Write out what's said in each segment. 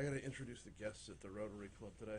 I got to introduce the guests at the Rotary Club today.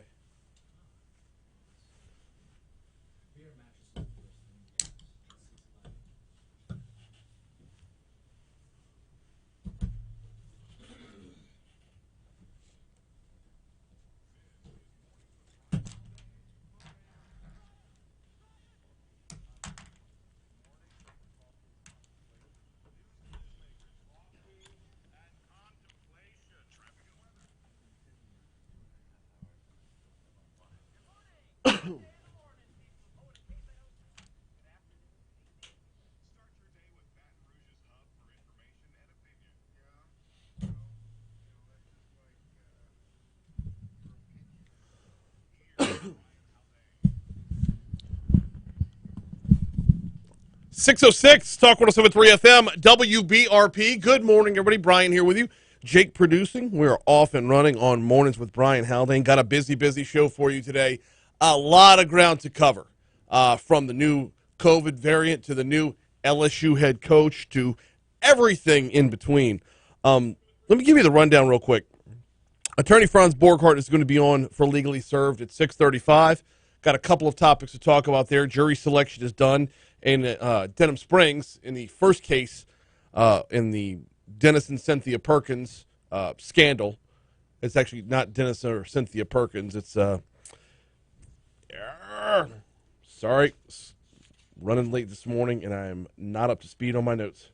.606 Talk 107.3 FM WBRP. Good morning, everybody. Brian here with you. Jake producing. We're off and running on Mornings with Brian Haldane. Got a busy show for you today. A lot of ground to cover, from the new COVID variant to the new LSU head coach to everything in between. Let me give you the rundown real quick. Attorney Franz Borghardt is going to be on for Legally Served at 6:35. Got a couple of topics to talk about there. Jury selection is done in Denham Springs in the first case in the Dennis and Cynthia Perkins scandal. It's actually not Dennis or Cynthia Perkins. It's sorry, running late this morning, and I'm not up to speed on my notes.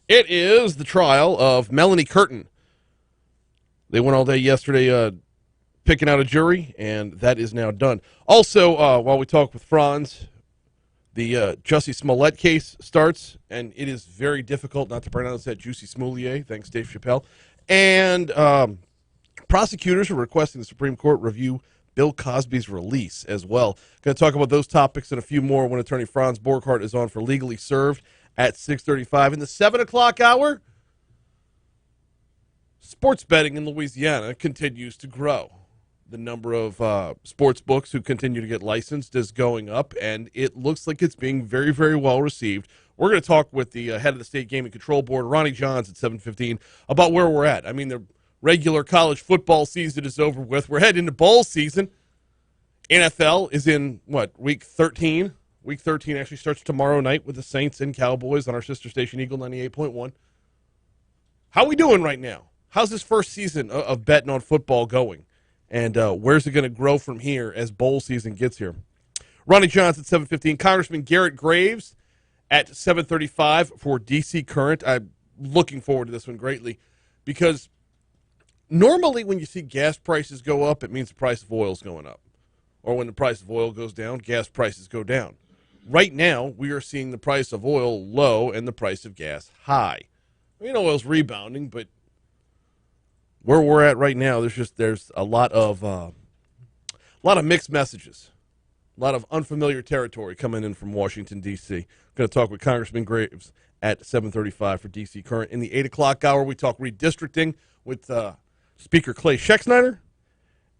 It is the trial of Melanie Curtin. They went all day yesterday picking out a jury, and that is now done. Also, while we talk with Franz, the Jussie Smollett case starts, and it is very difficult not to pronounce that Juicy Smoulier, thanks Dave Chappelle. And prosecutors are requesting the Supreme Court review Bill Cosby's release as well. Going to talk about those topics and a few more when attorney Franz Borghardt is on for Legally Served at 6:35. In the 7 o'clock hour, sports betting in Louisiana continues to grow. The number of sports books who continue to get licensed is going up, and it looks like it's being very, very well received. We're going to talk with the head of the State Gaming Control Board, Ronnie Johns, at 7:15 about where we're at. I mean, the regular college football season is over with. We're heading into bowl season. NFL is in, week 13? Week 13 actually starts tomorrow night with the Saints and Cowboys on our sister station, Eagle 98.1. How are we doing right now? How's this first season of betting on football going? And where's it going to grow from here as bowl season gets here? Ronnie Johns at 7:15. Congressman Garret Graves at 7:35 for D.C. Current. I'm looking forward to this one greatly because normally when you see gas prices go up, it means the price of oil is going up. Or when the price of oil goes down, gas prices go down. Right now, we are seeing the price of oil low and the price of gas high. Oil's rebounding, but where we're at right now, there's a lot of mixed messages, a lot of unfamiliar territory coming in from Washington, D.C. Going to talk with Congressman Graves at 7:35 for D.C. Current. In the 8 o'clock hour, we talk redistricting with Speaker Clay Schexnayder,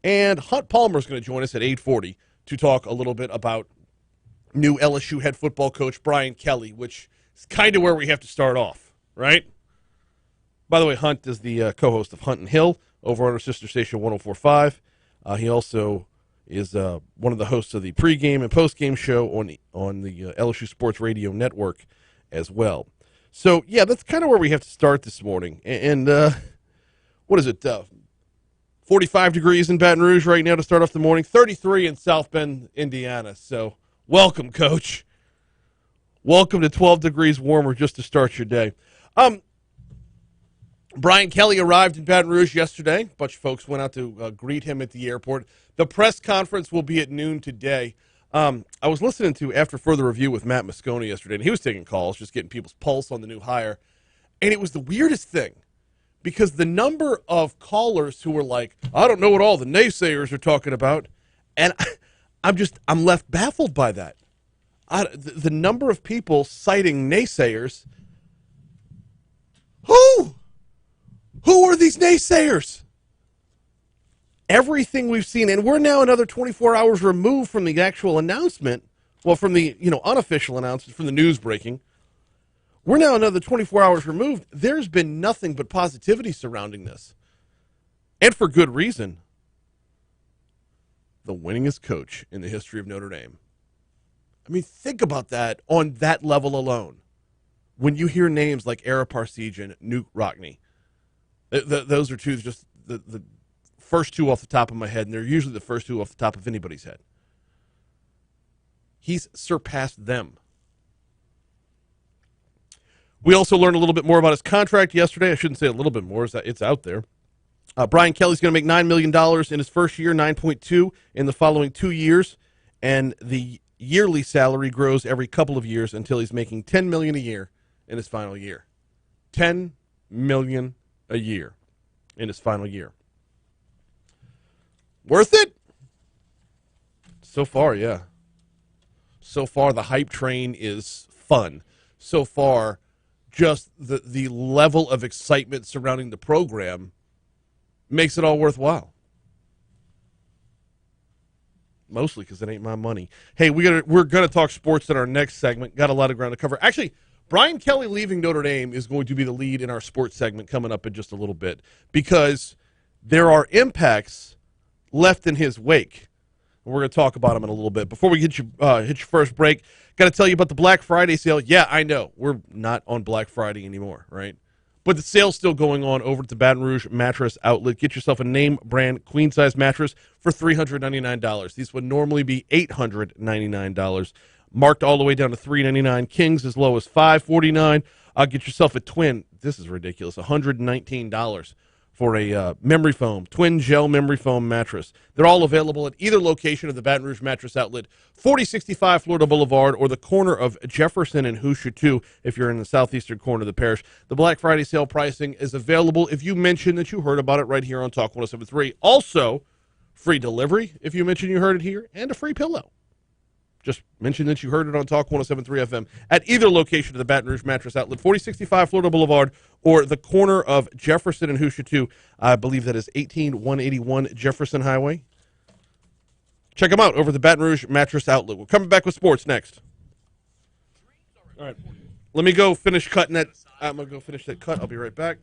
and Hunt Palmer is going to join us at 8:40 to talk a little bit about new LSU head football coach Brian Kelly, which is kind of where we have to start off, right? By the way, Hunt is the co-host of Hunt and Hill over on our sister station 104.5. He also is one of the hosts of the pregame and postgame show on the LSU Sports Radio Network as well. So, yeah, that's kind of where we have to start this morning. And what is it, 45 degrees in Baton Rouge right now to start off the morning, 33 in South Bend, Indiana. So, welcome, Coach. Welcome to 12 degrees warmer just to start your day. Brian Kelly arrived in Baton Rouge yesterday. A bunch of folks went out to greet him at the airport. The press conference will be at noon today. I was listening to After Further Review with Matt Moscone yesterday, and he was taking calls, just getting people's pulse on the new hire. And it was the weirdest thing, because the number of callers who were like, I don't know what all the naysayers are talking about, and I'm left baffled by that. The number of people citing naysayers. Who are these naysayers? Everything we've seen, and we're now another 24 hours removed from the actual announcement, well, from the unofficial announcement, from the news breaking. We're now another 24 hours removed. There's been nothing but positivity surrounding this. And for good reason. The winningest coach in the history of Notre Dame. I mean, think about that on that level alone. When you hear names like Ara Parseghian, Nuke Rockne, those are just the first two off the top of my head, and they're usually the first two off the top of anybody's head. He's surpassed them. We also learned a little bit more about his contract yesterday. I shouldn't say a little bit more. It's out there. Brian Kelly's going to make $9 million in his first year, 9.2 in the following 2 years, and the yearly salary grows every couple of years until he's making $10 million a year in his final year. $10 million a year in his final year. Worth it? So far, yeah. So far, the hype train is fun. So far, just the level of excitement surrounding the program makes it all worthwhile. Mostly because it ain't my money. Hey, we're gonna talk sports in our next segment. Got a lot of ground to cover. Actually, Brian Kelly leaving Notre Dame is going to be the lead in our sports segment coming up in just a little bit because there are impacts left in his wake. We're going to talk about them in a little bit. Before we hit your first break, got to tell you about the Black Friday sale. Yeah, I know we're not on Black Friday anymore, right? But the sale's still going on over at the Baton Rouge Mattress Outlet. Get yourself a name brand queen size mattress for $399. These would normally be $899. Marked all the way down to $399. Kings as low as $549. Get yourself a twin. This is ridiculous. $119 for a memory foam, twin gel memory foam mattress. They're all available at either location of the Baton Rouge Mattress Outlet, 4065 Florida Boulevard, or the corner of Jefferson and Hoosier 2 if you're in the southeastern corner of the parish. The Black Friday sale pricing is available if you mention that you heard about it right here on Talk 107.3. Also, free delivery if you mention you heard it here, and a free pillow. Just mention that you heard it on Talk 107.3 FM at either location of the Baton Rouge Mattress Outlet, 4065 Florida Boulevard, or the corner of Jefferson and Hoosier 2. I believe that is 18181 Jefferson Highway. Check them out over the Baton Rouge Mattress Outlet. We're coming back with sports next. All right. Let me go finish cutting that. I'm going to go finish that cut. I'll be right back.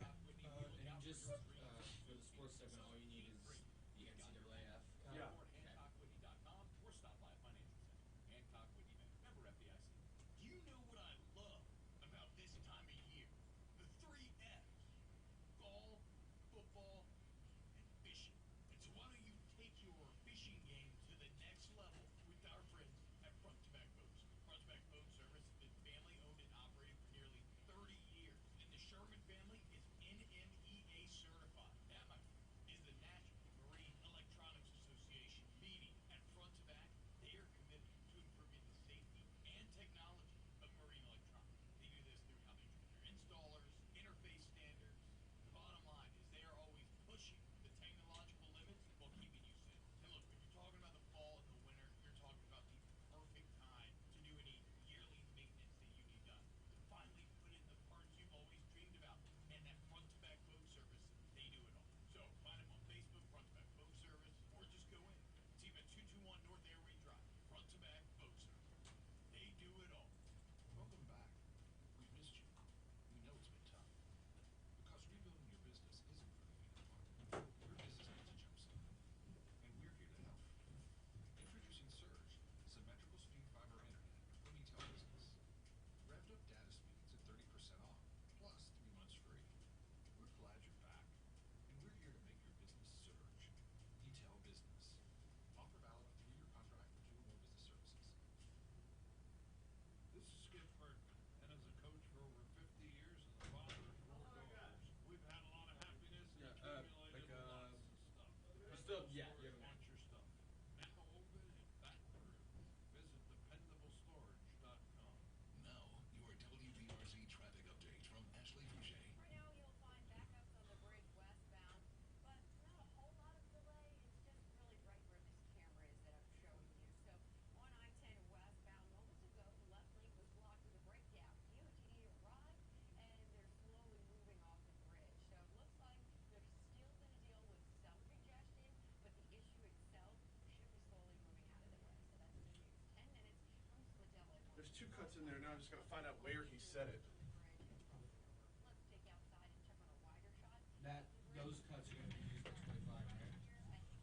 There's two cuts in there now. I just got to find out where he said it.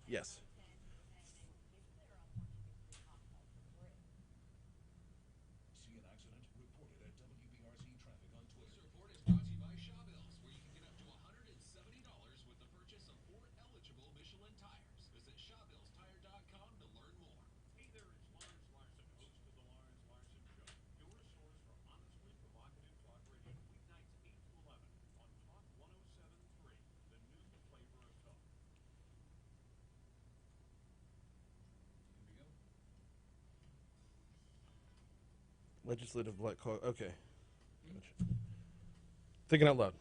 Yes. Legislative Black Caucus. Okay. Gotcha. Thinking out loud.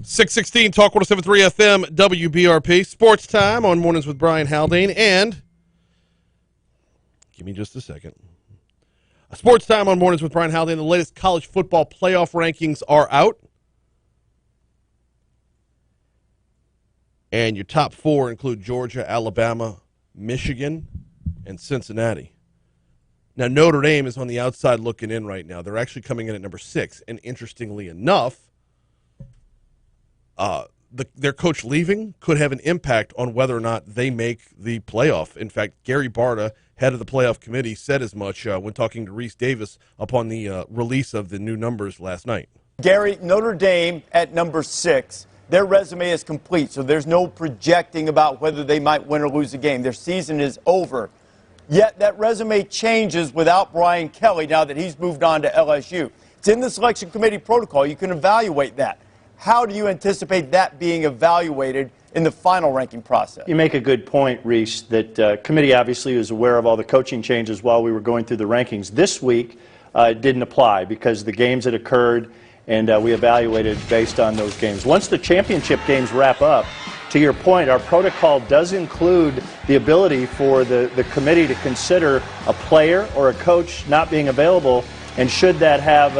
616 Talk 1073 FM WBRP. Sports Time on Mornings with Brian Haldane. And give me just a second. Sports Time on Mornings with Brian Haldane. The latest college football playoff rankings are out. And your top four include Georgia, Alabama, Michigan, and Cincinnati. Now, Notre Dame is on the outside looking in right now. They're actually coming in at number 6. And interestingly enough, their coach leaving could have an impact on whether or not they make the playoff. In fact, Gary Barta, head of the playoff committee, said as much when talking to Reese Davis upon the release of the new numbers last night. Gary, Notre Dame at number 6. Their resume is complete, so there's no projecting about whether they might win or lose a game. Their season is over. Yet that resume changes without Brian Kelly now that he's moved on to LSU. It's in the selection committee protocol. You can evaluate that. How do you anticipate that being evaluated in the final ranking process? You make a good point, Reese, that committee obviously was aware of all the coaching changes while we were going through the rankings. This week, it didn't apply because the games had occurred, and we evaluated based on those games. Once the championship games wrap up, to your point, our protocol does include the ability for the committee to consider a player or a coach not being available, and should that have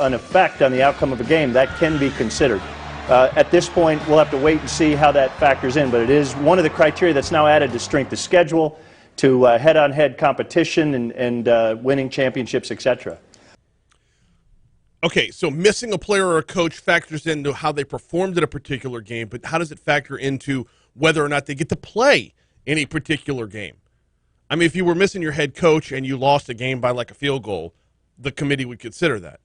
an effect on the outcome of a game, that can be considered. At this point, we'll have to wait and see how that factors in, but it is one of the criteria that's now added to strength of schedule, to head-on-head competition and winning championships, etc. Okay, so missing a player or a coach factors into how they performed in a particular game, but how does it factor into whether or not they get to play in a particular game? I mean, if you were missing your head coach and you lost a game by like a field goal, the committee would consider that.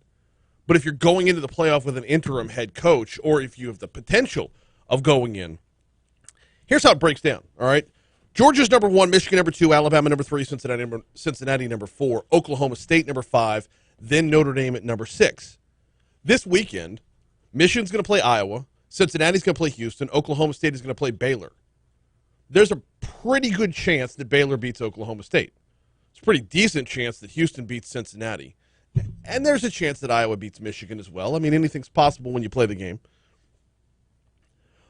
But if you're going into the playoff with an interim head coach, or if you have the potential of going in, here's how it breaks down, all right? Georgia's number 1, Michigan number 2, Alabama number 3, Cincinnati number 4, Oklahoma State number 5, then Notre Dame at number 6. This weekend, Michigan's going to play Iowa, Cincinnati's going to play Houston, Oklahoma State is going to play Baylor. There's a pretty good chance that Baylor beats Oklahoma State. It's a pretty decent chance that Houston beats Cincinnati. And there's a chance that Iowa beats Michigan as well. I mean, anything's possible when you play the game.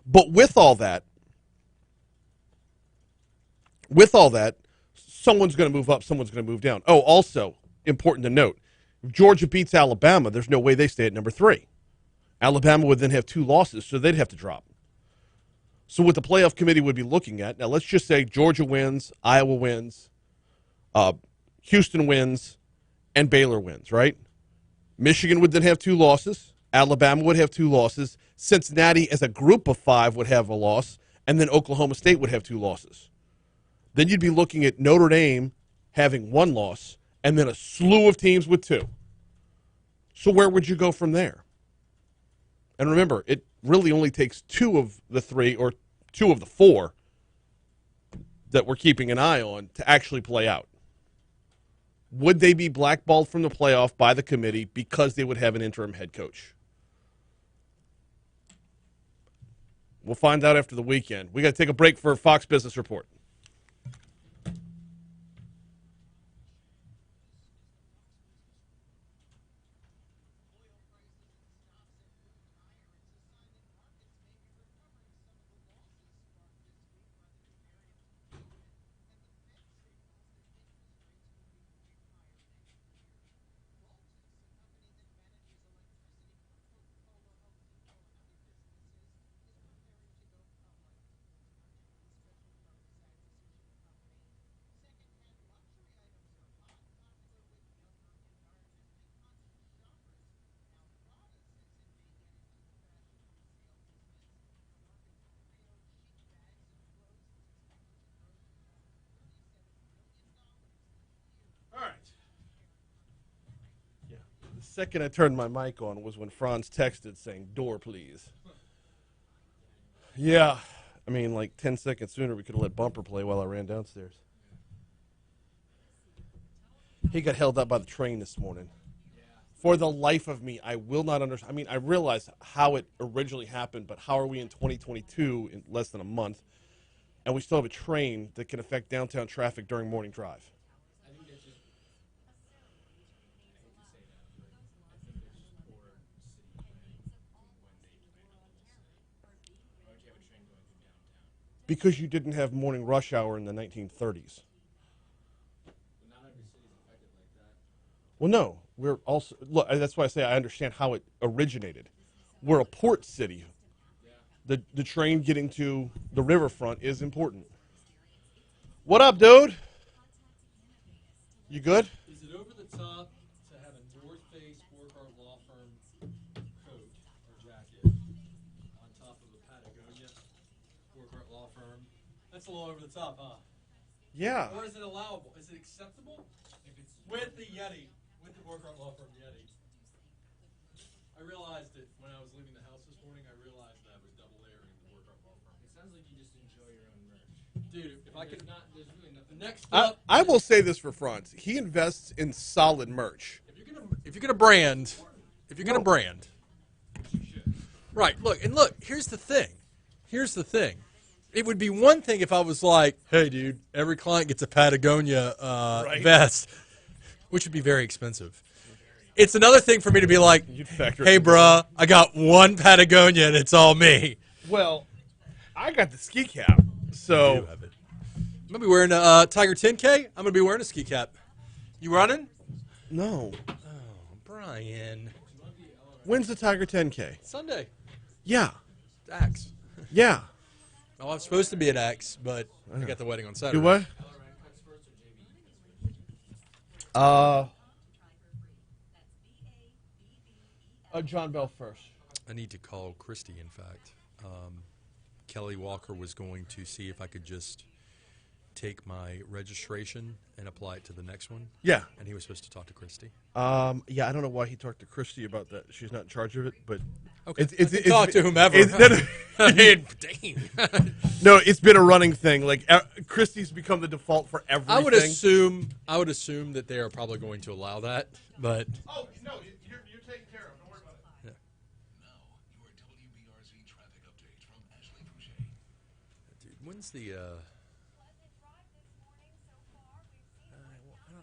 But with all that, someone's going to move up, someone's going to move down. Oh, also, important to note, if Georgia beats Alabama, there's no way they stay at number 3. Alabama would then have 2 losses, so they'd have to drop. So what the playoff committee would be looking at, now let's just say Georgia wins, Iowa wins, Houston wins, and Baylor wins, right? Michigan would then have 2 losses. Alabama would have 2 losses. Cincinnati, as a group of 5, would have a loss. And then Oklahoma State would have 2 losses. Then you'd be looking at Notre Dame having 1 loss, and then a slew of teams with 2. So where would you go from there? And remember, it really only takes 2 of the 3 or 2 of the 4 that we're keeping an eye on to actually play out. Would they be blackballed from the playoff by the committee because they would have an interim head coach? We'll find out after the weekend. We got to take a break for Fox Business Report. second I turned my mic on was when Franz texted saying, "Door, please." Yeah. I mean, like 10 seconds sooner, we could have let Bumper play while I ran downstairs. He got held up by the train this morning. For the life of me, I will not understand. I mean, I realize how it originally happened, but how are we in 2022 in less than a month, and we still have a train that can affect downtown traffic during morning drive? Because you didn't have morning rush hour in the 1930s. Well, no. We're also, look, that's why I say I understand how it originated. We're a port city. The train getting to the riverfront is important. What up, dude? You good? Is it over the top to have a North Face Borghardt Law Firm coat or jacket on top of a Patagonia Borghardt Law Firm? That's a little over the top, huh? Yeah. Or is it allowable? Is it acceptable? If it's with the Yeti, with the Borghardt Law Firm Yeti. I realized it when I was leaving the house this morning. I realized that I was double layering the Borghardt Law Firm. It sounds like you just enjoy your own merch. Dude, if I could There's really nothing. next I, up, I will say this for Franz. He invests in solid merch. if you're gonna brand, right? Look, here's the thing. It would be one thing if I was like, hey, dude, every client gets a Patagonia vest, which would be very expensive. It's another thing for me to be like, hey, bruh, I got one Patagonia and it's all me. Well, I got the ski cap, so I'm gonna be wearing a Tiger 10K. I'm gonna be wearing a ski cap. You running? no. Oh, Brian. When's the Tiger 10K? Sunday. Yeah, Axe. yeah. Oh, I'm supposed to be at Axe, but I got the wedding on Saturday. Do what? John Bell first. I need to call Christy, in fact. Kelly Walker was going to see if I could just take my registration and apply it to the next one. Yeah. And he was supposed to talk to Christy. Yeah, I don't know why he talked to Christy about that. She's not in charge of it, but Okay. Talk to whomever. I mean, dang. no, it's been a running thing. Like Christy's become the default for everything. I would assume that they are probably going to allow that, but Oh no, you're taken care of. Don't worry about it. Now, your WBRZ traffic update from Ashley Boucher. dude, when's the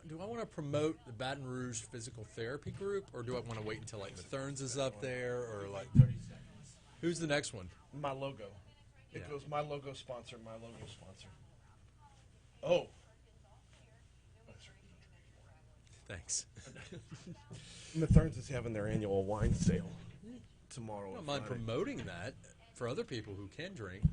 do I want to promote the Baton Rouge Physical Therapy Group, or do I want to wait until like Mathern's is up there, or like 30 seconds. who's the next one? My logo. It Yeah. goes my logo sponsor, my logo sponsor. Oh. Thanks. Mathern's is having their annual wine sale tomorrow. I don't and mind Friday. promoting that for other people who can drink.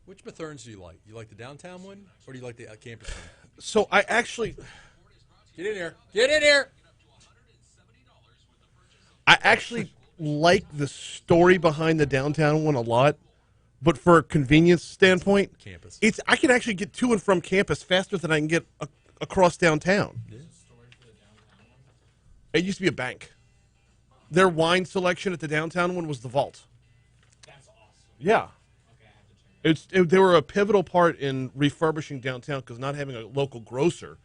Which Mathern's do you like? You like the downtown one, or do you like the campus one? So I actually, Get in here! Get in here! I actually like the story behind the downtown one a lot, but for a convenience standpoint, Campus. I can actually get to and from campus faster than I can get across downtown. It used to be a bank. Their wine selection at the downtown one was the vault. That's awesome. Yeah. Okay, I have to check. They were a pivotal part in refurbishing downtown because not having a local grocer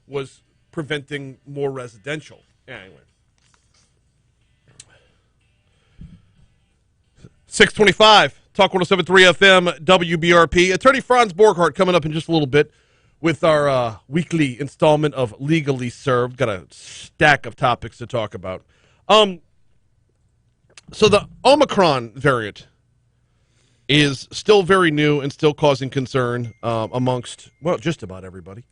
was preventing more residential. Anyway. 625, Talk 107.3 FM, WBRP. Attorney Franz Borghardt coming up in just a little bit with our weekly installment of Legally Served. Got a stack of topics to talk about. So the Omicron variant is still very new and still causing concern amongst, well, just about everybody.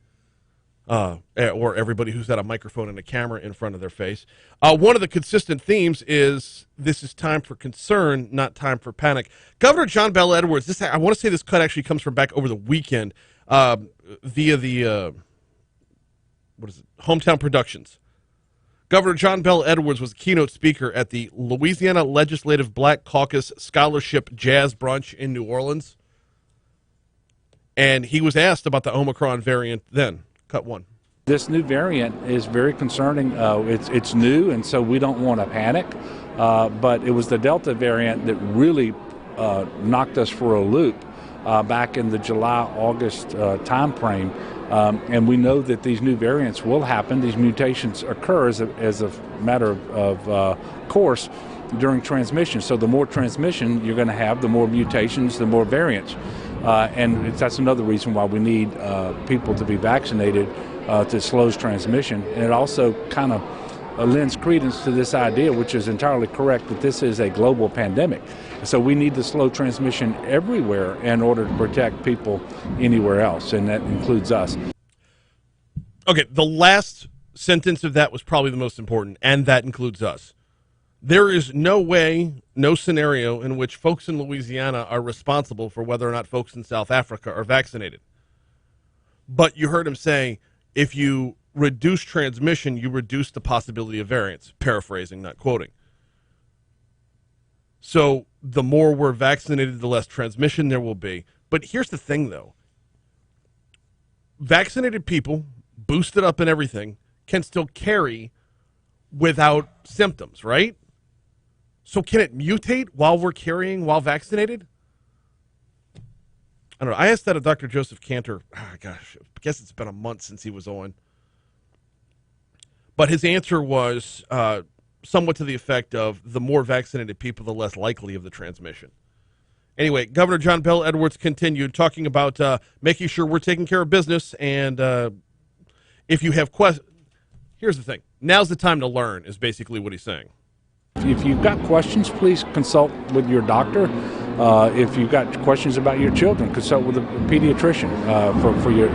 Or everybody who's got a microphone and a camera in front of their face. One of the consistent themes is this is time for concern, not time for panic. Governor John Bell Edwards, I want to say this cut actually comes from back over the weekend via the, Hometown Productions. Governor John Bell Edwards was the keynote speaker at the Louisiana Legislative Black Caucus Scholarship Jazz Brunch in New Orleans. And he was asked about the Omicron variant then. Cut one. This new variant is very concerning. It's new, and so we don't want to panic. But it was the Delta variant that really knocked us for a loop back in the July-August time frame. And we know that these new variants will happen. These mutations occur as a matter of course during transmission. So the more transmission you're going to have, the more mutations, the more variants. And that's another reason why we need people to be vaccinated to slows transmission. And it also kind of lends credence to this idea, which is entirely correct, that this is a global pandemic. So we need to slow transmission everywhere in order to protect people anywhere else, and that includes us. Okay, the last sentence of that was probably the most important, and that includes us. There is no way, no scenario in which folks in Louisiana are responsible for whether or not folks in South Africa are vaccinated. But you heard him say, if you reduce transmission, you reduce the possibility of variants. Paraphrasing, not quoting. So the more we're vaccinated, the less transmission there will be. But here's the thing, though. Vaccinated people, boosted up and everything, can still carry without symptoms, right? So can it mutate while we're carrying while vaccinated? I don't know. I asked that of Dr. Joseph Cantor. Gosh, I guess it's been a month since he was on. But his answer was somewhat to the effect of the more vaccinated people, the less likely of the transmission. Anyway, Governor John Bel Edwards continued talking about making sure we're taking care of business. And if you have questions, here's the thing. Now's the time to learn is basically what he's saying. If you've got questions, please consult with your doctor. If you've got questions about your children, consult with a pediatrician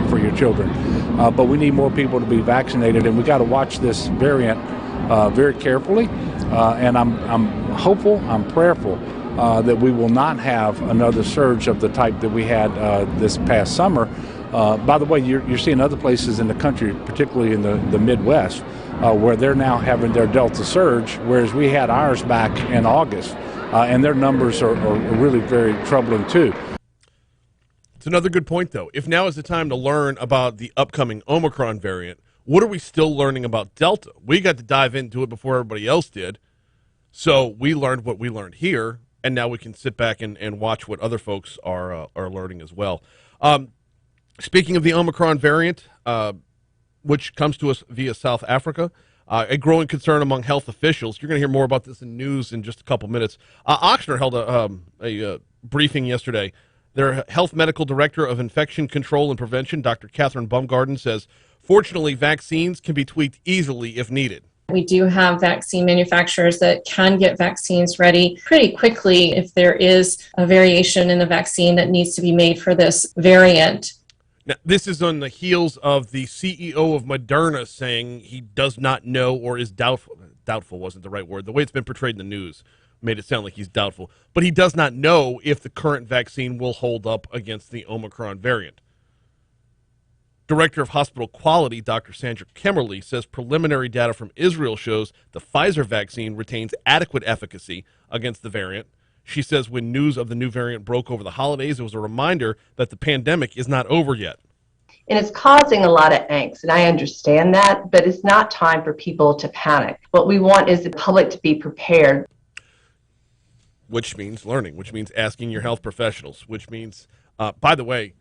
for your children. But we need more people to be vaccinated, and we got to watch this variant very carefully. And I'm hopeful, I'm prayerful that we will not have another surge of the type that we had this past summer. By the way, you're seeing other places in the country, particularly in the Midwest, where they're now having their Delta surge, whereas we had ours back in August. And their numbers are really very troubling, too. It's another good point, though. If now is the time to learn about the upcoming Omicron variant, what are we still learning about Delta? We got to dive into it before everybody else did. So we learned what we learned here, and now we can sit back and watch what other folks are learning as well. Speaking of the Omicron variant, which comes to us via South Africa, a growing concern among health officials. You're going to hear more about this in news in just a couple minutes. Ochsner held a briefing yesterday. Their health medical director of infection control and prevention, Dr. Catherine Baumgarten, says, fortunately, vaccines can be tweaked easily if needed. We do have vaccine manufacturers that can get vaccines ready pretty quickly if there is a variation in the vaccine that needs to be made for this variant. Now, this is on the heels of the CEO of Moderna saying he does not know or is doubtful. Doubtful wasn't the right word. The way it's been portrayed in the news made it sound like he's doubtful. But he does not know if the current vaccine will hold up against the Omicron variant. Director of Hospital Quality, Dr. Sandra Kemmerly, says preliminary data from Israel shows the Pfizer vaccine retains adequate efficacy against the variant. She says when news of the new variant broke over the holidays, it was a reminder that the pandemic is not over yet. And it's causing a lot of angst, and I understand that, but it's not time for people to panic. What we want is the public to be prepared. Which means learning, which means asking your health professionals, which means, by the way,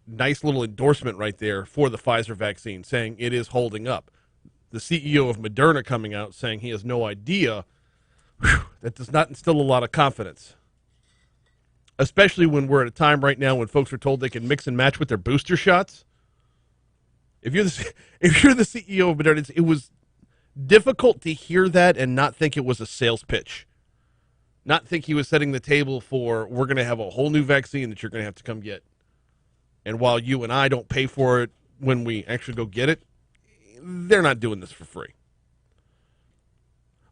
nice little endorsement right there for the Pfizer vaccine, saying it is holding up. The CEO of Moderna coming out saying he has no idea. Whew, that does not instill a lot of confidence, especially when we're at a time right now when folks are told they can mix and match with their booster shots. If you're the CEO of Moderna, it was difficult to hear that and not think it was a sales pitch, not think he was setting the table for we're going to have a whole new vaccine that you're going to have to come get. And while you and I don't pay for it when we actually go get it, they're not doing this for free.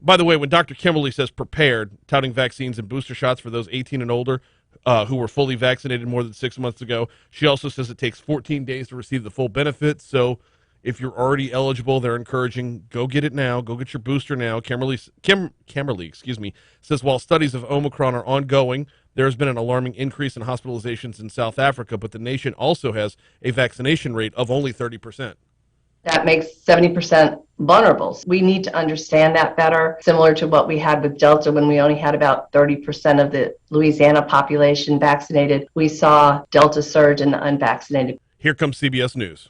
By the way, when Dr. Kimberly says prepared, touting vaccines and booster shots for those 18 and older who were fully vaccinated more than 6 months ago, she also says it takes 14 days to receive the full benefits. So if you're already eligible, they're encouraging, go get it now. Go get your booster now. Kimberly, says while studies of Omicron are ongoing, there has been an alarming increase in hospitalizations in South Africa, but the nation also has a vaccination rate of only 30%. That makes 70% vulnerable. We need to understand that better, similar to what we had with Delta when we only had about 30% of the Louisiana population vaccinated. We saw Delta surge in the unvaccinated. Here comes CBS News.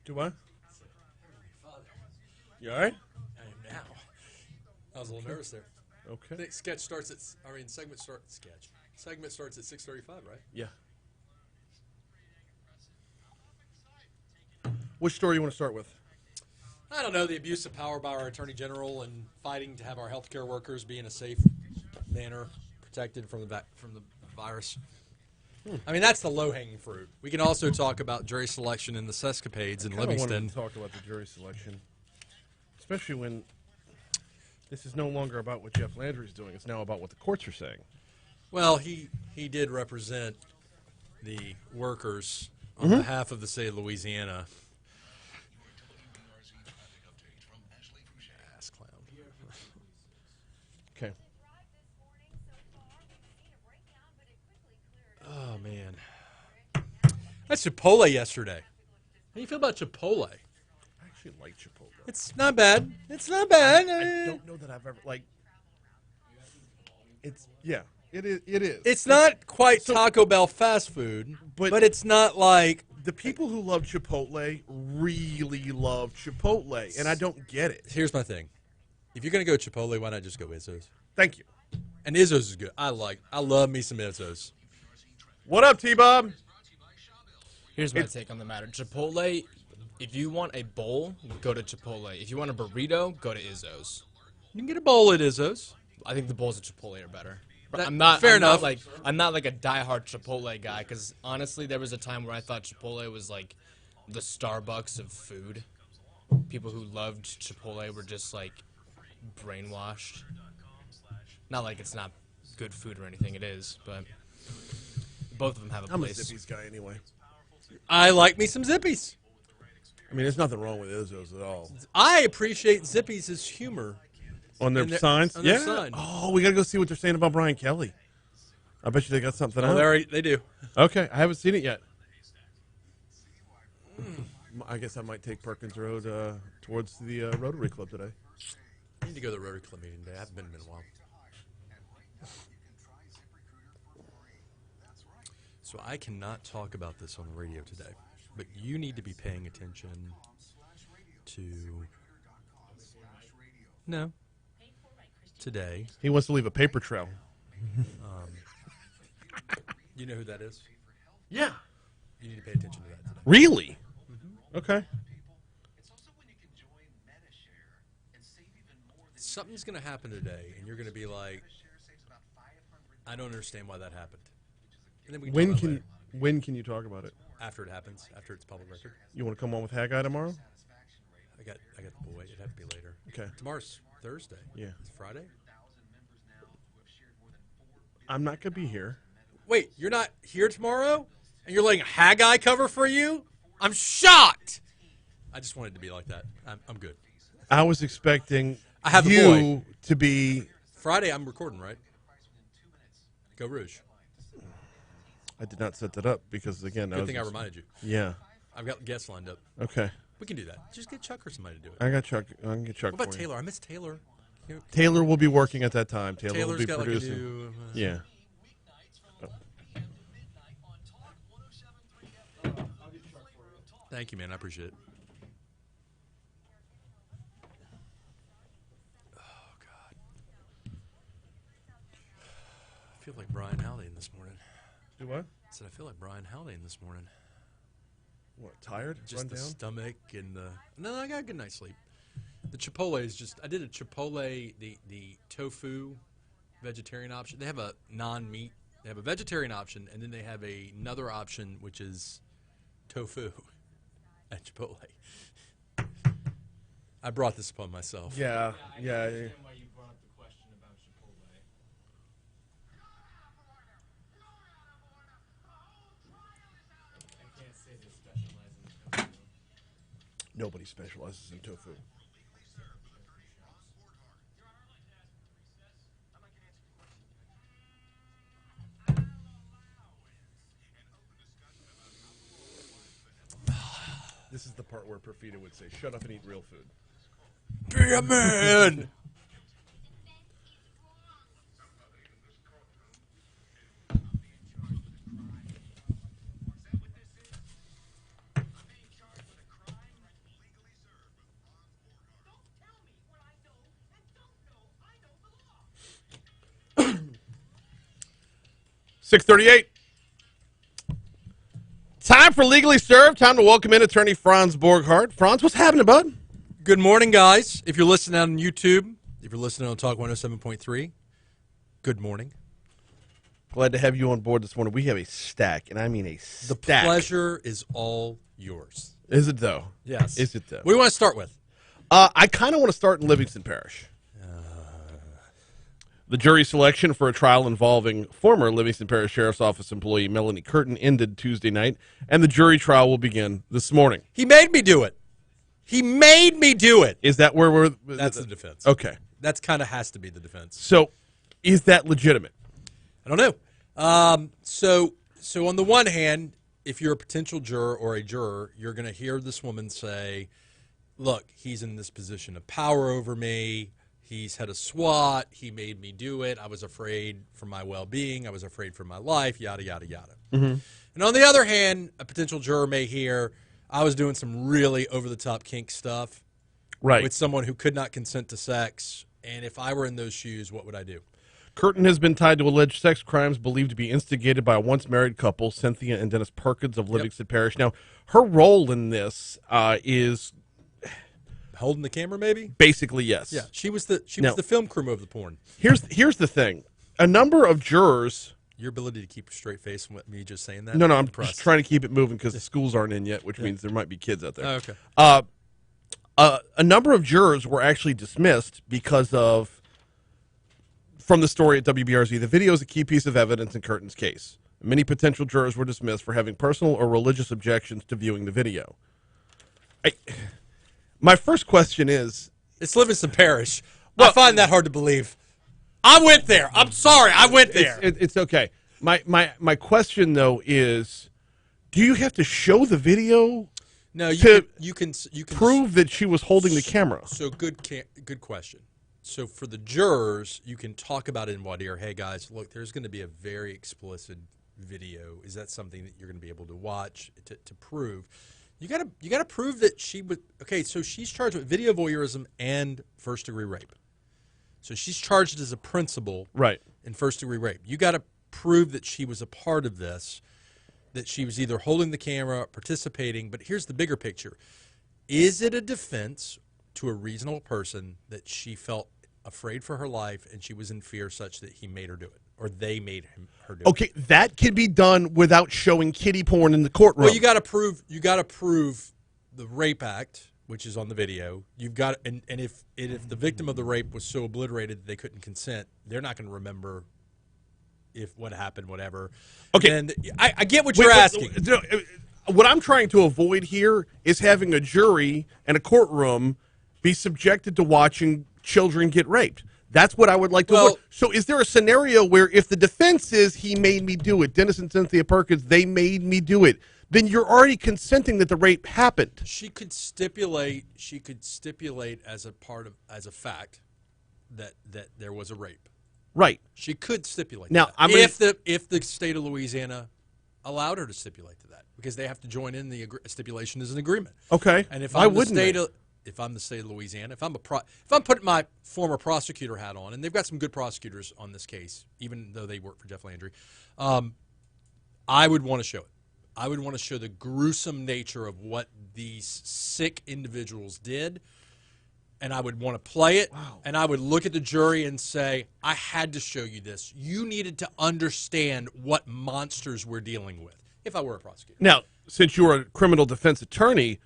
Do I? You all right? I am now. I was a little nervous there. Okay. I think segment starts at 6:35, right? Yeah. Which story you want to start with? I don't know, the abuse of power by our Attorney General and fighting to have our healthcare workers be in a safe manner, protected from the virus. I mean, that's the low-hanging fruit. We can also talk about jury selection and the sescapades in I wanted Livingston. to talk about the jury selection, especially when this is no longer about what Jeff Landry's doing. It's now about what the courts are saying. Well, he did represent the workers on behalf of the state of Louisiana. Ass clown. Okay. Oh, man. That's Chipotle yesterday. How do you feel about Chipotle? I actually like Chipotle. It's not bad. It's not bad. I don't know that I've ever It's It is. It is. It's not quite Taco Bell fast food, but it's not like the people who love Chipotle really love Chipotle, and I don't get it. Here's my thing: if you're gonna go Chipotle, why not just go Izzo's? Thank you. And Izzo's is good. I love me some Izzo's. What up, T-Bob? Here's my take on the matter. Chipotle, if you want a bowl, go to Chipotle. If you want a burrito, go to Izzo's. You can get a bowl at Izzo's. I think the bowls at Chipotle are better. That- I'm not fair I'm enough. I'm not like a diehard Chipotle guy because honestly, there was a time where I thought Chipotle was like the Starbucks of food. People who loved Chipotle were just like brainwashed. Not like it's not good food or anything. It is, but both of them have a I'm place. a Zippy's guy anyway. I like me some Zippies. I mean, there's nothing wrong with Izzo's at all. I appreciate Zippies' humor. On their And signs? on their Yeah. sign. Oh, we got to go see what they're saying about Brian Kelly. I bet you they got something Oh, out. they do. Okay, I haven't seen it yet. I guess I might take Perkins Road towards the Rotary Club today. I need to go to the Rotary Club meeting today. I haven't been in a while. So I cannot talk about this on the radio today but you need to be paying attention to today. He wants to leave a paper trail. You know who that is? Yeah. You need to pay attention to that today. Really? Okay. Something's going to happen today, and you're going to be like, I don't understand why that happened. And then we can talk about it When can you talk about it? after it happens, after it's public record. You want to come on with Haggai tomorrow? I got the boy. It'd have to be later. Okay. Tomorrow's Thursday. Yeah. It's Friday. I'm not going to be here. Wait, you're not here tomorrow, and you're letting Haggai cover for you? I'm shocked. I just wanted to be like that. I'm good. I was expecting I have the you boy. to be. Friday, I'm recording, right? Go Rouge. I did not set that up because, again, Good thing I reminded you. Yeah. I've got guests lined up. Okay. We can do that. Just get Chuck or somebody to do it. I got Chuck. I can get Chuck. What about for you. Taylor? I miss Taylor. Taylor will be working at that time. Taylor will Taylor's be got producing. like a new. Yeah. Thank you, man. I appreciate it. Oh, God. I feel like Brian Haldane this morning. Do what? I said I feel like Brian Haldane this morning. What, tired? Just Run the down? stomach and the... No, I got a good night's sleep. The Chipotle is just... I did a Chipotle, the tofu vegetarian option. They have a non-meat. They have a vegetarian option, and then they have another option, which is tofu at Chipotle. I brought this upon myself. Yeah. I Yeah. understand why you brought up the question about Chipotle. I can't say they specialize in tofu. Nobody specializes in tofu. This is the part where Perfita would say, "Shut up and eat real food." Be a man! .638. Time for Legally Served. Time to welcome in attorney Franz Borghardt. Franz, what's happening, bud? Good morning, guys. If you're listening on YouTube, if you're listening on Talk 107.3, good morning. Glad to have you on board this morning. We have a stack, and I mean a The stack. pleasure is all yours. Is it, though? Yes. Is it, though? What do you want to start with? I kind of want to start in Livingston Parish. The jury selection for a trial involving former Livingston Parish Sheriff's Office employee Melanie Curtin ended Tuesday night, and the jury trial will begin this morning. He made me do it. He made me do it. Is that where we're... That's the defense. Okay. That's kind of has to be the defense. So, is that legitimate? I don't know. So on the one hand, if you're a potential juror or a juror, you're going to hear this woman say, look, he's in this position of power over me. He's had a SWAT. He made me do it. I was afraid for my well-being. I was afraid for my life, yada, yada, yada. Mm-hmm. And on the other hand, a potential juror may hear, I was doing some really over-the-top kink stuff Right. with someone who could not consent to sex, and if I were in those shoes, what would I do? Curtin has been tied to alleged sex crimes believed to be instigated by a once-married couple, Cynthia and Dennis Perkins of Livingston Parish. Now, her role in this is... Holding the camera, maybe? Basically, yes. Yeah, she was the film crew of the porn. Here's the thing. A number of jurors... Your ability to keep a straight face with me just saying that? No, I'm impressed. just trying to keep it moving because the schools aren't in yet, which means there might be kids out there. Oh, okay. A number of jurors were actually dismissed because of, from the story at WBRZ, the video is a key piece of evidence in Curtin's case. Many potential jurors were dismissed for having personal or religious objections to viewing the video. My first question is... It's Livingston Parish. I find that hard to believe. I went there. I'm sorry. I went there. It's okay. My question, though, is, do you have to show the video No, you can prove that she was holding the camera? So good question. So for the jurors, you can talk about it in voir dire. Hey guys, look, there's going to be a very explicit video? Is that something that you're going to be able to watch to prove? You gotta prove that she would. Okay, so she's charged with video voyeurism and first-degree rape. So she's charged as a principal, right, in first-degree rape. You got to prove that she was a part of this, that she was either holding the camera, participating. But here's the bigger picture: is it a defense to a reasonable person that she felt afraid for her life and she was in fear such that he made her do it, or they made her do it? Okay, that can be done without showing kiddie porn in the courtroom. Well, you got to prove the rape act, which is on the video. You've got, and if the victim of the rape was so obliterated that they couldn't consent, they're not going to remember if what happened, whatever. Okay, and I get what you're asking. What I'm trying to avoid here is having a jury and a courtroom be subjected to watching children get raped. That's what I would like to avoid. So is there a scenario where if the defense is he made me do it, Dennis and Cynthia Perkins, they made me do it, then you're already consenting that the rape happened? She could stipulate as a fact that there was a rape. Right. She could stipulate now, that. If the state of Louisiana allowed her to stipulate to that, because they have to join in the stipulation as an agreement. Okay. And if Why wouldn't they? If I'm the state of Louisiana, if I'm putting my former prosecutor hat on, and they've got some good prosecutors on this case, even though they work for Jeff Landry, I would want to show it. I would want to show the gruesome nature of what these sick individuals did, and I would want to play it, and I would look at the jury and say, I had to show you this. You needed to understand what monsters we're dealing with, if I were a prosecutor. Now, since you're a criminal defense attorney,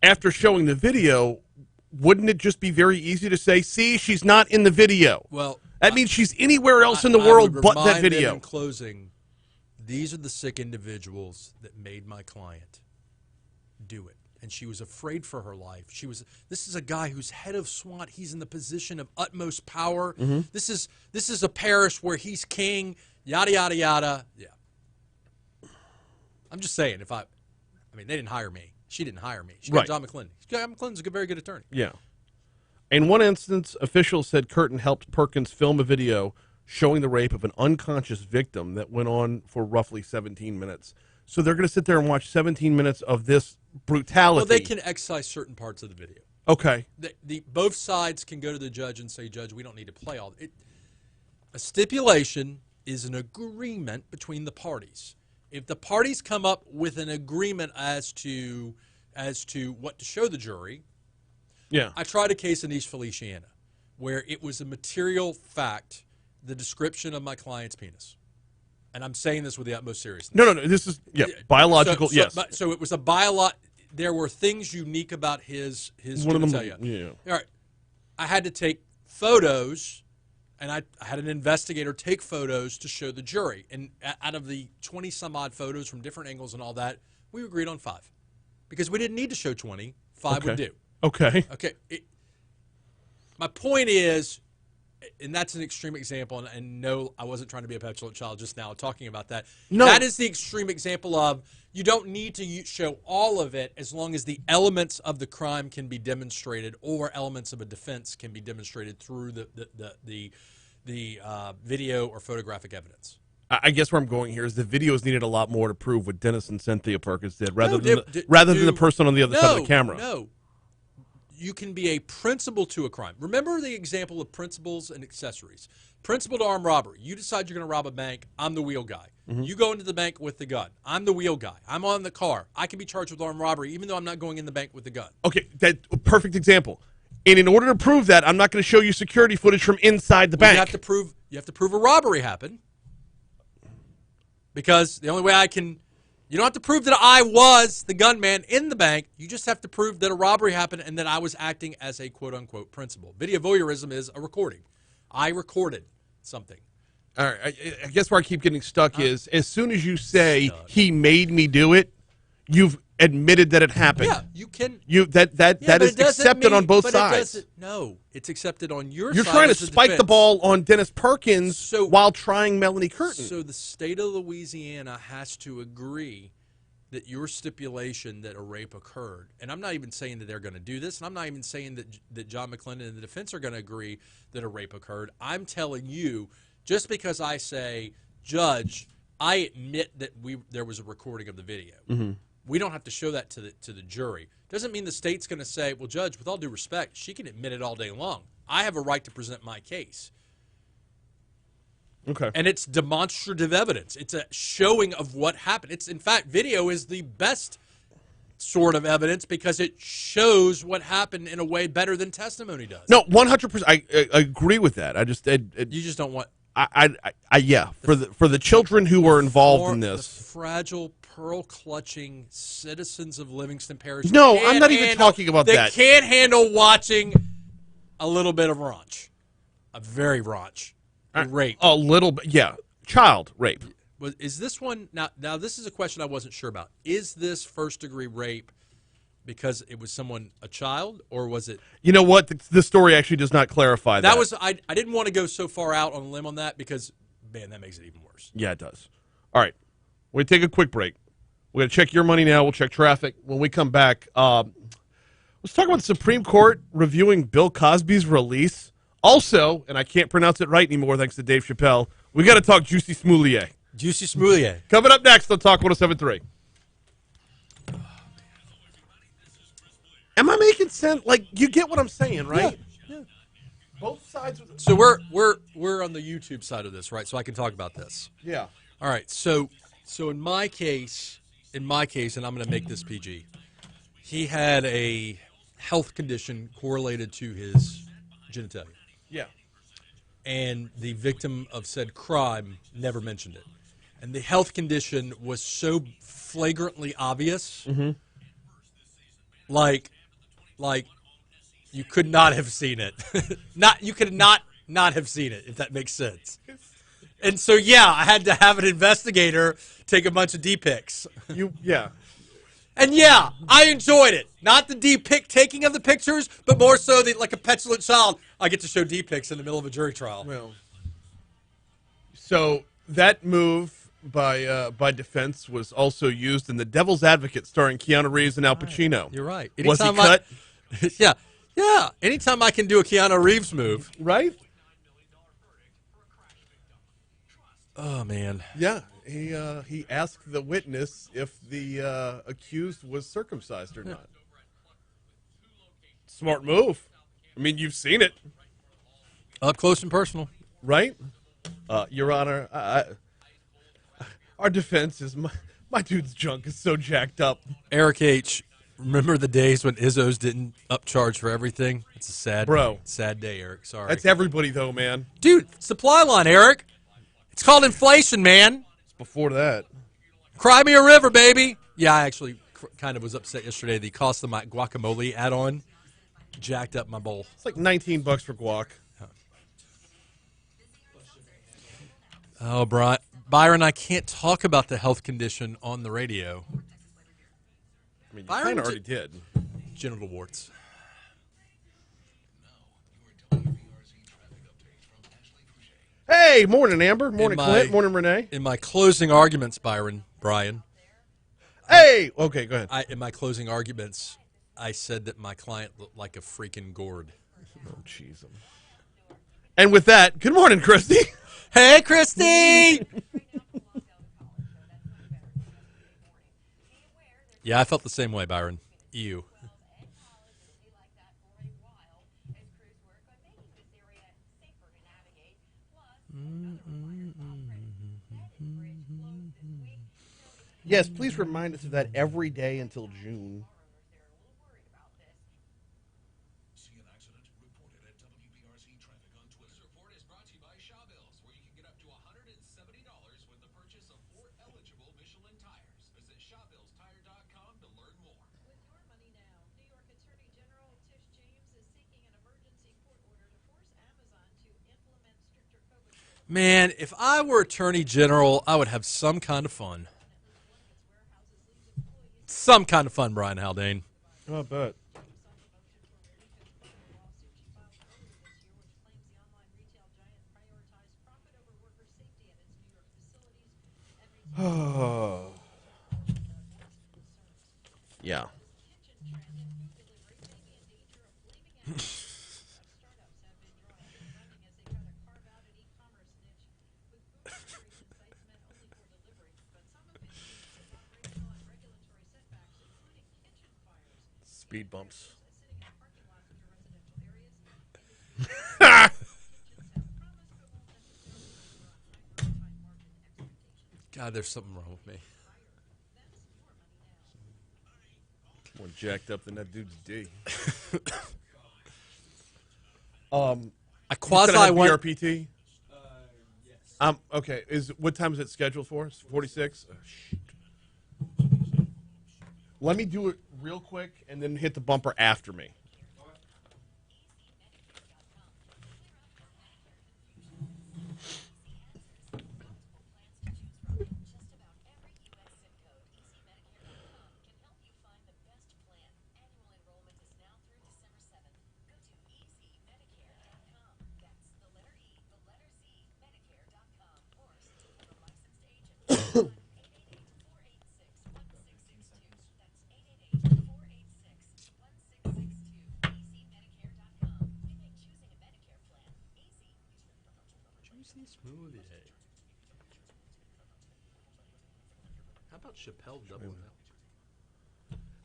after showing the video, wouldn't it just be very easy to say, see, she's not in the video? Well, that means she's anywhere else in the world but that video. In closing, these are the sick individuals that made my client do it. And she was afraid for her life. This is a guy who's head of SWAT. He's in the position of utmost power. Mm-hmm. This is a parish where he's king, yada, yada, yada. Yeah. I'm just saying, I mean, they didn't hire me. She didn't hire me. She got John McClendon. John McClendon's a very good attorney. Yeah. In one instance, officials said Curtin helped Perkins film a video showing the rape of an unconscious victim that went on for roughly 17 minutes. So they're going to sit there and watch 17 minutes of this brutality. Well, they can excise certain parts of the video. Okay. Both sides can go to the judge and say, Judge, we don't need to play all it. A stipulation is an agreement between the parties. If the parties come up with an agreement as to what to show the jury, yeah. I tried a case in East Feliciana where it was a material fact, the description of my client's penis. And I'm saying this with the utmost seriousness. No. This is, biological, yes. So it was a there were things unique about his genitalia. Yeah. All right. I had to take photos, and I had an investigator take photos to show the jury. And out of the 20-some-odd photos from different angles and all that, we agreed on 5. Because we didn't need to show 20. 5 would do. Okay. Okay. My point is, and that's an extreme example, and no, I wasn't trying to be a petulant child just now talking about that. No. That is the extreme example of you don't need to show all of it as long as the elements of the crime can be demonstrated or elements of a defense can be demonstrated through the video or photographic evidence. I guess where I'm going here is the videos needed a lot more to prove what Dennis and Cynthia Perkins did rather than the person on the other side of the camera. No. You can be a principal to a crime. Remember the example of principals and accessories. Principal to armed robbery. You decide you're going to rob a bank. I'm the wheel guy. Mm-hmm. You go into the bank with the gun. I'm the wheel guy. I'm on the car. I can be charged with armed robbery even though I'm not going in the bank with the gun. Okay, that perfect example. And in order to prove that, I'm not going to show you security footage from inside the bank. You have to prove a robbery happened. Because the only way you don't have to prove that I was the gunman in the bank. You just have to prove that a robbery happened and that I was acting as a quote-unquote principal. Video voyeurism is a recording. I recorded something. All right. I guess where I keep getting stuck is as soon as you say he made me do it, you've admitted that it happened. Yeah, you can. That is accepted on both sides. No, it's accepted on your side. You're trying to spike the ball on Dennis Perkins while trying Melanie Curtin. So the state of Louisiana has to agree that your stipulation that a rape occurred, and I'm not even saying that they're going to do this, and I'm not even saying that John McClendon and the defense are going to agree that a rape occurred. I'm telling you, just because I say, Judge, I admit that there was a recording of the video. Mm-hmm. We don't have to show that to the jury. Doesn't mean the state's going to say, well, Judge, with all due respect, she can admit it all day long. I have a right to present my case. Okay. And it's demonstrative evidence. It's a showing of what happened. In fact, video is the best sort of evidence because it shows what happened in a way better than testimony does. No, 100%. I agree with that. You just don't want. Yeah. For the children who were involved in this, the fragile, pearl-clutching citizens of Livingston Parish. No, I'm not even talking about that. They can't handle watching a little bit of raunch, a very raunch, rape. A little bit, yeah. Child rape. Is this one now? This is a question I wasn't sure about. Is this first-degree rape because it was a child, or was it? You know what? The story actually does not clarify that. That was I didn't want to go so far out on a limb on that because, man, that makes it even worse. Yeah, it does. All right, we're gonna take a quick break. We're gonna check your money now. We'll check traffic when we come back. Let's talk about the Supreme Court reviewing Bill Cosby's release. Also, and I can't pronounce it right anymore thanks to Dave Chappelle. We got to talk Juicy Smoulier. Juicy Smoulier. Coming up next on Talk 107.3. Am I making sense? Like, you get what I'm saying, right? Yeah. Both sides. So we're on the YouTube side of this, right? So I can talk about this. Yeah. All right. So in my case, and I'm going to make this PG. He had a health condition correlated to his genitalia. Yeah. And the victim of said crime never mentioned it. And the health condition was so flagrantly obvious, like you could not have seen it. You could not have seen it, if that makes sense. And so, yeah, I had to have an investigator take a bunch of D-pics. Yeah. And yeah, I enjoyed it. Not the D-pic taking of the pictures, but more so like a petulant child. I get to show D-pics in the middle of a jury trial. Well, so that move by defense was also used in The Devil's Advocate, starring Keanu Reeves and Al Pacino. You're right. Was he cut? Yeah. Anytime I can do a Keanu Reeves move, right? Oh man. Yeah. He asked the witness if the accused was circumcised or not. Smart move. I mean, you've seen it. Up close and personal. Right? Your Honor, our defense is my dude's junk is so jacked up. Eric H., remember the days when Izzos didn't upcharge for everything? It's a sad day, Eric. Sorry. That's everybody, though, man. Dude, supply line, Eric. It's called inflation, man. Before that. Cry me a river, baby. Yeah, I actually kind of was upset yesterday. The cost of my guacamole add-on jacked up my bowl. It's like $19 for guac. Oh, Byron, I can't talk about the health condition on the radio. I mean, you kind of already did. Genital warts. Hey, morning, Amber. Morning, Clint. Morning, Renee. In my closing arguments, Brian. Hey! Okay, go ahead. In my closing arguments, I said that my client looked like a freaking gourd. Oh, jeez. And with that, good morning, Christy. Hey, Christy! Yeah, I felt the same way, Byron. Ew. Yes, please remind us of that every day until June. See an accident? Report it at WBRZ Traffic on Twitter. This report is brought to you by Shawbills, where you can get up to $170 with the purchase of 4 eligible Michelin tires. Visit ShawbillsTire.com to learn more. With your money now, New York Attorney General Tish James is seeking an emergency court order to force Amazon to implement stricter COVID rules. Man, if I were Attorney General, I would have some kind of fun. Some kind of fun, Brian Haldane. Oh, I bet. Oh. Yeah. speed bumps. God, there's something wrong with me. More jacked up than that dude's D. I quasi went. BRPT. Okay. What time is it scheduled for? 46. Oh, shoot. Let me do it real quick and then hit the bumper after me. How about Chappelle double L?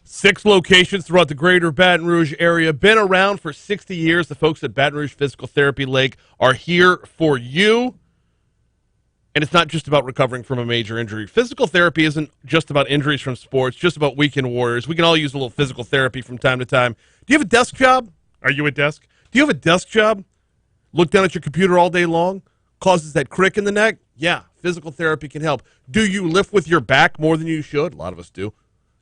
6 locations throughout the greater Baton Rouge area. Been around for 60 years. The folks at Baton Rouge Physical Therapy Lake are here for you. And it's not just about recovering from a major injury. Physical therapy isn't just about injuries from sports, just about weekend warriors. We can all use a little physical therapy from time to time. Do you have a desk job? Are you at desk? Do you have a desk job? Look down at your computer all day long? Causes that crick in the neck? Yeah, physical therapy can help. Do you lift with your back more than you should? A lot of us do.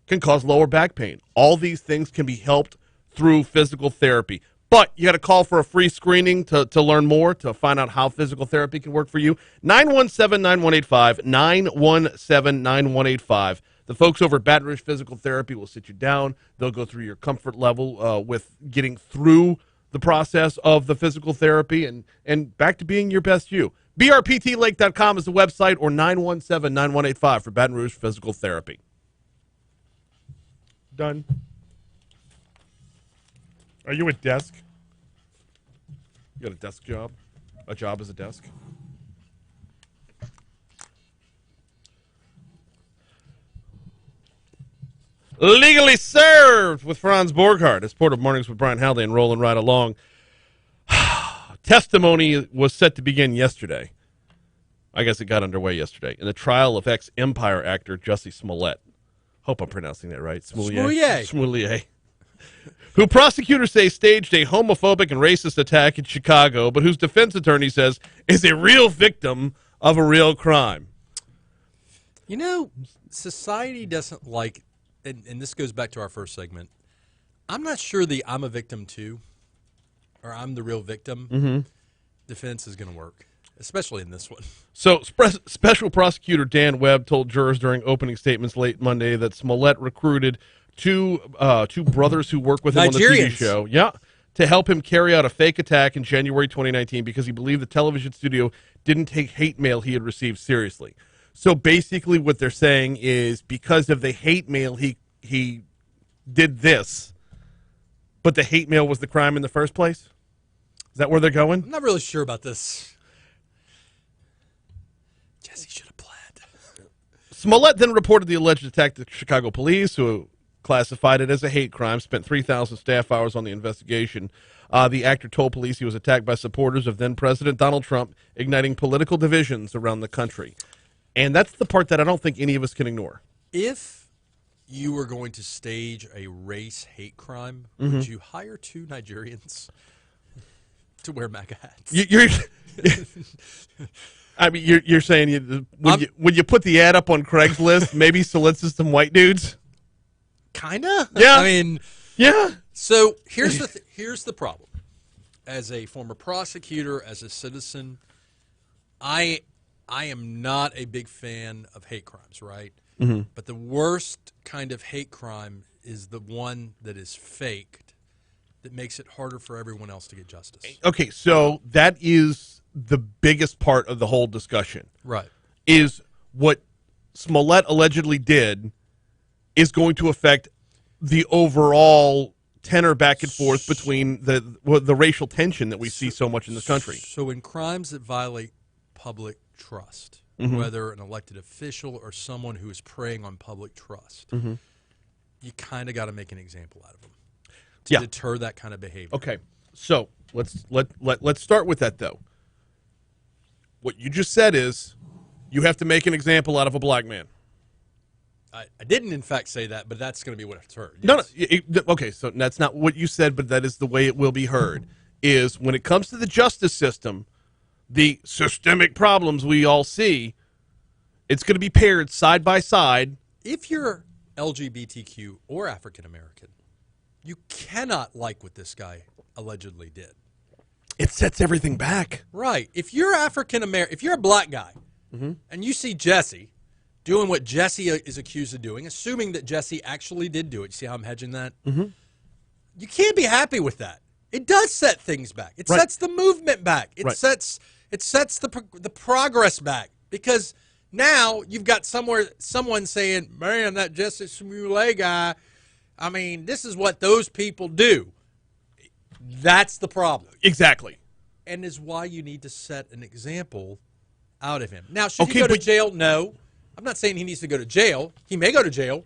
Can cause lower back pain. All these things can be helped through physical therapy. But you got to call for a free screening to learn more, to find out how physical therapy can work for you. 917-9185, 917-9185. The folks over at Baton Rouge Physical Therapy will sit you down. They'll go through your comfort level with getting through the process of the physical therapy and back to being your best you. BRPTLake.com is the website, or 917-9185 for Baton Rouge Physical Therapy. Done. Are you at desk? You got a desk job? A job as a desk? Legally Served with Franz Borghardt. It's Port of Mornings with Brian Haldane rolling right along. Testimony was set to begin yesterday. I guess it got underway yesterday in the trial of ex-Empire actor Jussie Smollett. Hope I'm pronouncing that right. Smollett. Who prosecutors say staged a homophobic and racist attack in Chicago, but whose defense attorney says is a real victim of a real crime. You know, society doesn't like, and this goes back to our first segment, I'm not sure the I'm a victim too, or I'm the real victim defense is going to work, especially in this one. So Special Prosecutor Dan Webb told jurors during opening statements late Monday that Smollett recruited two brothers who work with him on the TV show, to help him carry out a fake attack in January 2019 because he believed the television studio didn't take hate mail he had received seriously. So basically what they're saying is because of the hate mail, he did this, but the hate mail was the crime in the first place? Is that where they're going? I'm not really sure about this. Jesse should have planned. Smollett then reported the alleged attack to Chicago police, who classified it as a hate crime, spent 3,000 staff hours on the investigation. The actor told police he was attacked by supporters of then-President Donald Trump, igniting political divisions around the country. And that's the part that I don't think any of us can ignore. If you were going to stage a race hate crime, would you hire 2 Nigerians to wear MAGA hats? I mean, you're saying when you put the ad up on Craigslist, maybe solicit some white dudes? Kinda. Yeah. I mean, yeah. So here's the problem. As a former prosecutor, as a citizen, I am not a big fan of hate crimes, right? But the worst kind of hate crime is the one that is faked, that makes it harder for everyone else to get justice. Okay, so that is the biggest part of the whole discussion. Right. Is what Smollett allegedly did is going to affect the overall tenor back and forth between the racial tension that we see so much in this country. So in crimes that violate public trust, whether an elected official or someone who is preying on public trust, you kind of got to make an example out of them. to deter that kind of behavior. Okay, so let's start with that though. What you just said is you have to make an example out of a black man. I didn't, in fact, say that, but that's going to be what it's heard. No, okay, so that's not what you said, but that is the way it will be heard, is when it comes to the justice system, the systemic problems we all see, it's going to be paired side by side. If you're LGBTQ or African American, you cannot like what this guy allegedly did. It sets everything back. Right. If you're African American, if you're a black guy, and you see Jesse doing what Jesse is accused of doing, assuming that Jesse actually did do it. You see how I'm hedging that? You can't be happy with that. It does set things back. It sets the movement back. It sets the progress back, because now you've got someone saying, "Man, that Jesse Smollett guy. I mean, this is what those people do." That's the problem. Exactly. And is why you need to set an example out of him. Now, should he go to jail? No. I'm not saying he needs to go to jail. He may go to jail,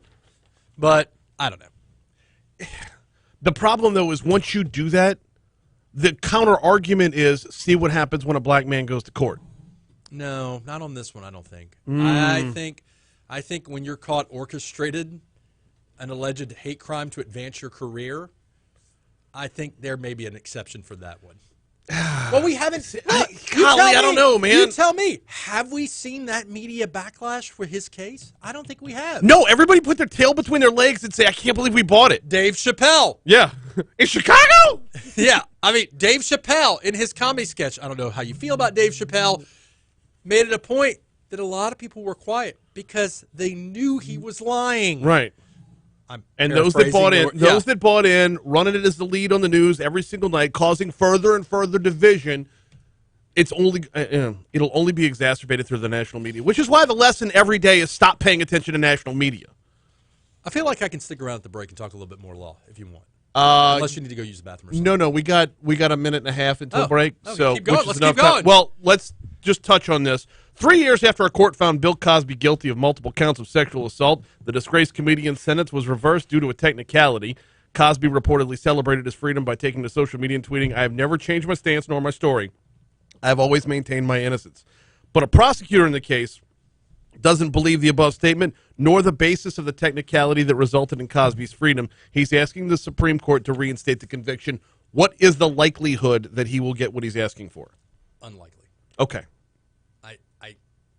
but I don't know. The problem, though, is once you do that, the counter argument is, see what happens when a black man goes to court. No, not on this one, I don't think. I think when you're caught orchestrated an alleged hate crime to advance your career, I think there may be an exception for that one. Well, we haven't. I don't know, man. You tell me. Have we seen that media backlash for his case? I don't think we have. No, everybody put their tail between their legs and say, "I can't believe we bought it." Dave Chappelle. Yeah. In Chicago? Yeah. I mean, Dave Chappelle in his comedy sketch, I don't know how you feel about Dave Chappelle, made it a point that a lot of people were quiet because they knew he was lying. Right. And those that bought in, running it as the lead on the news every single night, causing further and further division. It's only it'll only be exacerbated through the national media, which is why the lesson every day is stop paying attention to national media. I feel like I can stick around at the break and talk a little bit more law if you want. Unless you need to go use the bathroom or something. No, we got a minute and a half until break. So keep going. Let's keep time. going. Well, let's just touch on this. 3 years after a court found Bill Cosby guilty of multiple counts of sexual assault, the disgraced comedian's sentence was reversed due to a technicality. Cosby reportedly celebrated his freedom by taking to social media and tweeting, "I have never changed my stance nor my story. I have always maintained my innocence." But a prosecutor in the case doesn't believe the above statement, nor the basis of the technicality that resulted in Cosby's freedom. He's asking the Supreme Court to reinstate the conviction. What is the likelihood that he will get what he's asking for? Unlikely. Okay.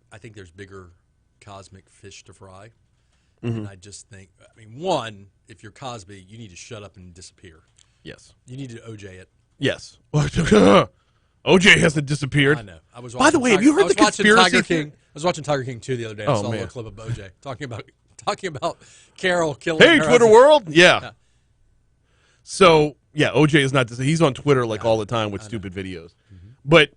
I think there's bigger cosmic fish to fry. And I just think, one, if you're Cosby, you need to shut up and disappear. Yes. You need to OJ it. Yes. OJ hasn't disappeared. I know. By the way, have you heard the conspiracy theory? I was watching Tiger King 2 the other day. I saw a little clip of OJ talking about Carol killing her Twitter husband. World? Yeah. So, yeah, OJ is not – he's on Twitter all the time with stupid videos. But,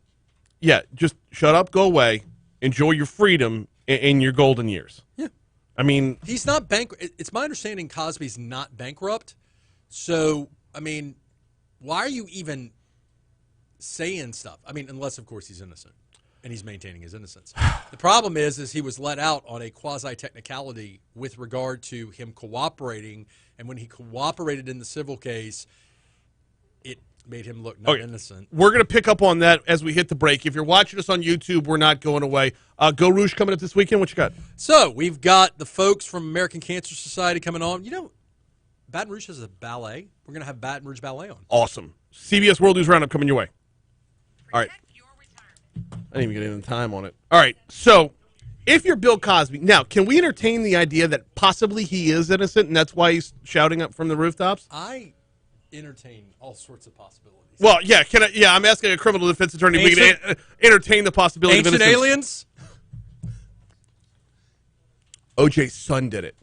yeah, just shut up, go away, enjoy your freedom in your golden years. Yeah. I mean – he's not bankrupt. It's my understanding Cosby's not bankrupt. So, why are you even saying stuff? Unless, of course, he's innocent and he's maintaining his innocence. The problem is he was let out on a quasi-technicality with regard to him cooperating, and when he cooperated in the civil case, it made him look not innocent. We're going to pick up on that as we hit the break. If you're watching us on YouTube, we're not going away. Go Rouge coming up this weekend. What you got? So we've got the folks from American Cancer Society coming on. Baton Rouge has a ballet. We're going to have Baton Rouge Ballet on. Awesome. CBS World News Roundup coming your way. All right. I didn't even get any time on it. All right. So if you're Bill Cosby, now, can we entertain the idea that possibly he is innocent and that's why he's shouting up from the rooftops? I entertain all sorts of possibilities. Well, yeah. I'm asking a criminal defense attorney. We can entertain the possibility of innocence. Ancient aliens? OJ's son did it.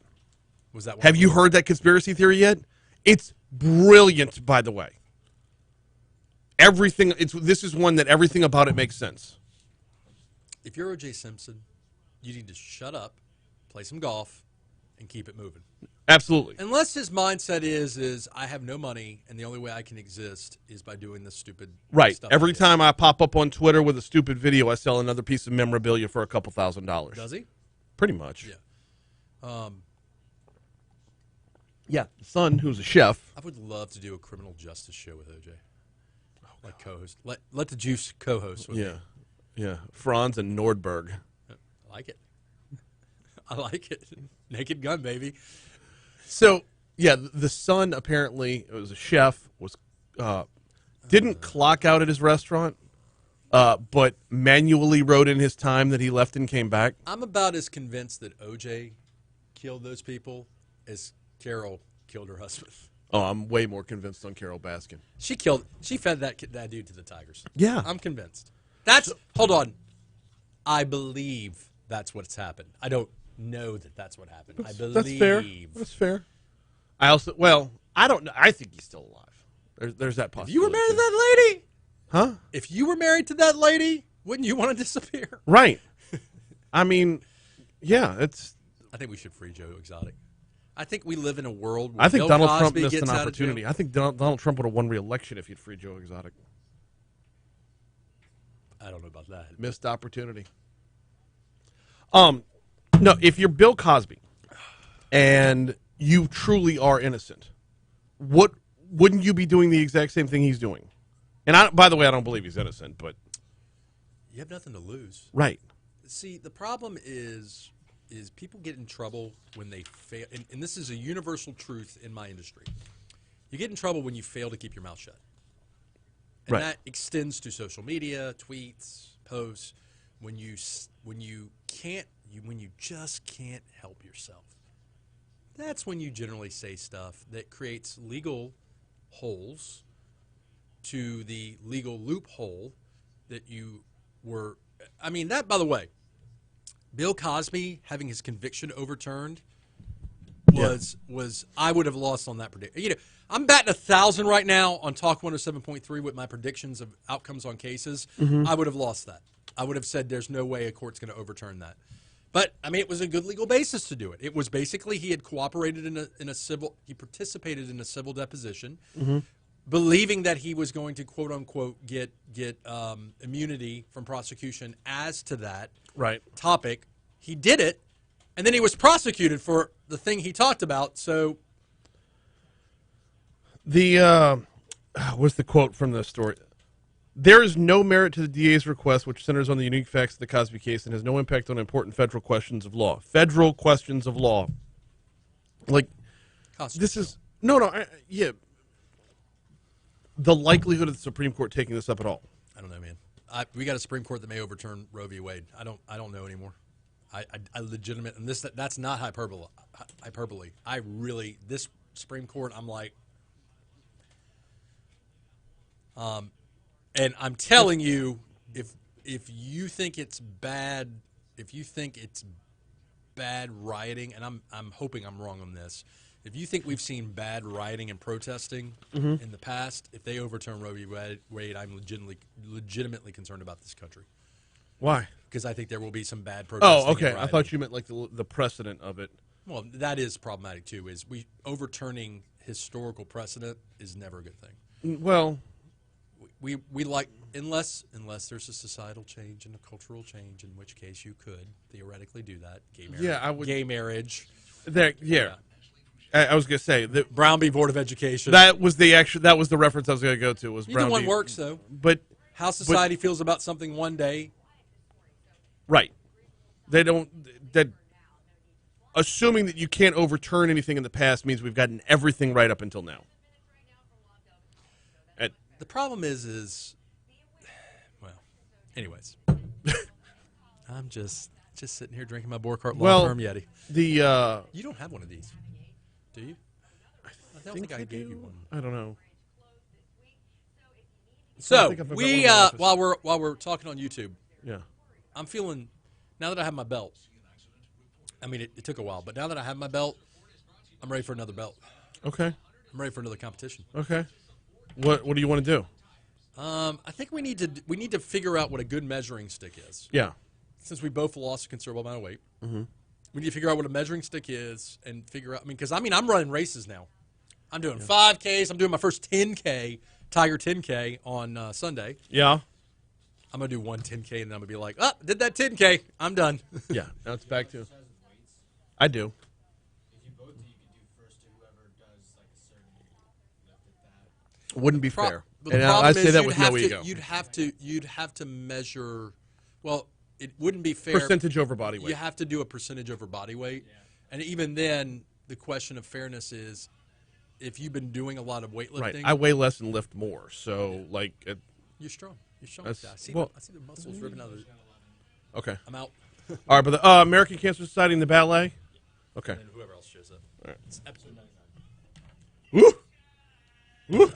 Was that one? Have you heard that conspiracy theory yet? It's brilliant, by the way. This is one that everything about it makes sense. If you're O.J. Simpson, you need to shut up, play some golf, and keep it moving. Absolutely. Unless his mindset is I have no money, and the only way I can exist is by doing this stupid stuff. Every time I pop up on Twitter with a stupid video, I sell another piece of memorabilia for a couple $1,000s. Does he? Pretty much. Yeah. Yeah, the son, who's a chef. I would love to do a criminal justice show with OJ. Like co-host. Let the Juice co-host with me. Yeah. Franz and Nordberg. I like it. I like it. Naked Gun, baby. So, yeah, the son apparently was a chef, didn't clock out at his restaurant, but manually wrote in his time that he left and came back. I'm about as convinced that OJ killed those people as Carol killed her husband. Oh, I'm way more convinced on Carol Baskin. She fed that dude to the tigers. Yeah. I'm convinced. Hold on. I believe that's what's happened. I don't know that that's what happened. I believe. That's fair. That's fair. I don't know. I think he's still alive. There's that possibility. If you were married to that lady? Huh? If you were married to that lady, wouldn't you want to disappear? Right. I mean, yeah, I think we should free Joe Exotic. I think we live in a world where I think Bill Donald Cosby Trump missed gets an out of opportunity. jail. I think Donald Trump would have won re-election if he'd freed Joe Exotic. I don't know about that. Missed opportunity. No, if you're Bill Cosby and you truly are innocent, wouldn't you be doing the exact same thing he's doing? And by the way, I don't believe he's innocent, but You have nothing to lose. Right. See, the problem is people get in trouble when they fail, and this is a universal truth in my industry. You get in trouble when you fail to keep your mouth shut. And Right. that extends to social media, tweets, posts, when you just can't help yourself. That's when you generally say stuff that creates legal holes to the legal loophole that you were. I mean, that, by the way, Bill Cosby having his conviction overturned was I would have lost on that prediction. You know, I'm batting 1,000 right now on Talk 107.3 with my predictions of outcomes on cases. I would have lost that. I would have said there's no way a court's going to overturn that. But I mean, it was a good legal basis to do it. It was basically he had cooperated in a civil. He participated in a civil deposition, believing that he was going to quote unquote get immunity from prosecution as to that topic. He did it, and then he was prosecuted for the thing he talked about. So the what's the quote from the story? There is no merit to the DA's request, which centers on the unique facts of the Cosby case and has no impact on important federal questions of law. Federal questions of law. Like, this is yeah. The likelihood of the Supreme Court taking this up at all. I don't know, man. We got a Supreme Court that may overturn Roe v. Wade. I don't know anymore. I legitimate, and that's not hyperbole. I really, this Supreme Court, I'm like, and I'm telling you, if you think it's bad, rioting, and I'm hoping I'm wrong on this. If you think we've seen bad rioting and protesting in the past, if they overturn Roe v. Wade, I'm legitimately concerned about this country. Why? Because I think there will be some bad protesting. Oh, okay. And I thought you meant like the precedent of it. Well, that is problematic too. Is overturning historical precedent is never a good thing. Well, we like unless there's a societal change and a cultural change, in which case you could theoretically do that. Gay marriage. Yeah, I would. Gay marriage. Yeah. I was gonna say the Brown v. Board of Education. That was the reference I was gonna go to. Was Either Brown one v. works though. But how society feels about something one day. Right. They don't. That assuming that you can't overturn anything in the past means we've gotten everything right up until now. The problem is well, anyways. I'm just sitting here drinking my Borghardt long-term Yeti. You don't have one of these, do you? I don't think I gave you one. I don't know. So while we're talking on YouTube, yeah, I'm feeling now that I have my belt. I mean, it took a while, but now that I have my belt, I'm ready for another belt. Okay. I'm ready for another competition. Okay. What do you want to do? I think we need to figure out what a good measuring stick is. Yeah. Since we both lost a considerable amount of weight, we need to figure out what a measuring stick is and figure out. Because I'm running races now. I'm doing 5Ks. I'm doing my first 10K, Tiger 10K on Sunday. Yeah. I'm gonna do one 10K and then I'm gonna be like, oh, did that 10K? I'm done. Yeah. Now it's back to. I do. If you both do, you can do first to whoever Wouldn't be fair. But the And problem I say is that you'd with have no to, ego. You'd have to measure. Well, it wouldn't be fair. Percentage over body weight. You have to do a percentage over body weight, and even then, the question of fairness is, if you've been doing a lot of weightlifting, Right. I weigh less and lift more, so like. you're strong. You're strong. That's- I see. well- I see the muscles ripping out of it. Okay. I'm out. All right, but the American Cancer Society and the ballet. Okay. And whoever else shows up. All right. It's absolutely not. Woo! Woo!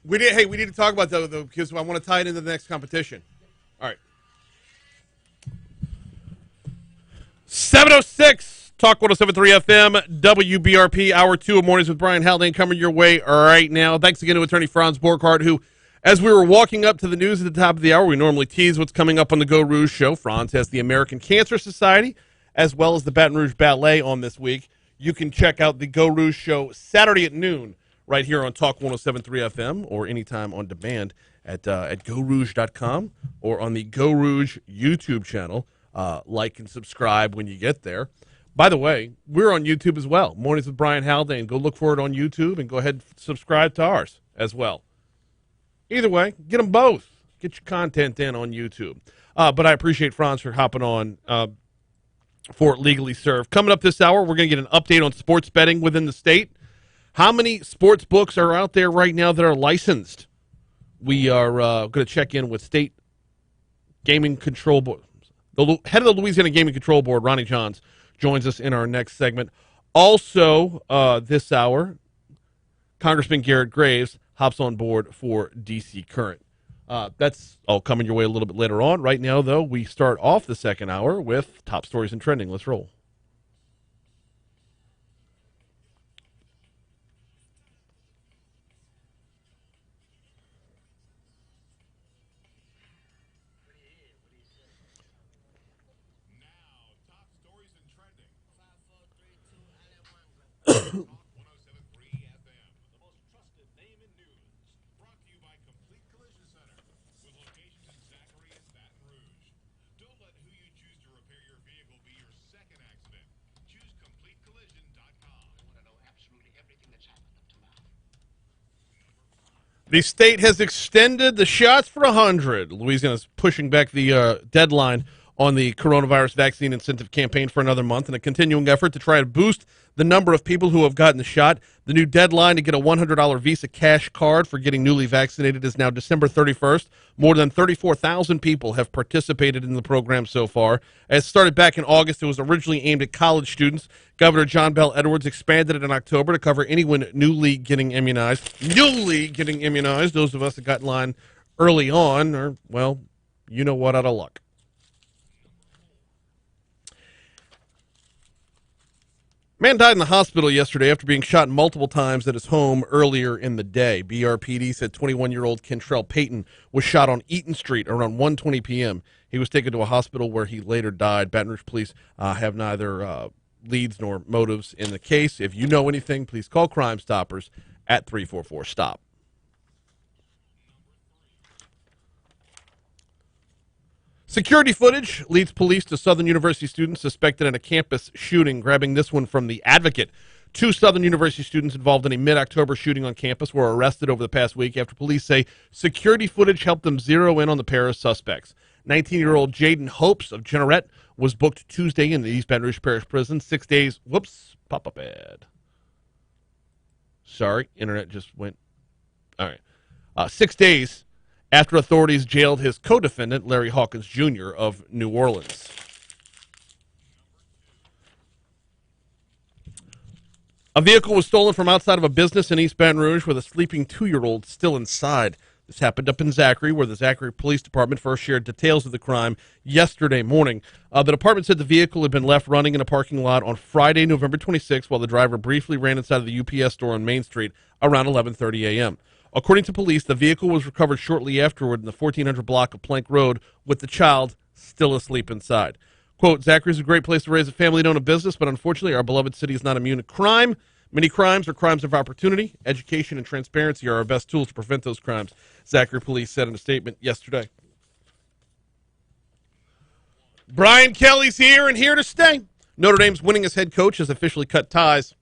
We need to talk about that though, because I want to tie it into the next competition. All right. 7:06 Talk 107.3 FM WBRP Hour 2 of Mornings with Brian Haldane coming your way right now. Thanks again to attorney Franz Borghardt, who, as we were walking up to the news at the top of the hour, we normally tease what's coming up on the Go Rouge show. Franz has the American Cancer Society as well as the Baton Rouge Ballet on this week. You can check out the Go Rouge show Saturday at noon right here on Talk 107.3 FM or anytime on demand at GoRouge.com or on the Go Rouge YouTube channel. Like and subscribe when you get there. By the way, we're on YouTube as well. Mornings with Brian Haldane. Go look for it on YouTube and go ahead and subscribe to ours as well. Either way, get them both. Get your content in on YouTube. But I appreciate Franz for hopping on for Legally Served. Coming up this hour, we're going to get an update on sports betting within the state. How many sports books are out there right now that are licensed? We are going to check in with State Gaming Control Board. The head of the Louisiana Gaming Control Board, Ronnie Johns, joins us in our next segment. Also, this hour, Congressman Garret Graves hops on board for DC Current. That's all coming your way a little bit later on. Right now, though, we start off the second hour with Top Stories and Trending. Let's roll. The state has extended the shots for 100. Louisiana is pushing back the deadline on the coronavirus vaccine incentive campaign for another month in a continuing effort to try to boost the number of people who have gotten the shot. The new deadline to get a $100 Visa cash card for getting newly vaccinated is now December 31st. More than 34,000 people have participated in the program so far. It started back in August. It was originally aimed at college students. Governor John Bell Edwards expanded it in October to cover anyone newly getting immunized. Those of us that got in line early on are, well, you know what, out of luck. Man died in the hospital yesterday after being shot multiple times at his home earlier in the day. BRPD said 21-year-old Kentrell Payton was shot on Eaton Street around 1:20 p.m. He was taken to a hospital where he later died. Baton Rouge police have neither leads nor motives in the case. If you know anything, please call Crime Stoppers at 344-STOP. Security footage leads police to Southern University students suspected in a campus shooting, grabbing this one from The Advocate. 2 Southern University students involved in a mid-October shooting on campus were arrested over the past week after police say security footage helped them zero in on the pair of suspects. 19-year-old Jaden Hopes of Garret was booked Tuesday in the East Baton Rouge Parish Prison. 6 days. Whoops. Pop-up ad. Sorry. Internet just went. All right. 6 days after authorities jailed his co-defendant, Larry Hawkins Jr. of New Orleans. A vehicle was stolen from outside of a business in East Baton Rouge with a sleeping 2-year-old still inside. This happened up in Zachary, where the Zachary Police Department first shared details of the crime yesterday morning. The department said the vehicle had been left running in a parking lot on Friday, November 26, while the driver briefly ran inside of the UPS store on Main Street around 11:30 a.m. According to police, the vehicle was recovered shortly afterward in the 1400 block of Plank Road with the child still asleep inside. Quote, Zachary is a great place to raise a family and own a business, but unfortunately our beloved city is not immune to crime. Many crimes are crimes of opportunity. Education and transparency are our best tools to prevent those crimes, Zachary police said in a statement yesterday. Brian Kelly's here and here to stay. Notre Dame's winningest head coach has officially cut ties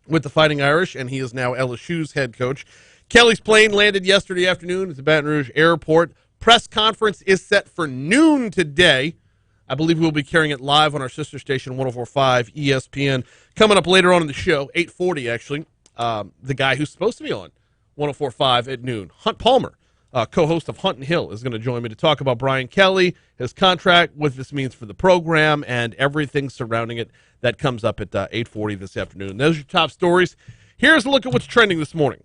with the Fighting Irish, and he is now LSU's head coach. Kelly's plane landed yesterday afternoon at the Baton Rouge airport. Press conference is set for noon today. I believe we'll be carrying it live on our sister station, 104.5 ESPN. Coming up later on in the show, 8:40 actually, the guy who's supposed to be on 104.5 at noon, Hunt Palmer, co-host of Hunt and Hill, is going to join me to talk about Brian Kelly, his contract, what this means for the program, and everything surrounding it. That comes up at 8:40 this afternoon. Those are your top stories. Here's a look at what's trending this morning.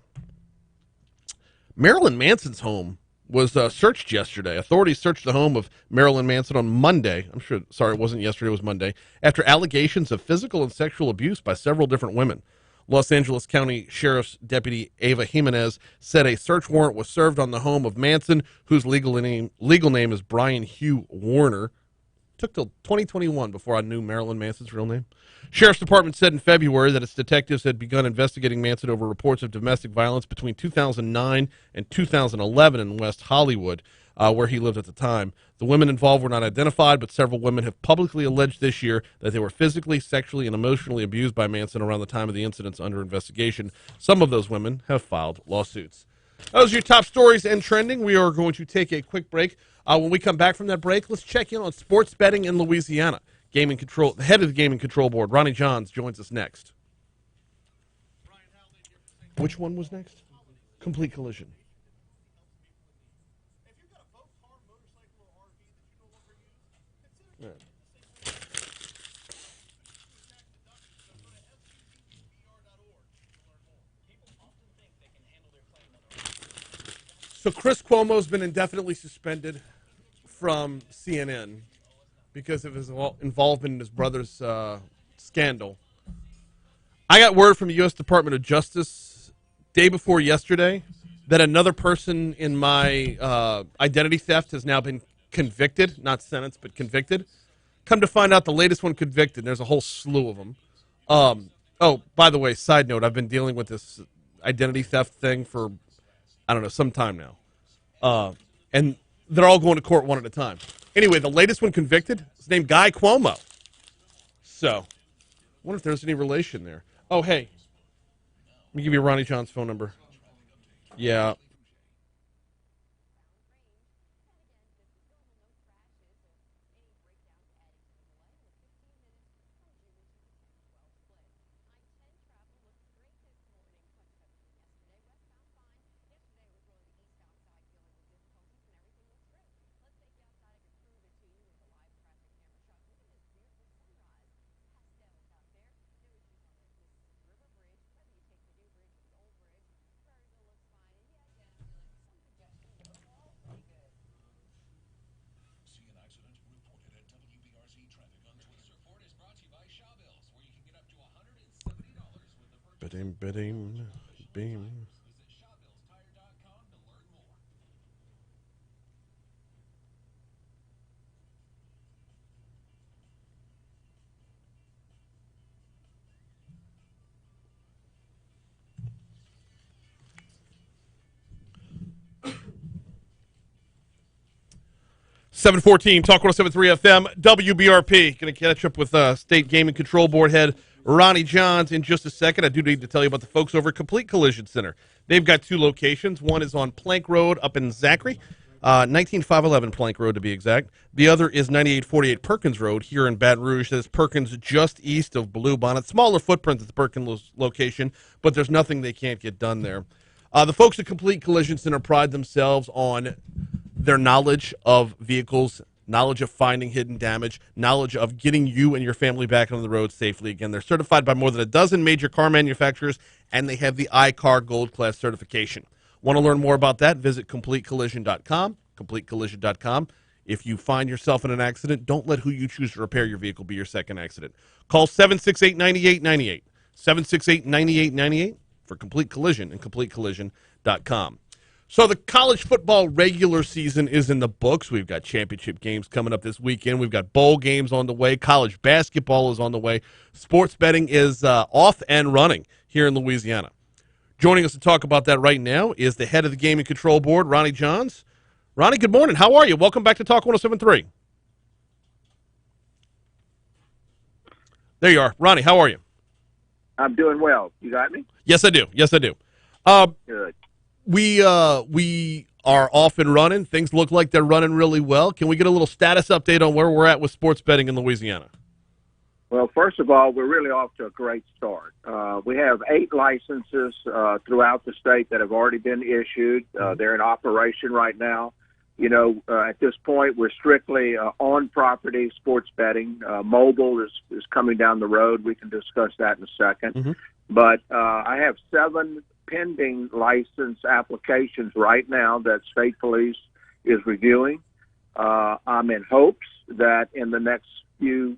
Marilyn Manson's home was searched yesterday. Authorities searched the home of Marilyn Manson on Monday. It wasn't yesterday, it was Monday, after allegations of physical and sexual abuse by several different women. Los Angeles County Sheriff's Deputy Ava Jimenez said a search warrant was served on the home of Manson, whose legal name is Brian Hugh Warner. Took till 2021 before I knew Marilyn Manson's real name. Sheriff's Department said in February that its detectives had begun investigating Manson over reports of domestic violence between 2009 and 2011 in West Hollywood, where he lived at the time. The women involved were not identified, but several women have publicly alleged this year that they were physically, sexually, and emotionally abused by Manson around the time of the incidents under investigation. Some of those women have filed lawsuits. Those are your top stories and trending. We are going to take a quick break. When we come back from that break, let's check in on sports betting in Louisiana. Gaming Control, the head of the Gaming Control Board, Ronnie Johns, joins us next. Which one was next? Complete Collision. Yeah. So Chris Cuomo's been indefinitely suspended from CNN because of his involvement in his brother's scandal. I got word from the U.S. Department of Justice day before yesterday that another person in my identity theft has now been convicted, not sentenced, but convicted. Come to find out, the latest one convicted. There's a whole slew of them. Oh, by the way, side note, I've been dealing with this identity theft thing for, I don't know, some time now. And they're all going to court one at a time. Anyway, the latest one convicted is named Guy Cuomo. So, I wonder if there's any relation there. Oh, hey. Let me give you Ronnie John's phone number. Yeah. Beam. .714 Talk 107.3 FM WBRP. Going to catch up with State Gaming Control Board head Ronnie Johns in just a second. I do need to tell you about the folks over at Complete Collision Center. They've got two locations. One is on Plank Road up in Zachary, 19511 Plank Road to be exact. The other is 9848 Perkins Road here in Baton Rouge. That's Perkins just east of Blue Bonnet. Smaller footprint at the Perkins location, but there's nothing they can't get done there. The folks at Complete Collision Center pride themselves on their knowledge of vehicles, knowledge of finding hidden damage, knowledge of getting you and your family back on the road safely. Again, they're certified by more than a dozen major car manufacturers, and they have the iCar Gold Class certification. Want to learn more about that? Visit CompleteCollision.com, CompleteCollision.com. If you find yourself in an accident, don't let who you choose to repair your vehicle be your second accident. Call 768-9898, 768-9898 for Complete Collision and CompleteCollision.com. So the college football regular season is in the books. We've got championship games coming up this weekend. We've got bowl games on the way. College basketball is on the way. Sports betting is off and running here in Louisiana. Joining us to talk about that right now is the head of the Gaming Control Board, Ronnie Johns. Ronnie, good morning. How are you? Welcome back to Talk 107.3. There you are. Ronnie, how are you? I'm doing well. You got me? Yes, I do. Yes, I do. Uh, Good. we are off and running. Things look like they're running really well. Can we get a little status update on where we're at with sports betting in Louisiana? Well, first of all, we're really off to a great start. We have 8 licenses throughout the state that have already been issued. They're in operation right now. You know, at this point, we're strictly on-property sports betting. Mobile is coming down the road. We can discuss that in a second. Mm-hmm. But I have 7 pending license applications right now that state police is reviewing. I'm in hopes that in the next few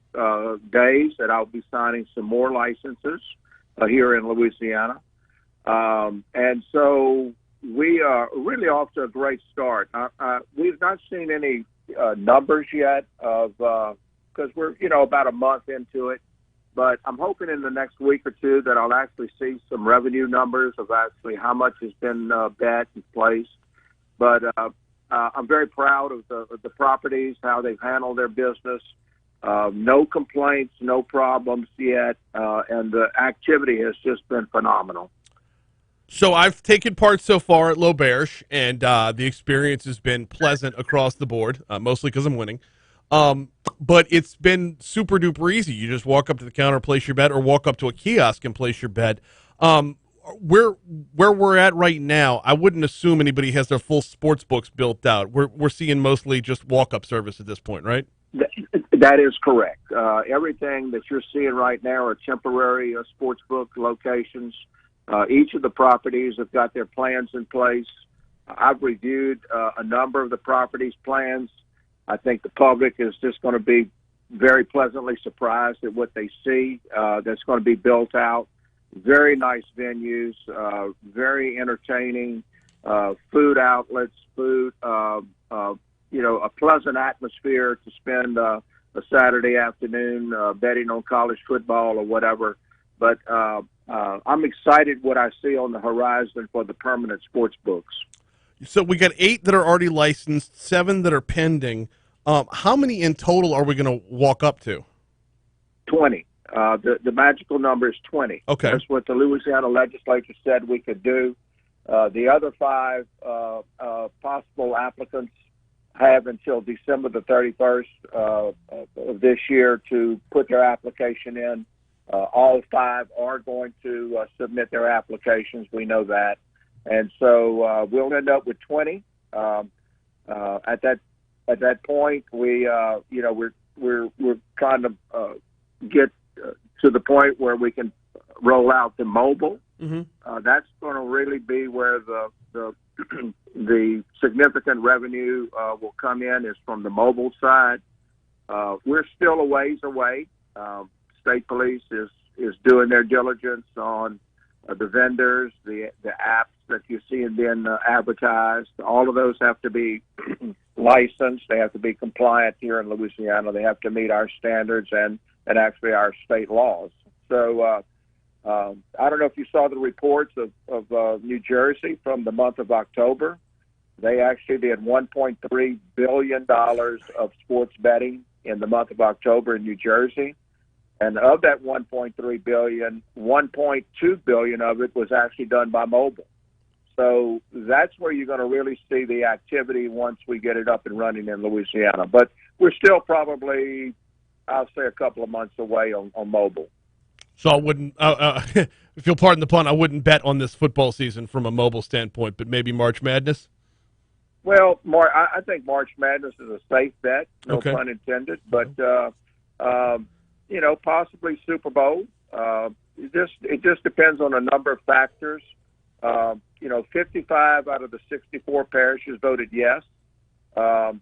days that I'll be signing some more licenses here in Louisiana. And so we are really off to a great start. We've not seen any numbers yet of because we're about a month into it, but I'm hoping in the next week or two that I'll actually see some revenue numbers of actually how much has been bet and placed. But I'm very proud of the properties, how they've handled their business. No complaints, no problems yet, and the activity has just been phenomenal. So I've taken part so far at L'Auberge, and the experience has been pleasant across the board, mostly because I'm winning. But it's been super duper easy. You just walk up to the counter, place your bet, or walk up to a kiosk and place your bet. Where we're at right now, I wouldn't assume anybody has their full sports books built out. We're seeing mostly just walk-up service at this point, right? That is correct. Everything that you're seeing right now are temporary sportsbook locations. Each of the properties have got their plans in place. I've reviewed a number of the properties' plans. I think the public is just going to be very pleasantly surprised at what they see that's going to be built out. Very nice venues, very entertaining, food outlets, a pleasant atmosphere to spend a Saturday afternoon betting on college football or whatever. But I'm excited what I see on the horizon for the permanent sports books. So we got 8 that are already licensed, 7 that are pending. How many in total are we going to walk up to? 20. The magical number is 20. Okay. That's what the Louisiana legislature said we could do. The other 5 possible applicants have until December the 31st of this year to put their application in. All 5 are going to submit their applications. We know that, and so we'll end up with 20. At that point, we're trying to get to the point where we can roll out the mobile. Mm-hmm. That's going to really be where the significant revenue will come in is from the mobile side. We're still a ways away. State police is doing their diligence on the vendors, the apps that you see being advertised. All of those have to be licensed. They have to be compliant here in Louisiana. They have to meet our standards and actually our state laws. So I don't know if you saw the reports of New Jersey from the month of October. They actually did $1.3 billion of sports betting in the month of October in New Jersey. And of that $1.3 billion, $1.2 billion of it was actually done by mobile. So that's where you're going to really see the activity once we get it up and running in Louisiana. But we're still probably, I'll say, a couple of months away on mobile. So I wouldn't, if you'll pardon the pun, I wouldn't bet on this football season from a mobile standpoint, but maybe March Madness? Well, I think March Madness is a safe bet, no pun intended. But, possibly Super Bowl. It just depends on a number of factors. 55 out of the 64 parishes voted yes. So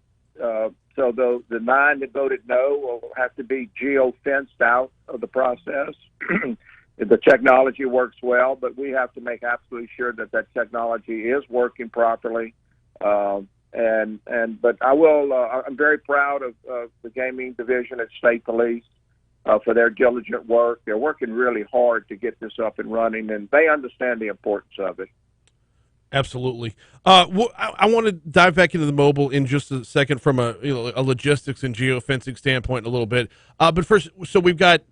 the 9 that voted no will have to be geo-fenced out of the process. The technology works well, but we have to make absolutely sure that technology is working properly. But I'm very proud of the gaming division at State Police for their diligent work. They're working really hard to get this up and running, and they understand the importance of it. Absolutely. I want to dive back into the mobile in just a second from a logistics and geofencing standpoint in a little bit. But first, so we've got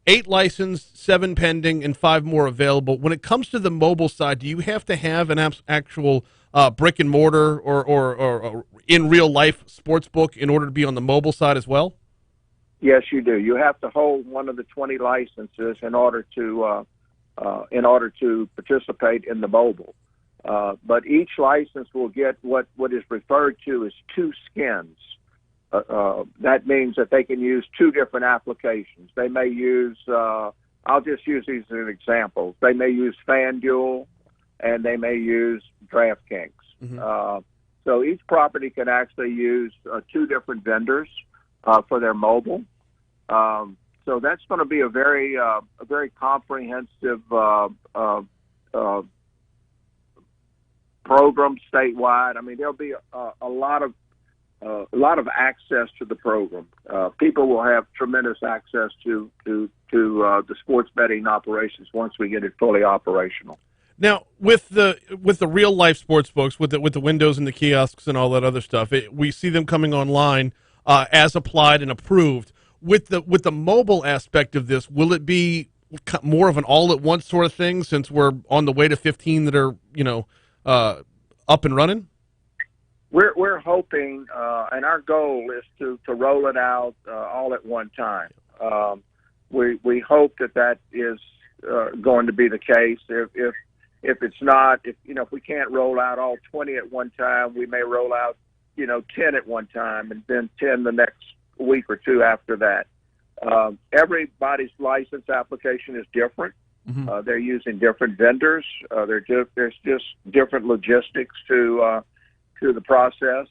8 licensed, 7 pending, and 5 more available. When it comes to the mobile side, do you have to have an actual brick and mortar or in real life sports book in order to be on the mobile side as well? Yes, you do. You have to hold one of the 20 licenses in order to participate in the mobile. But each license will get what is referred to as 2 skins. That means that they can use 2 different applications. They may use, I'll just use these as an example. They may use FanDuel and they may use DraftKings. Mm-hmm. So each property can actually use 2 different vendors for their mobile. So that's going to be a very comprehensive program statewide. I mean, there'll be a lot of access to the program. People will have tremendous access to the sports betting operations once we get it fully operational. Now, with the real life sports books, with the windows and the kiosks and all that other stuff, we see them coming online as applied and approved. With the mobile aspect of this, will it be more of an all at once sort of thing? Since we're on the way to 15 that are up and running. We're hoping, and our goal is to roll it out all at one time. We hope that is going to be the case. If it's not, if we can't roll out all 20 at one time, we may roll out 10 at one time, and then 10 the next week or 2 after that. Everybody's license application is different. Mm-hmm. They're using different vendors. There's just different logistics to the process.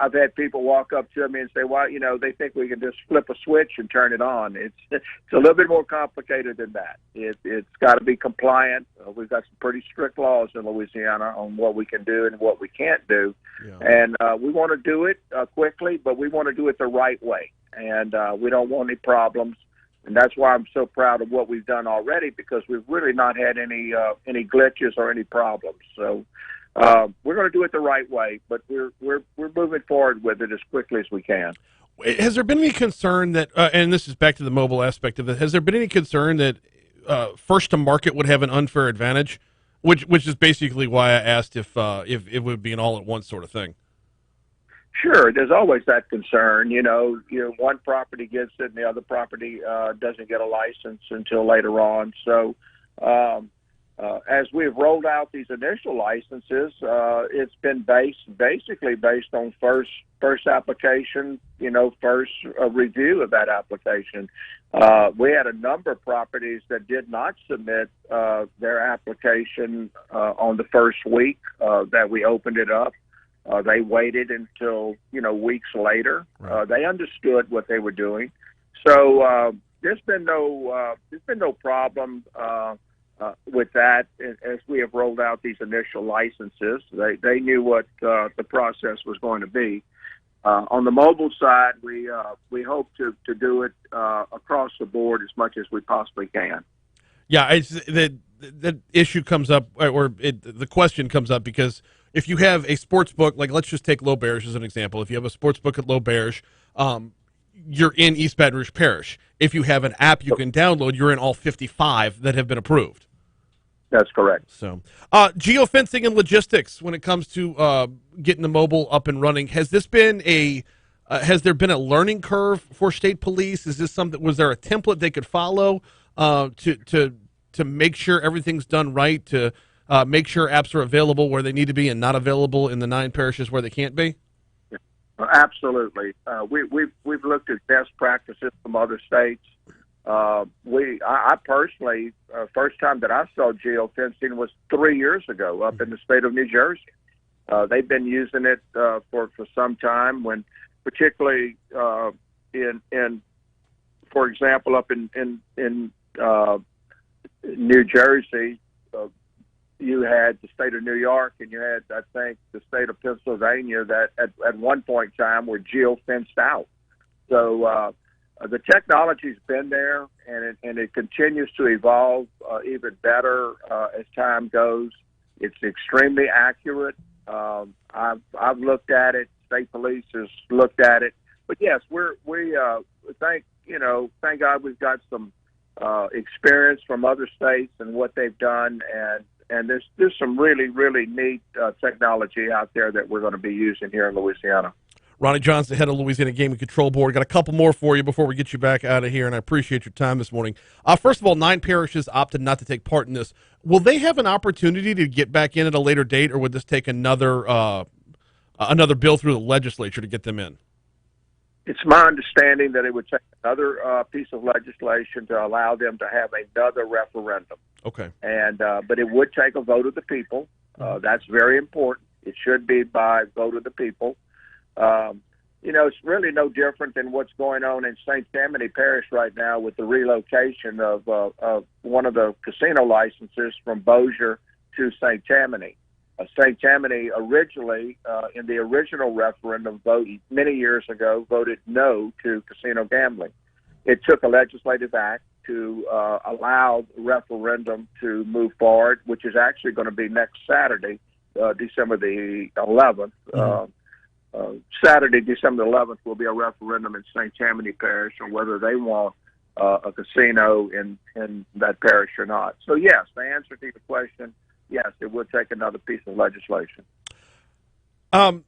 I've had people walk up to me and say, "Well, they think we can just flip a switch and turn it on." It's a little bit more complicated than that. It's got to be compliant. We've got some pretty strict laws in Louisiana on what we can do and what we can't do, and we want to do it quickly, but we want to do it the right way, and we don't want any problems. And that's why I'm so proud of what we've done already, because we've really not had any glitches or any problems. So. We're going to do it the right way, but we're moving forward with it as quickly as we can. Has there been any concern that, and this is back to the mobile aspect of it, has there been any concern that first to market would have an unfair advantage? Which is basically why I asked if it would be an all at once sort of thing. Sure, there's always that concern. One property gets it and the other property doesn't get a license until later on. So. As we've rolled out these initial licenses, it's been basically based on first application, first review of that application. We had a number of properties that did not submit their application on the first week that we opened it up. They waited until weeks later. Right. They understood what they were doing, so there's been no problem. With that, as we have rolled out these initial licenses, they knew what the process was going to be. On the mobile side, we hope to do it across the board as much as we possibly can. Yeah, the issue comes up, the question comes up because if you have a sports book, like let's just take L'Auberge as an example. If you have a sports book at L'Auberge, you're in East Baton Rouge Parish. If you have an app you can download, you're in all 55 that have been approved. That's correct. So, geofencing and logistics when it comes to getting the mobile up and running, has there been a learning curve for state police? Is this something? Was there a template they could follow to make sure everything's done right, to make sure apps are available where they need to be and not available in the 9 parishes where they can't be? Absolutely. We've looked at best practices from other states. I personally, first time that I saw geofencing was 3 years ago up in the state of New Jersey. They've been using it for some time. When, particularly in for example, up in New Jersey, you had the state of New York, and you had, I think, the state of Pennsylvania that at one point in time were geo-fenced out. So the technology's been there, and it continues to evolve even better as time goes. It's extremely accurate. I've looked at it. State police has looked at it. But yes, we thank thank God we've got some experience from other states and what they've done, and there's some really, really neat technology out there that we're going to be using here in Louisiana. Ronnie Johnson, the head of Louisiana Gaming Control Board. Got a couple more for you before we get you back out of here, and I appreciate your time this morning. First of all, 9 parishes opted not to take part in this. Will they have an opportunity to get back in at a later date, or would this take another bill through the legislature to get them in? It's my understanding that it would take another piece of legislation to allow them to have another referendum. Okay. And but it would take a vote of the people. That's very important. It should be by vote of the people. It's really no different than what's going on in St. Tammany Parish right now with the relocation of one of the casino licenses from Bossier to St. Tammany. St. Tammany originally, in the original referendum vote many years ago, voted no to casino gambling. It took a legislative act to allow the referendum to move forward, which is actually going to be next Saturday, December the 11th. Saturday, December 11th, will be a referendum in St. Tammany Parish on whether they want a casino in that parish or not. So, yes, the answer to your question, yes, it would take another piece of legislation. Yeah,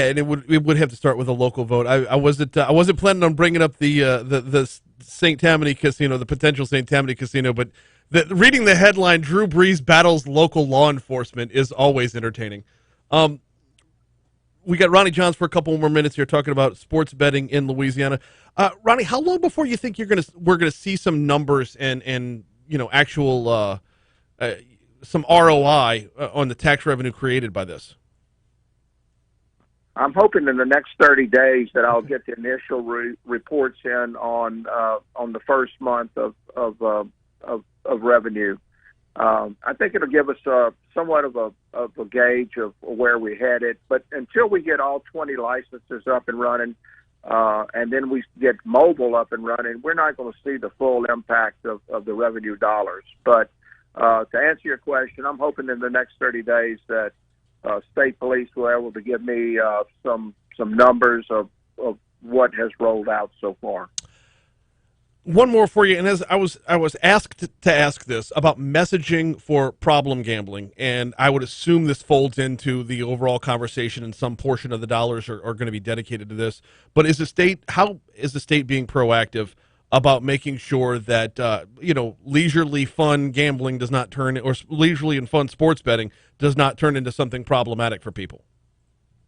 and it would have to start with a local vote. I wasn't planning on bringing up the St. Tammany casino, the potential St. Tammany casino, but reading the headline, Drew Brees battles local law enforcement, is always entertaining. We got Ronnie Johns for a couple more minutes here talking about sports betting in Louisiana. Ronnie, how long before you think we're gonna see some numbers and actual some ROI on the tax revenue created by this? I'm hoping in the next 30 days that I'll get the initial reports in on the first month of revenue. I think it'll give us somewhat of a gauge of where we're headed. But until we get all 20 licenses up and running, and then we get mobile up and running, we're not going to see the full impact of the revenue dollars. But to answer your question, I'm hoping in the next 30 days that state police will be able to give me some numbers of what has rolled out so far. One more for you, and as I was asked to ask this about messaging for problem gambling, and I would assume this folds into the overall conversation, and some portion of the dollars are going to be dedicated to this. But how is the state being proactive about making sure that leisurely fun gambling does not turn, or leisurely and fun sports betting does not turn into something problematic for people?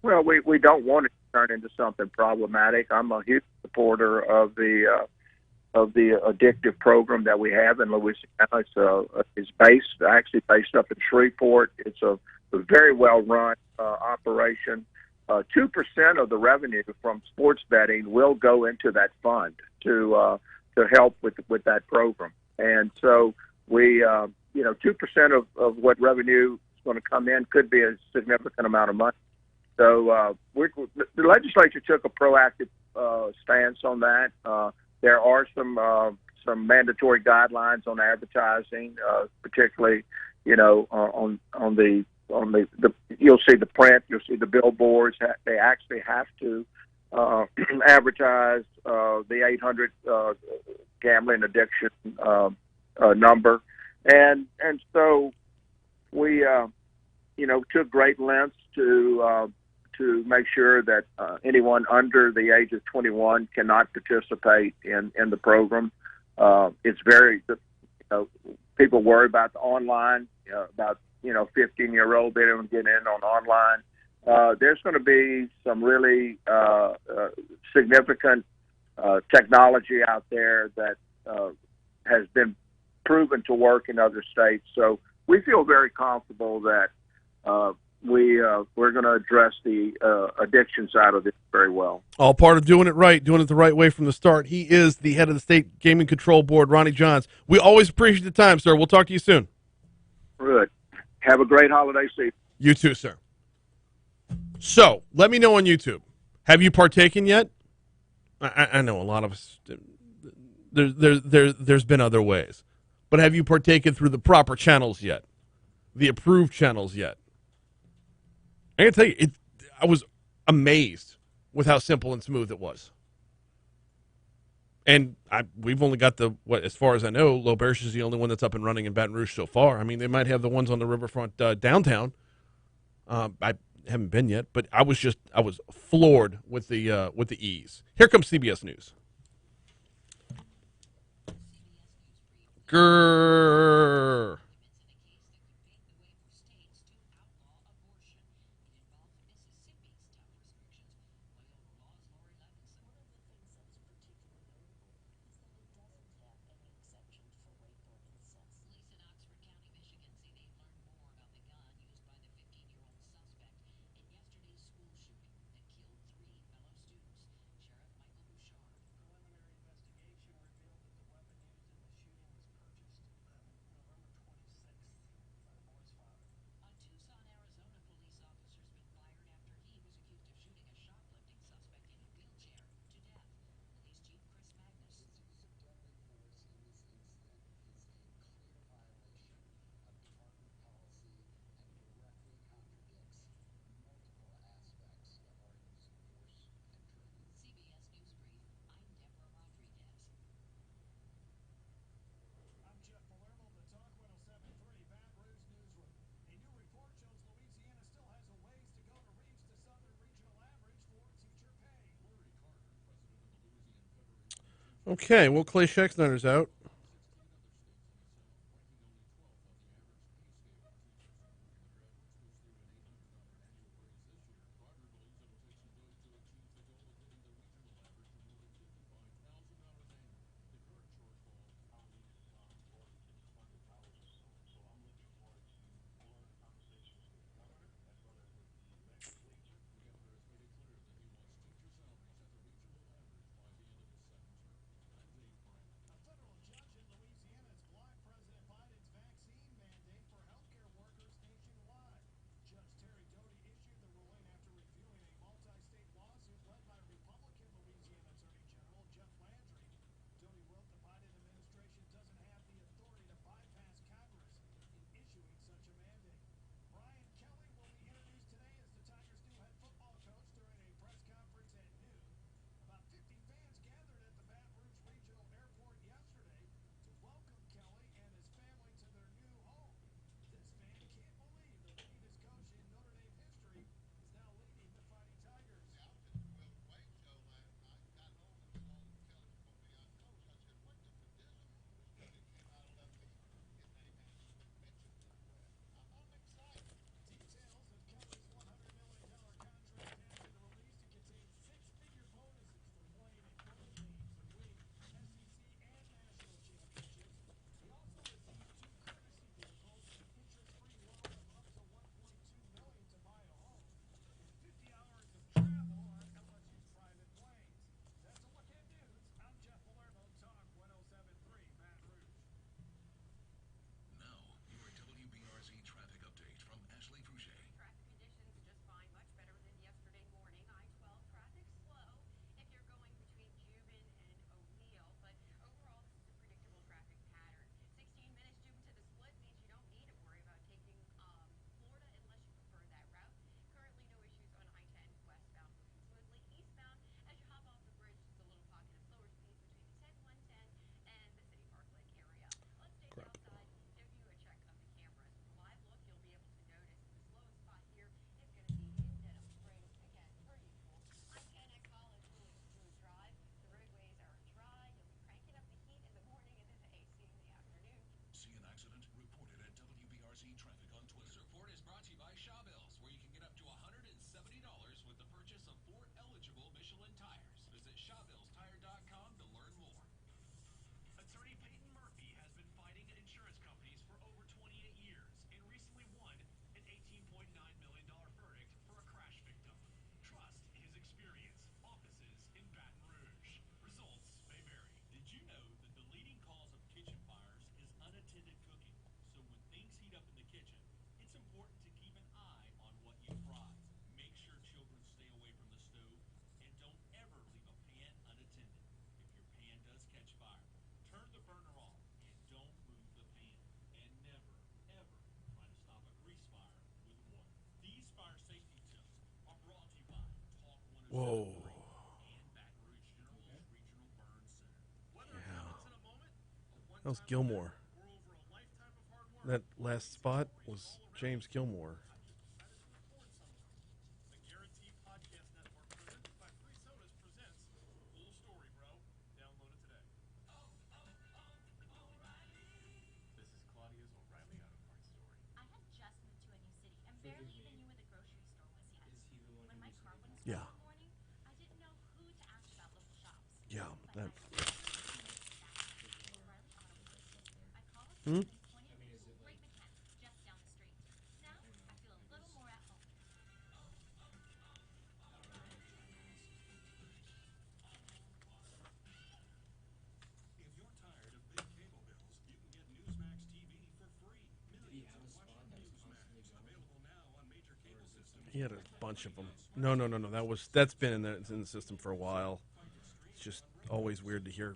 Well, we don't want it to turn into something problematic. I'm a huge supporter of the addictive program that we have in Louisiana. It's actually based up in Shreveport. It's a very well run operation. 2% of the revenue from sports betting will go into that fund to help with that program. And so 2% of what revenue is going to come in could be a significant amount of money. So the legislature took a proactive stance on that. There are some mandatory guidelines on advertising, particularly, on the you'll see the print, you'll see the billboards. They actually have to advertise the 800 gambling addiction number, and so we took great lengths to make sure that anyone under the age of 21 cannot participate in the program. It's very, people worry about the online, about 15-year-old, they don't get in on online. There's going to be some really significant technology out there that has been proven to work in other states. So we feel very comfortable that we're going to address the addiction side of this very well. All part of doing it right, doing it the right way from the start. He is the head of the State Gaming Control Board, Ronnie Johns. We always appreciate the time, sir. We'll talk to you soon. Good. Have a great holiday season. You too, sir. So, let me know on YouTube. Have you partaken yet? I know a lot of us, there's been other ways. But have you partaken through the proper channels yet? The approved channels yet? I can tell you, I was amazed with how simple and smooth it was. And we've only got as far as I know, L'Auberge is the only one that's up and running in Baton Rouge so far. I mean, they might have the ones on the riverfront downtown. I haven't been yet, but I was floored with the ease. Here comes CBS News. Grrr. Okay, well, Clay Schechtner's out. That was Gilmore. That last spot was James Gilmore. Yeah. Yeah. That. Hmm? He had a bunch of them. No. That's been in the system for a while. It's just always weird to hear.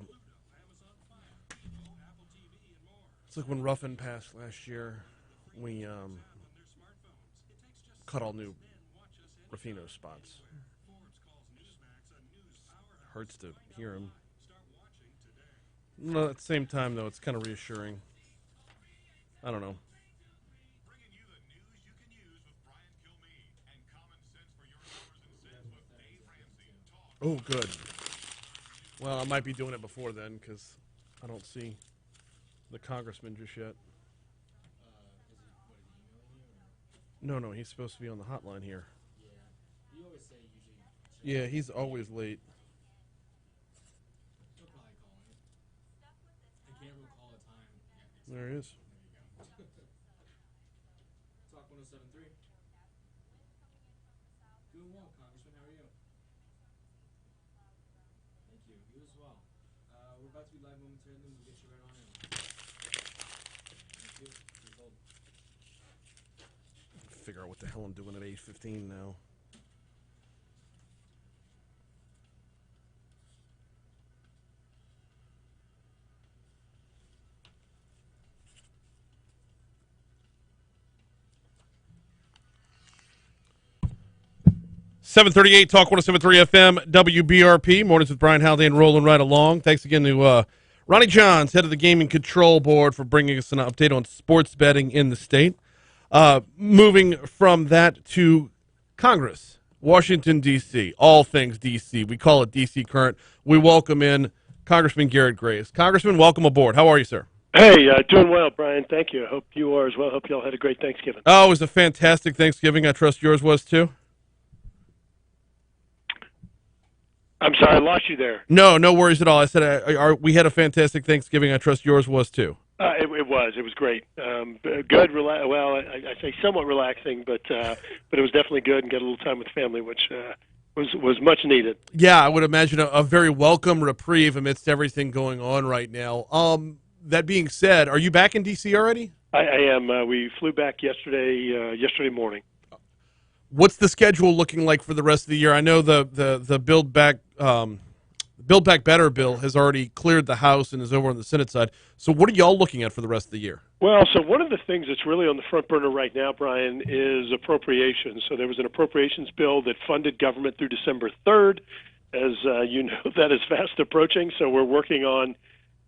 It's like when Ruffin passed last year. We cut all new Ruffino spots. Hurts to hear him. No, at the same time, though, it's kind of reassuring. I don't know. Oh, good. Well, I might be doing it before then because I don't see the congressman just yet. No, he's supposed to be on the hotline here. Yeah. You always say usually. Yeah, he's always late. He'll probably call me. I can't recall a time. There he is. There you go. Talk 107.3. Doing well, Congressman. How are you? Thank you. You as well. We're about to be live momentarily. We'll get you right on in. Thank you. Please hold. Figure out what the hell I'm doing at 8:15 now. .738 Talk 107.3 FM WBRP. Mornings with Brian Haldane rolling right along. Thanks again to Ronnie Johns, head of the Gaming Control Board, for bringing us an update on sports betting in the state. Moving from that to Congress, Washington, D.C., all things D.C. We call it D.C. Current. We welcome in Congressman Garret Graves. Congressman, welcome aboard. How are you, sir? Hey, doing well, Brian. Thank you. I hope you are as well. Hope you all had a great Thanksgiving. Oh, it was a fantastic Thanksgiving. I trust yours was, too? I'm sorry, I lost you there. No worries at all. I said we had a fantastic Thanksgiving. I trust yours was, too. It was great. Good, well, I say somewhat relaxing, but it was definitely good and got a little time with family, which was much needed. Yeah, I would imagine a very welcome reprieve amidst everything going on right now. That being said, are you back in D.C. already? I am. We flew back yesterday morning. What's the schedule looking like for the rest of the year? I know the Build Back Better bill has already cleared the House and is over on the Senate side. So what are y'all looking at for the rest of the year? Well, so one of the things that's really on the front burner right now, Brian, is appropriations. So there was an appropriations bill that funded government through December 3rd. As you know, that is fast approaching. So we're working on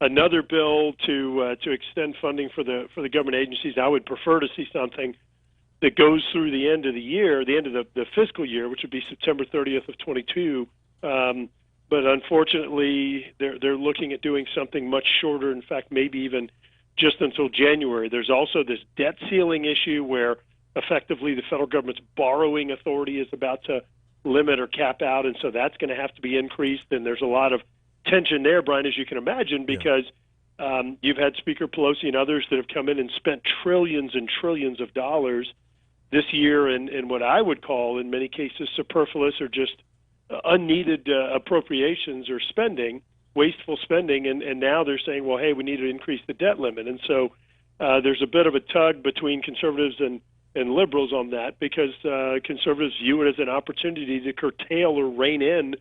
another bill to extend funding for the government agencies. I would prefer to see something that goes through the end of the year, the end of the fiscal year, which would be September 30th of 22. But unfortunately, they're looking at doing something much shorter. In fact, maybe even just until January. There's also this debt ceiling issue where effectively the federal government's borrowing authority is about to limit or cap out, and so that's going to have to be increased. And there's a lot of tension there, Brian, as you can imagine, because you've had Speaker Pelosi and others that have come in and spent trillions and trillions of dollars this year in what I would call, in many cases, superfluous or just unneeded appropriations or spending, wasteful spending, and now they're saying, well, hey, we need to increase the debt limit. And so there's a bit of a tug between conservatives and liberals on that because conservatives view it as an opportunity to curtail or rein in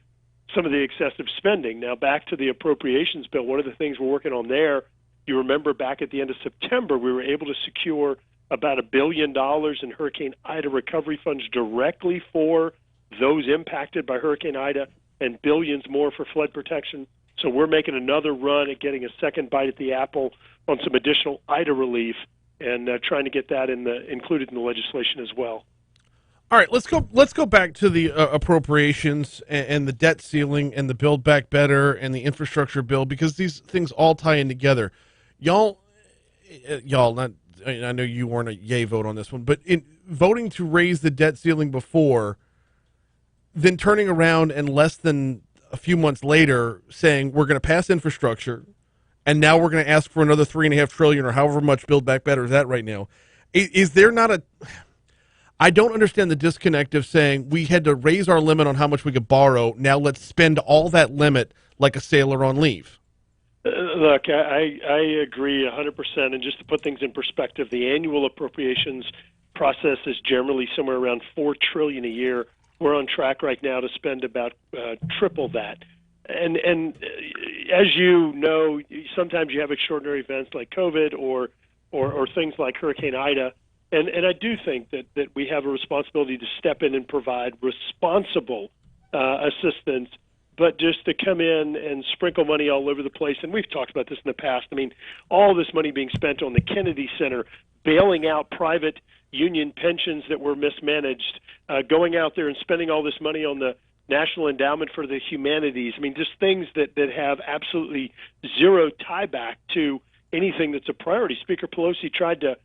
some of the excessive spending. Now, back to the appropriations bill, one of the things we're working on there, you remember back at the end of September, we were able to secure about $1 billion in Hurricane Ida recovery funds directly for those impacted by Hurricane Ida and billions more for flood protection. So we're making another run at getting a second bite at the apple on some additional IDA relief and trying to get that included in the legislation as well. All right, let's go back to the appropriations and the debt ceiling and the Build Back Better and the infrastructure bill, because these things all tie in together. Y'all, not, I know you weren't a yay vote on this one, but in voting to raise the debt ceiling before, then turning around and less than a few months later saying we're going to pass infrastructure, and now we're going to ask for another $3.5 trillion or however much Build Back Better is at right now. Is there not a? I don't understand the disconnect of saying we had to raise our limit on how much we could borrow. Now let's spend all that limit like a sailor on leave. Look, I agree 100%. And just to put things in perspective, the annual appropriations process is generally somewhere around $4 trillion a year. We're on track right now to spend about triple that. And as you know, sometimes you have extraordinary events like COVID or things like Hurricane Ida. And I do think that we have a responsibility to step in and provide responsible assistance, but just to come in and sprinkle money all over the place. And we've talked about this in the past. I mean, all this money being spent on the Kennedy Center, bailing out private union pensions that were mismanaged, going out there and spending all this money on the National Endowment for the Humanities. I mean, just things that have absolutely zero tie back to anything that's a priority. Speaker Pelosi tried to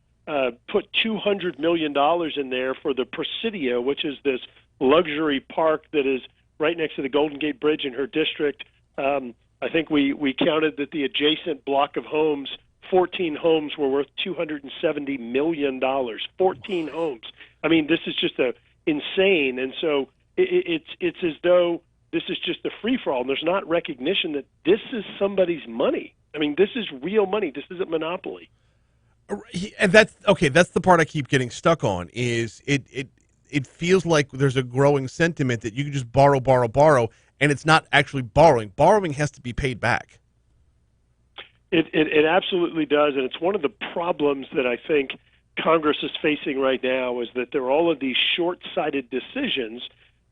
put $200 million in there for the Presidio, which is this luxury park that is right next to the Golden Gate Bridge in her district. I think we counted that the adjacent block of homes, 14 homes, were worth $270 million. 14 homes. I mean, this is just insane. And so it's as though this is just a free-for-all, and there's not recognition that this is somebody's money. I mean, this is real money. This isn't monopoly. And that's okay. That's the part I keep getting stuck on. Is it feels like there's a growing sentiment that you can just borrow, and it's not actually borrowing. Borrowing has to be paid back. It absolutely does, and it's one of the problems that I think Congress is facing right now is that there are all of these short-sighted decisions.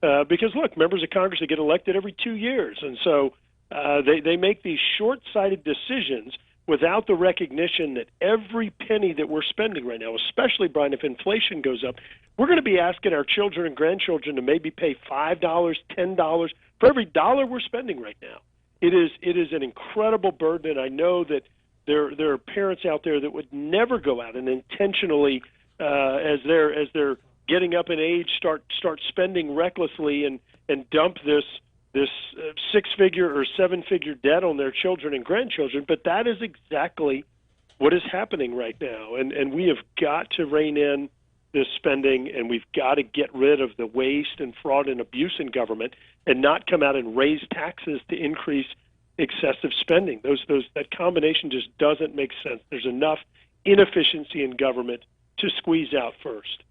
Because look, members of Congress, they get elected every 2 years, and so they make these short-sighted decisions without the recognition that every penny that we're spending right now, especially, Brian, if inflation goes up, we're going to be asking our children and grandchildren to maybe pay $5, $10 for every dollar we're spending right now. It is an incredible burden, and I know that there are parents out there that would never go out and intentionally, as they're getting up in age, start spending recklessly and dump this six-figure or seven-figure debt on their children and grandchildren, but that is exactly what is happening right now. And we have got to rein in this spending, and we've got to get rid of the waste and fraud and abuse in government and not come out and raise taxes to increase excessive spending. That combination just doesn't make sense. There's enough inefficiency in government to squeeze out first.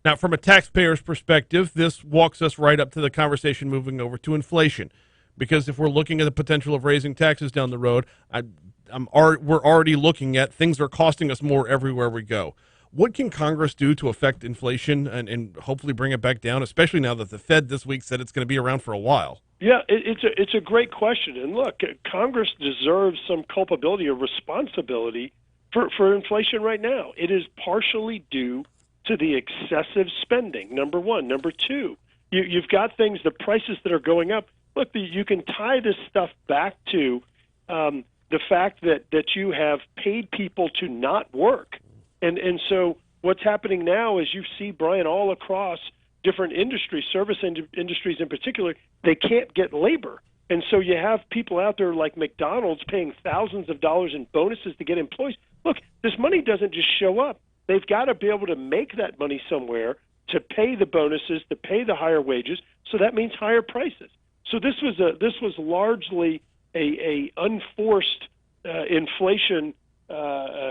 Now, from a taxpayer's perspective, this walks us right up to the conversation moving over to inflation. Because if we're looking at the potential of raising taxes down the road, we're already looking at things are costing us more everywhere we go. What can Congress do to affect inflation and hopefully bring it back down, especially now that the Fed this week said it's going to be around for a while? Yeah, it's a great question. And look, Congress deserves some culpability or responsibility for inflation right now. It is partially due to the excessive spending, number one. Number two, you've got things, the prices that are going up. Look, you can tie this stuff back to the fact that you have paid people to not work. And so what's happening now is you see, Brian, all across different industries, service industries in particular, they can't get labor. And so you have people out there like McDonald's paying thousands of dollars in bonuses to get employees. Look, this money doesn't just show up. They've got to be able to make that money somewhere to pay the bonuses, to pay the higher wages. So that means higher prices. So this was largely a unforced inflation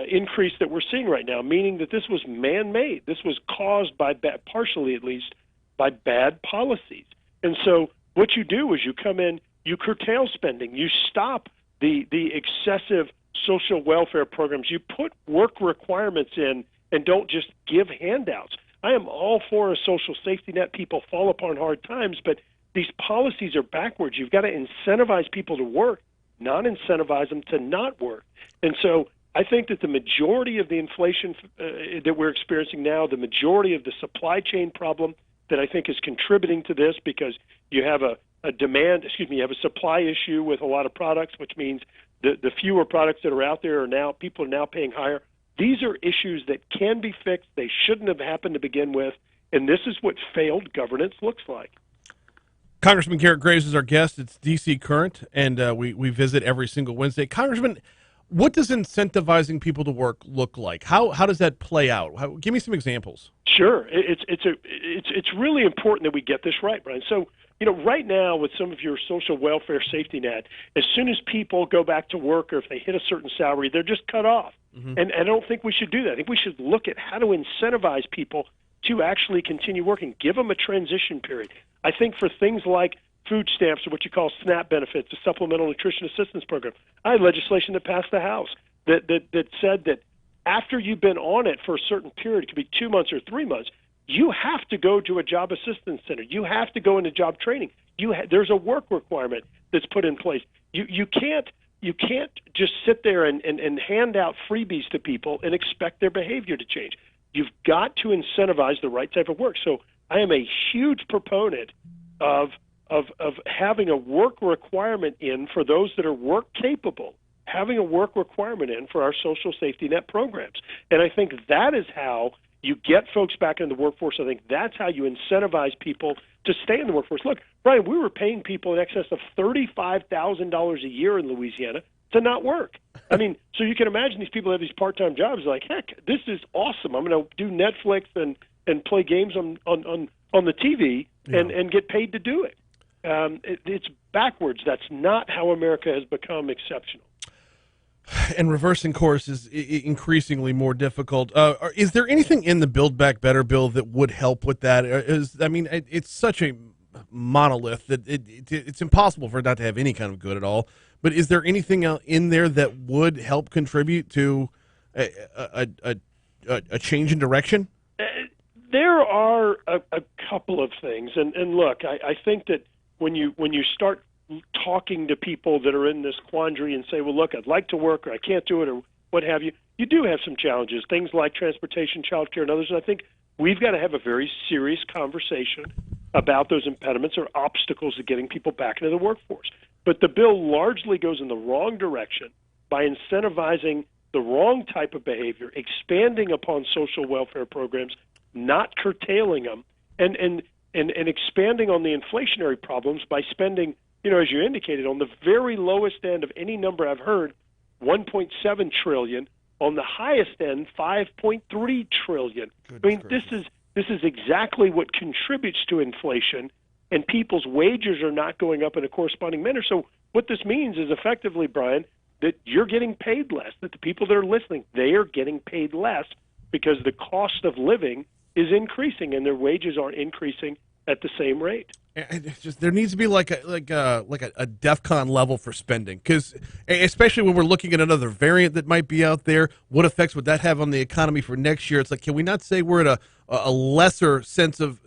increase that we're seeing right now, meaning that this was man-made. This was caused by partially at least by bad policies. And so what you do is you come in, you curtail spending, you stop the excessive social welfare programs, you put work requirements in and don't just give handouts. I am all for a social safety net. People fall upon hard times, but these policies are backwards. You've got to incentivize people to work. non-incentivize them to not work. And so I think that the majority of the inflation that we're experiencing now, the majority of the supply chain problem that I think is contributing to this, because you have you have a supply issue with a lot of products, which means the fewer products that are out there people are now paying higher. These are issues that can be fixed. They shouldn't have happened to begin with. And this is what failed governance looks like. Congressman Garret Graves is our guest. It's D.C. Current, and we visit every single Wednesday. Congressman, what does incentivizing people to work look like? How does that play out? Give me some examples. Sure, it's really important that we get this right, Brian. So right now with some of your social welfare safety net, as soon as people go back to work or if they hit a certain salary, they're just cut off. Mm-hmm. And I don't think we should do that. I think we should look at how to incentivize people to actually continue working, give them a transition period. I think for things like food stamps or what you call SNAP benefits, the Supplemental Nutrition Assistance Program, I had legislation that passed the House that said that after you've been on it for a certain period, it could be 2 months or 3 months, you have to go to a job assistance center. You have to go into job training. There's a work requirement that's put in place. You can't just sit there and hand out freebies to people and expect their behavior to change. You've got to incentivize the right type of work. So I am a huge proponent of having a work requirement in for those that are work capable, having a work requirement in for our social safety net programs. And I think that is how you get folks back in the workforce. I think that's how you incentivize people to stay in the workforce. Look, Brian, we were paying people in excess of $35,000 a year in Louisiana to not work. I mean, so you can imagine these people have these part-time jobs. Like, heck, this is awesome. I'm going to do Netflix and play games on the TV and get paid to do it. It's backwards. That's not how America has become exceptional. And reversing course is increasingly more difficult. Is there anything in the Build Back Better bill that would help with that? It's such a monolith that it's impossible for it not to have any kind of good at all. But is there anything in there that would help contribute to a change in direction? There are a couple of things, and look, I think that when you start talking to people that are in this quandary and say, well, look, I'd like to work or I can't do it or what have you, you do have some challenges, things like transportation, childcare, and others. And I think we've got to have a very serious conversation about those impediments or obstacles to getting people back into the workforce. But the bill largely goes in the wrong direction by incentivizing the wrong type of behavior, expanding upon social welfare programs, not curtailing them, and expanding on the inflationary problems by spending, as you indicated, on the very lowest end of any number I've heard, $1.7 trillion, on the highest end, $5.3 trillion. This is exactly what contributes to inflation, and people's wages are not going up in a corresponding manner. So what this means is effectively, Brian, that you're getting paid less, that the people that are listening, they are getting paid less because the cost of living is increasing and their wages aren't increasing at the same rate. There needs to be like a DEFCON level for spending, because especially when we're looking at another variant that might be out there, what effects would that have on the economy for next year? It's like, can we not say we're at a lesser sense of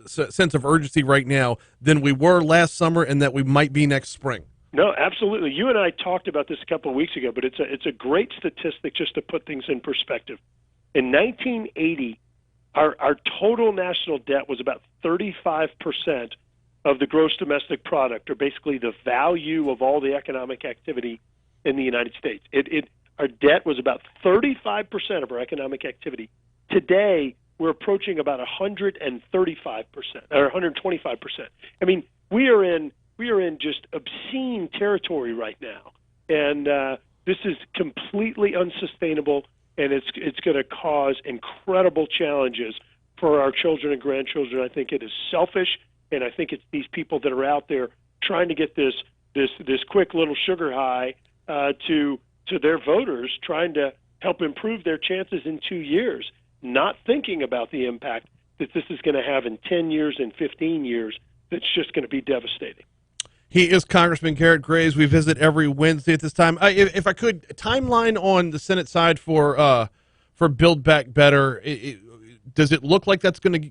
urgency right now than we were last summer, and that we might be next spring? No, absolutely. You and I talked about this a couple of weeks ago, but it's a great statistic just to put things in perspective. In 1980, our total national debt was about 35% of the gross domestic product, or basically the value of all the economic activity in the United States. Our debt was about 35% of our economic activity. Today, we're approaching about 135% or 125%. I mean, we are in just obscene territory right now, and this is completely unsustainable, and it's going to cause incredible challenges for our children and grandchildren. I think it is selfish, and I think it's these people that are out there trying to get this quick little sugar high to their voters, trying to help improve their chances in 2 years, not thinking about the impact that this is going to have in 10 years and 15 years. That's just going to be devastating. He is Congressman Garret Graves. We visit every Wednesday at this time. If I could, timeline on the Senate side for Build Back Better. Does it look like that's going to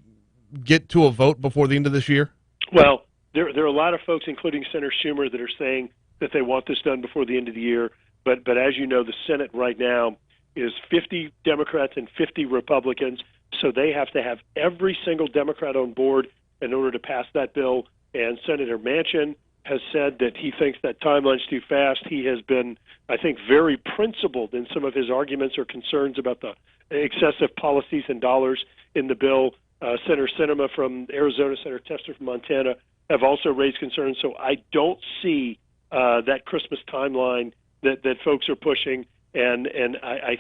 get to a vote before the end of this year? Well, there are a lot of folks, including Senator Schumer, that are saying that they want this done before the end of the year. But as you know, the Senate right now is 50 Democrats and 50 Republicans, so they have to have every single Democrat on board in order to pass that bill. And Senator Manchin has said that he thinks that timeline's too fast. He has been, I think, very principled in some of his arguments or concerns about the excessive policies and dollars in the bill. Senator Sinema from Arizona, Senator Tester from Montana have also raised concerns. So I don't see that Christmas timeline that folks are pushing. And I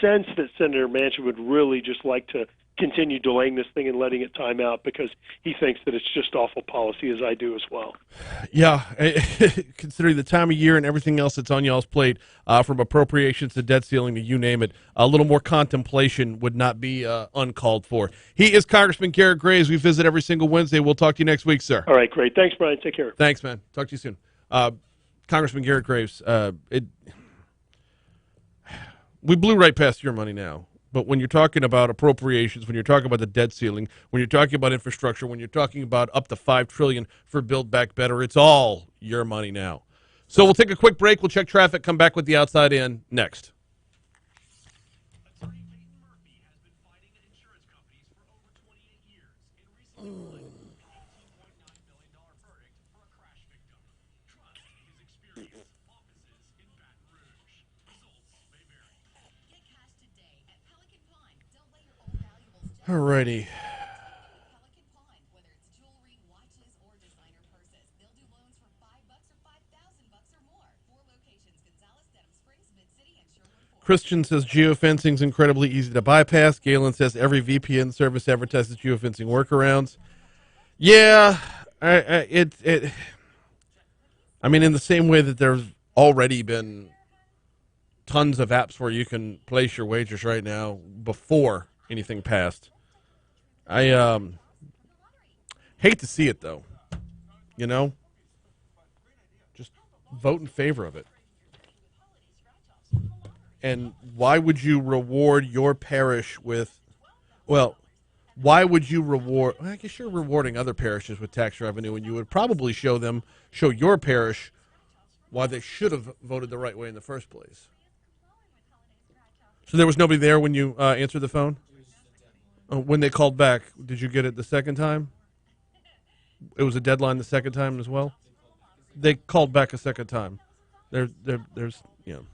sense that Senator Manchin would really just like to continue delaying this thing and letting it time out because he thinks that it's just awful policy, as I do as well. Yeah, considering the time of year and everything else that's on y'all's plate, from appropriations to debt ceiling to you name it, a little more contemplation would not be uncalled for. He is Congressman Garret Graves. We visit every single Wednesday. We'll talk to you next week, sir. All right, great. Thanks, Brian. Take care. Thanks, man. Talk to you soon. Congressman Garret Graves, we blew right past your money now. But when you're talking about appropriations, when you're talking about the debt ceiling, when you're talking about infrastructure, when you're talking about up to $5 trillion for Build Back Better, it's all your money now. So we'll take a quick break. We'll check traffic, come back with the outside in next. Alrighty. Christian says geofencing's incredibly easy to bypass. Galen says every VPN service advertises geofencing workarounds. Yeah, I mean, in the same way that there's already been tons of apps where you can place your wagers right now before anything passed. I hate to see it, though. You know? Just vote in favor of it. And why would you reward your parish with, well, why would you reward, I guess you're rewarding other parishes with tax revenue, and you would probably show your parish why they should have voted the right way in the first place. So there was nobody there when you answered the phone? When they called back, did you get it the second time? It was a deadline the second time as well? They called back a second time. There's, you know.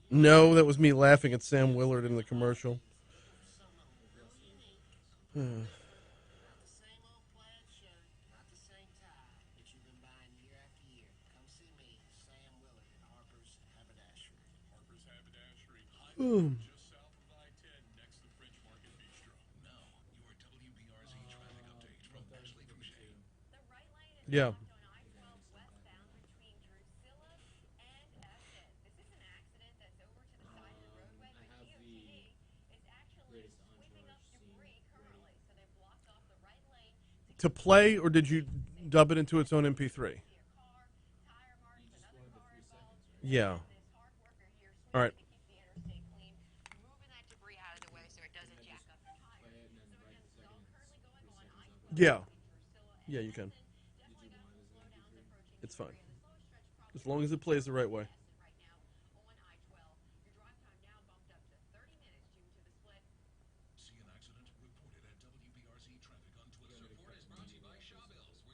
No, that was me laughing at Sam Willard in the commercial. Yeah. To play, or did you dub it into its own MP3? Yeah. All right. Yeah. Yeah, you can. It's fine. As long as it plays the right way.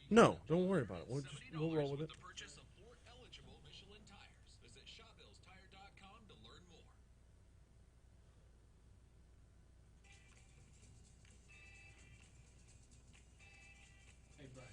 No, don't worry about it. We'll roll with it. Hey, Brian.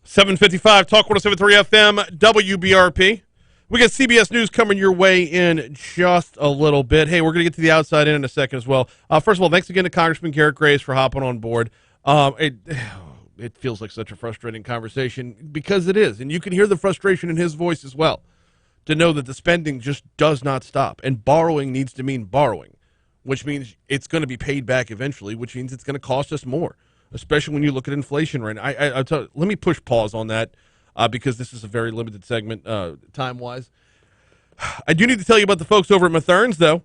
755 Talk 107.3 FM WBRP. We got CBS News coming your way in just a little bit. Hey, we're going to get to the outside in a second as well. First of all, thanks again to Congressman Garret Graves for hopping on board. It feels like such a frustrating conversation because it is, and you can hear the frustration in his voice as well, to know that the spending just does not stop, and borrowing needs to mean borrowing, which means it's going to be paid back eventually, which means it's going to cost us more, especially when you look at inflation right now. Let me push pause on that. because this is a very limited segment time-wise. I do need to tell you about the folks over at Mathern's, though.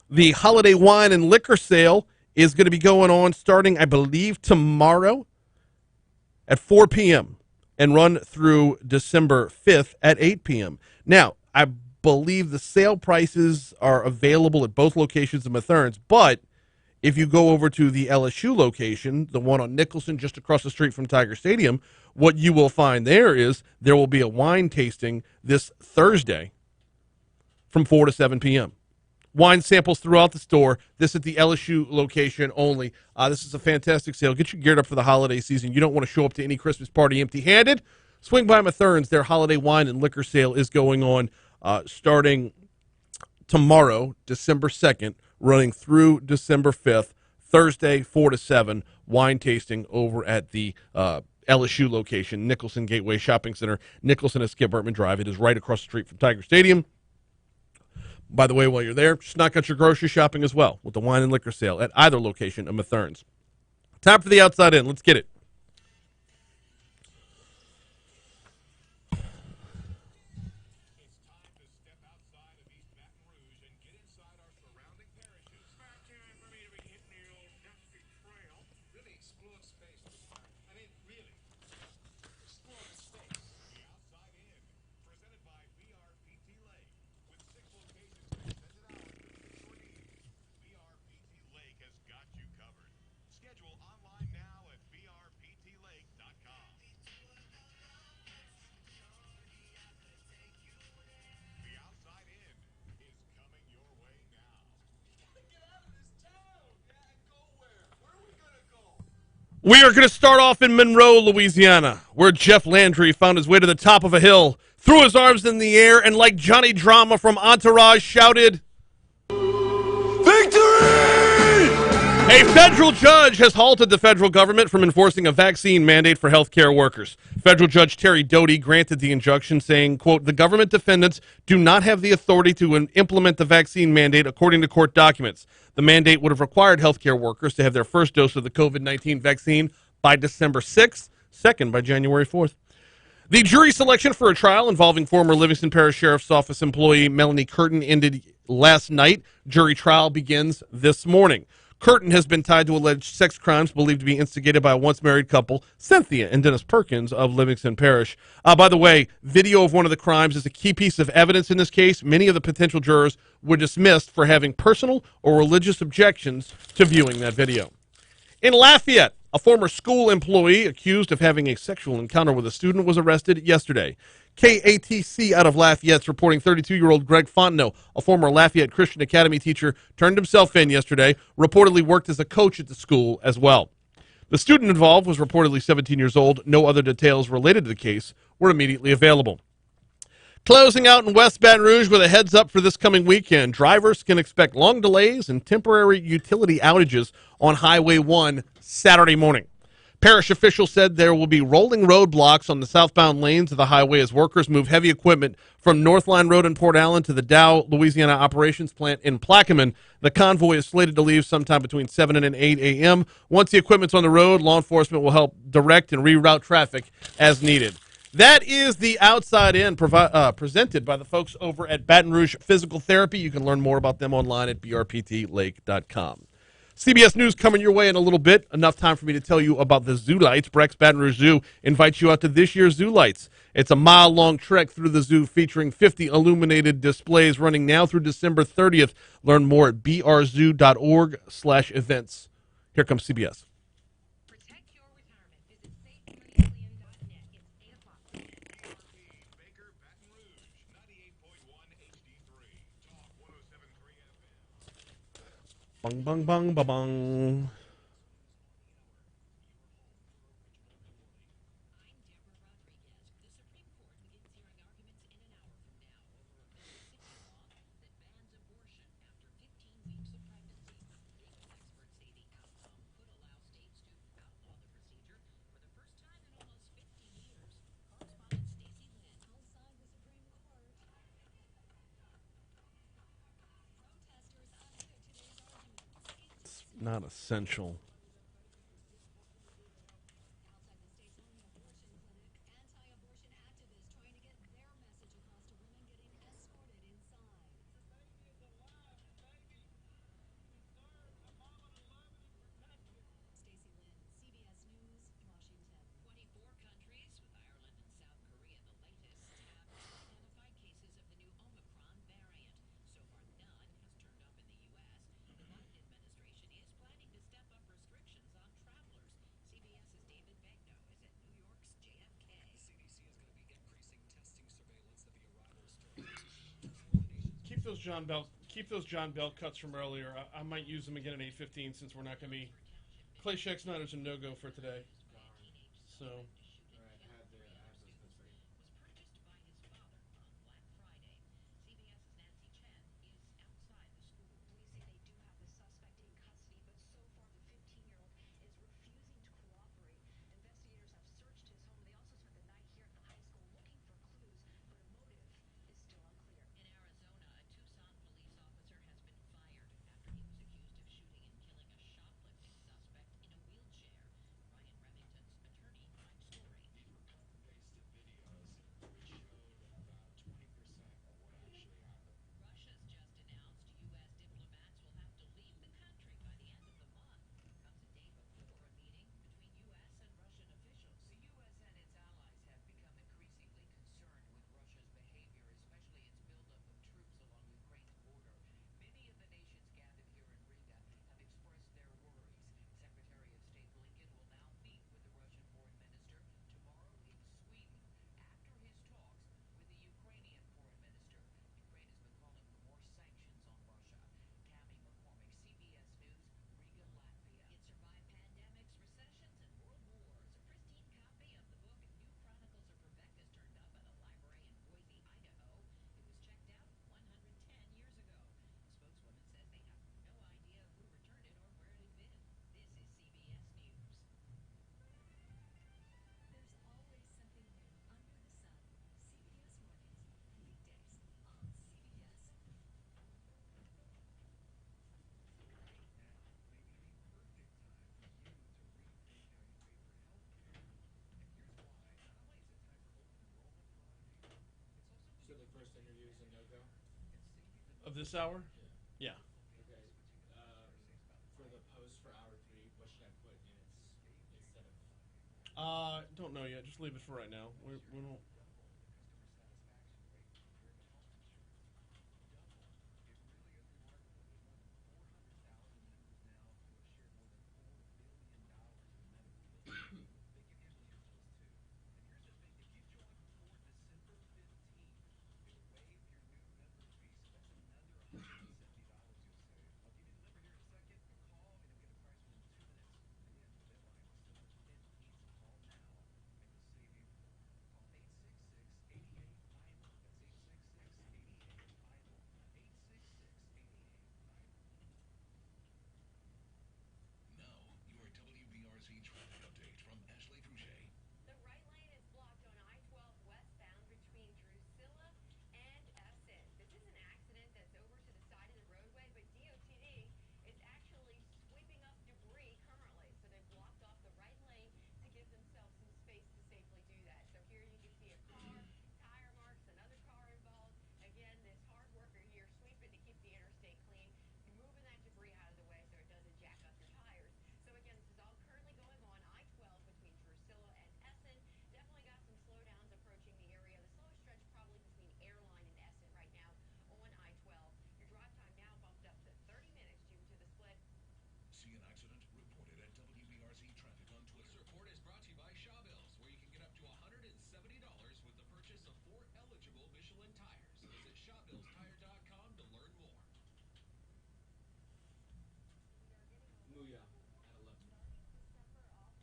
The holiday wine and liquor sale is going to be going on starting, I believe, tomorrow at 4 p.m. and run through December 5th at 8 p.m. Now, I believe the sale prices are available at both locations of Mathern's, but if you go over to the LSU location, the one on Nicholson just across the street from Tiger Stadium, what you will find there is there will be a wine tasting this Thursday from 4 to 7 p.m. Wine samples throughout the store. This at the LSU location only. This is a fantastic sale. Get you geared up for the holiday season. You don't want to show up to any Christmas party empty-handed. Swing by Mathern's. Their holiday wine and liquor sale is going on starting tomorrow, December 2nd, running through December 5th, Thursday, 4 to 7, wine tasting over at the LSU location, Nicholson Gateway Shopping Center, Nicholson and Skip Burtman Drive. It is right across the street from Tiger Stadium. By the way, while you're there, just knock out your grocery shopping as well with the wine and liquor sale at either location of Mathern's. Time for the outside in. Let's get it. We are going to start off in Monroe, Louisiana, where Jeff Landry found his way to the top of a hill, threw his arms in the air, and like Johnny Drama from Entourage shouted, "Victory!" A federal judge has halted the federal government from enforcing a vaccine mandate for healthcare workers. Federal Judge Terry Doty granted the injunction, saying, quote, "The government defendants do not have the authority to implement the vaccine mandate according to court documents. The mandate would have required healthcare workers to have their first dose of the COVID-19 vaccine by December 6th, second by January 4th. The jury selection for a trial involving former Livingston Parish Sheriff's Office employee Melanie Curtin ended last night. Jury trial begins this morning. Curtin has been tied to alleged sex crimes believed to be instigated by a once-married couple, Cynthia and Dennis Perkins of Livingston Parish. By the way, video of one of the crimes is a key piece of evidence in this case. Many of the potential jurors were dismissed for having personal or religious objections to viewing that video. In Lafayette, a former school employee accused of having a sexual encounter with a student was arrested yesterday. KATC out of Lafayette's reporting 32-year-old Greg Fontenot, a former Lafayette Christian Academy teacher, turned himself in yesterday, reportedly worked as a coach at the school as well. The student involved was reportedly 17 years old. No other details related to the case were immediately available. Closing out in West Baton Rouge with a heads up for this coming weekend. Drivers can expect long delays and temporary utility outages on Highway 1 Saturday morning. Parish officials said there will be rolling roadblocks on the southbound lanes of the highway as workers move heavy equipment from Northline Road in Port Allen to the Dow, Louisiana operations plant in Plaquemine. The convoy is slated to leave sometime between 7 and 8 a.m. Once the equipment's on the road, law enforcement will help direct and reroute traffic as needed. That is the Outside In presented by the folks over at Baton Rouge Physical Therapy. You can learn more about them online at brptlake.com. CBS News coming your way in a little bit. Enough time for me to tell you about the Zoo Lights. Breck's Baton Rouge Zoo invites you out to this year's Zoo Lights. It's a mile-long trek through the zoo featuring 50 illuminated displays running now through December 30th. Learn more at brzoo.org/events. Here comes CBS. Bang, bang, bang, ba, bang. Not essential. Keep those John Bell cuts from earlier. I might use them again at 8:15 since we're not going to be. Clay Scheck-Snyder's a no-go for today. So. First interview is a no-go? Of this hour? Yeah. Okay. For the post for hour 3, what should I put in instead of? Don't know yet. Just leave it for right now. We don't.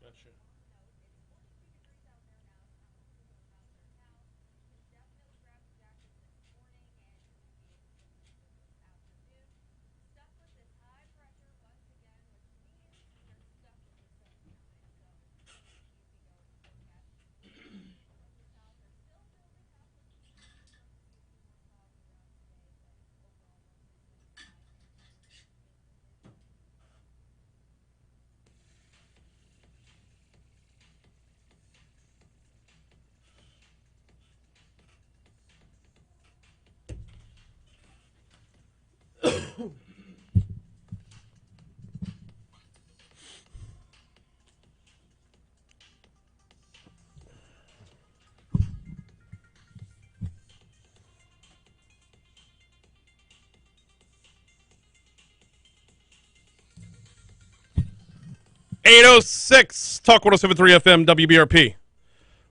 Gotcha. .806 Talk 107.3 FM WBRP.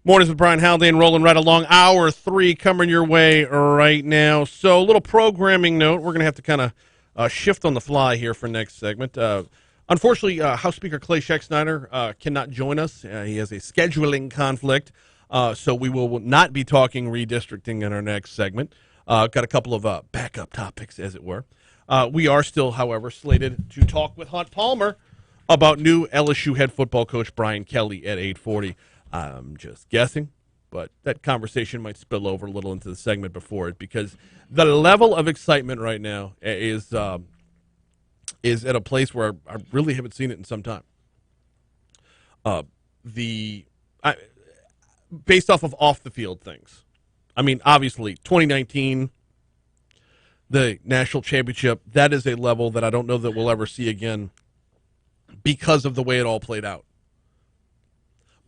Mornings with Brian Haldane rolling right along. Hour 3 coming your way right now. So a little programming note. We're going to have to kind of shift on the fly here for next segment. Unfortunately, House Speaker Clay Scheck-Snyder cannot join us. He has a scheduling conflict, so we will not be talking redistricting in our next segment. Got a couple of backup topics, as it were. We are still, however, slated to talk with Hunt Palmer about new LSU head football coach Brian Kelly at 8:40. I'm just guessing, but that conversation might spill over a little into the segment before it because the level of excitement right now is at a place where I really haven't seen it in some time. Based off the field things. I mean, obviously, 2019, the national championship, that is a level that I don't know that we'll ever see again because of the way it all played out.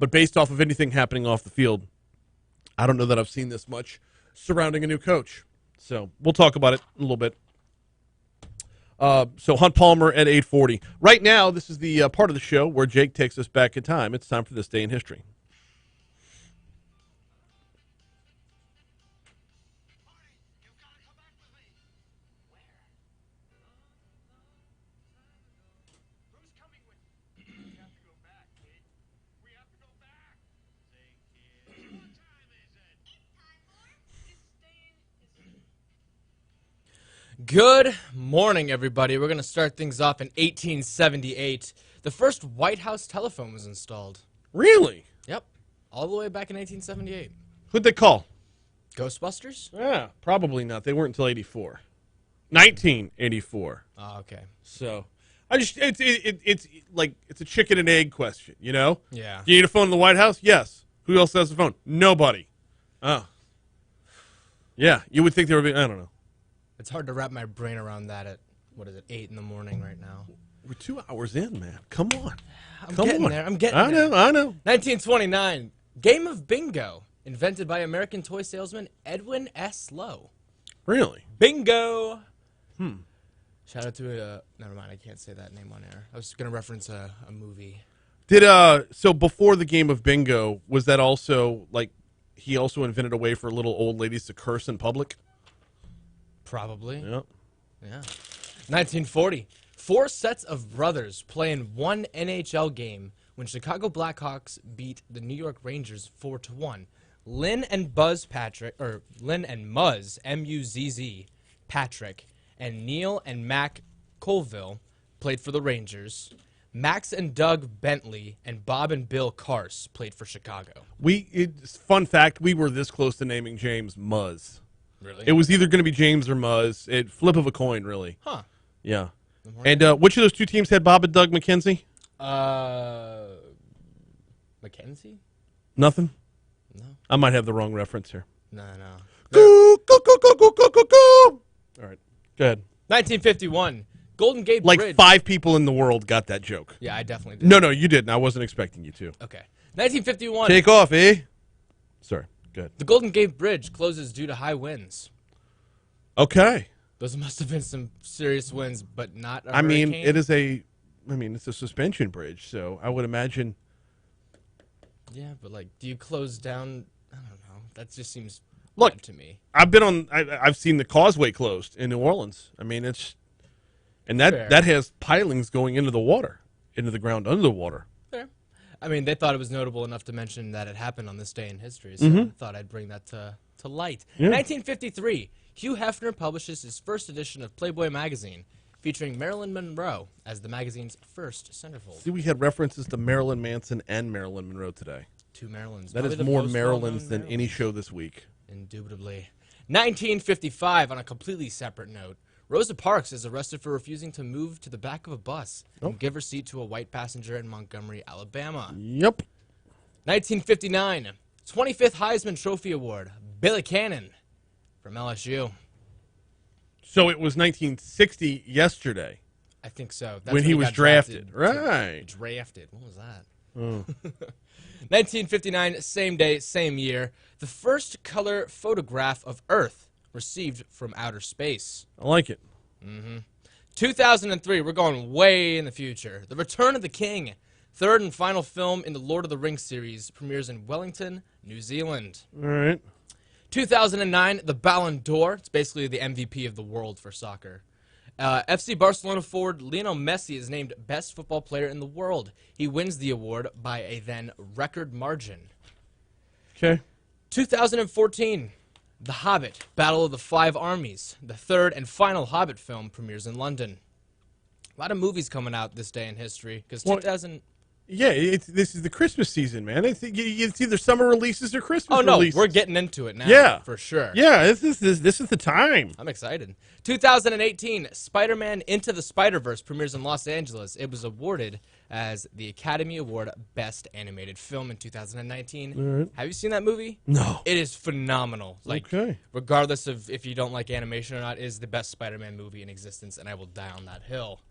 But based off of anything happening off the field, I don't know that I've seen this much surrounding a new coach. So we'll talk about it in a little bit. So Hunt Palmer at 8:40. Right now, this is the part of the show where Jake takes us back in time. It's time for This Day in History. Good morning, everybody. We're going to start things off in 1878. The first White House telephone was installed. Really? Yep. All the way back in 1878. Who'd they call? Ghostbusters? Yeah, probably not. They weren't until 84. 1984. Oh, okay. So, it's like it's a chicken and egg question, you know? Yeah. Do you need a phone in the White House? Yes. Who else has a phone? Nobody. Oh. Yeah, you would think there would be, I don't know. It's hard to wrap my brain around that at, 8 in the morning right now. We're 2 hours in, man. Come on. I'm getting there. I know. 1929. Game of Bingo. Invented by American toy salesman Edwin S. Lowe. Really? Bingo. Shout out to never mind, I can't say that name on air. I was going to reference a movie. So before the game of Bingo, was that also, like, he also invented a way for little old ladies to curse in public? Probably. Yep. Yeah. 1940. 4 sets of brothers play in one NHL game when Chicago Blackhawks beat the New York Rangers 4-1. Lynn and Muzz, M-U-Z-Z, Patrick, and Neil and Mac Colville played for the Rangers. Max and Doug Bentley and Bob and Bill Carse played for Chicago. Fun fact, we were this close to naming James Muzz. Really? It was either going to be James or Muzz. Flip of a coin, really. Huh. Yeah. And which of those two teams had Bob and Doug McKenzie? McKenzie? Nothing? No. I might have the wrong reference here. No. Go. All right. Go ahead. 1951. Golden Gate Like Bridge. 5 people in the world got that joke. Yeah, I definitely did. No, you didn't. I wasn't expecting you to. Okay. 1951. Take off, eh? Sorry. Go ahead. The Golden Gate Bridge closes due to high winds. Okay. Those must have been some serious winds, but not a hurricane. It's a suspension bridge, so I would imagine. Yeah, but do you close down? I don't know. That just seems odd to me. I've seen the causeway closed in New Orleans. I mean, that has pilings going into the water, into the ground under the water. Fair. I mean, they thought it was notable enough to mention that it happened on this day in history, so I thought I'd bring that to light. Yeah. 1953, Hugh Hefner publishes his first edition of Playboy magazine, featuring Marilyn Monroe as the magazine's first centerfold. See, we had references to Marilyn Manson and Marilyn Monroe today. 2 Marilyns. That is more Marilyns than any show this week. Indubitably. 1955, on a completely separate note, Rosa Parks is arrested for refusing to move to the back of a bus and give her seat to a white passenger in Montgomery, Alabama. Yep. 1959, 25th Heisman Trophy Award, Billy Cannon from LSU. So it was 1960 yesterday. I think so. That's when he was drafted. Right. Drafted. What was that? Oh. 1959, same day, same year. The first color photograph of Earth received from outer space. I like it. 2003, we're going way in the future. The Return of the King. Third and final film in the Lord of the Rings series premieres in Wellington, New Zealand. All right. 2009, the Ballon d'Or. It's basically the MVP of the world for soccer. FC Barcelona forward Lionel Messi is named Best Football Player in the World. He wins the award by a then record margin. Okay. 2014, The Hobbit, Battle of the Five Armies. The third and final Hobbit film premieres in London. A lot of movies coming out this day in history because 2000. Yeah, this is the Christmas season, man. It's either summer releases or Christmas releases. We're getting into it now. Yeah, for sure. Yeah, this is the time. I'm excited. 2018, Spider-Man Into the Spider-Verse premieres in Los Angeles. It was awarded as the Academy Award Best Animated Film in 2019. All right. Have you seen that movie? No. It is phenomenal. Okay. Regardless of if you don't like animation or not, it is the best Spider-Man movie in existence, and I will die on that hill.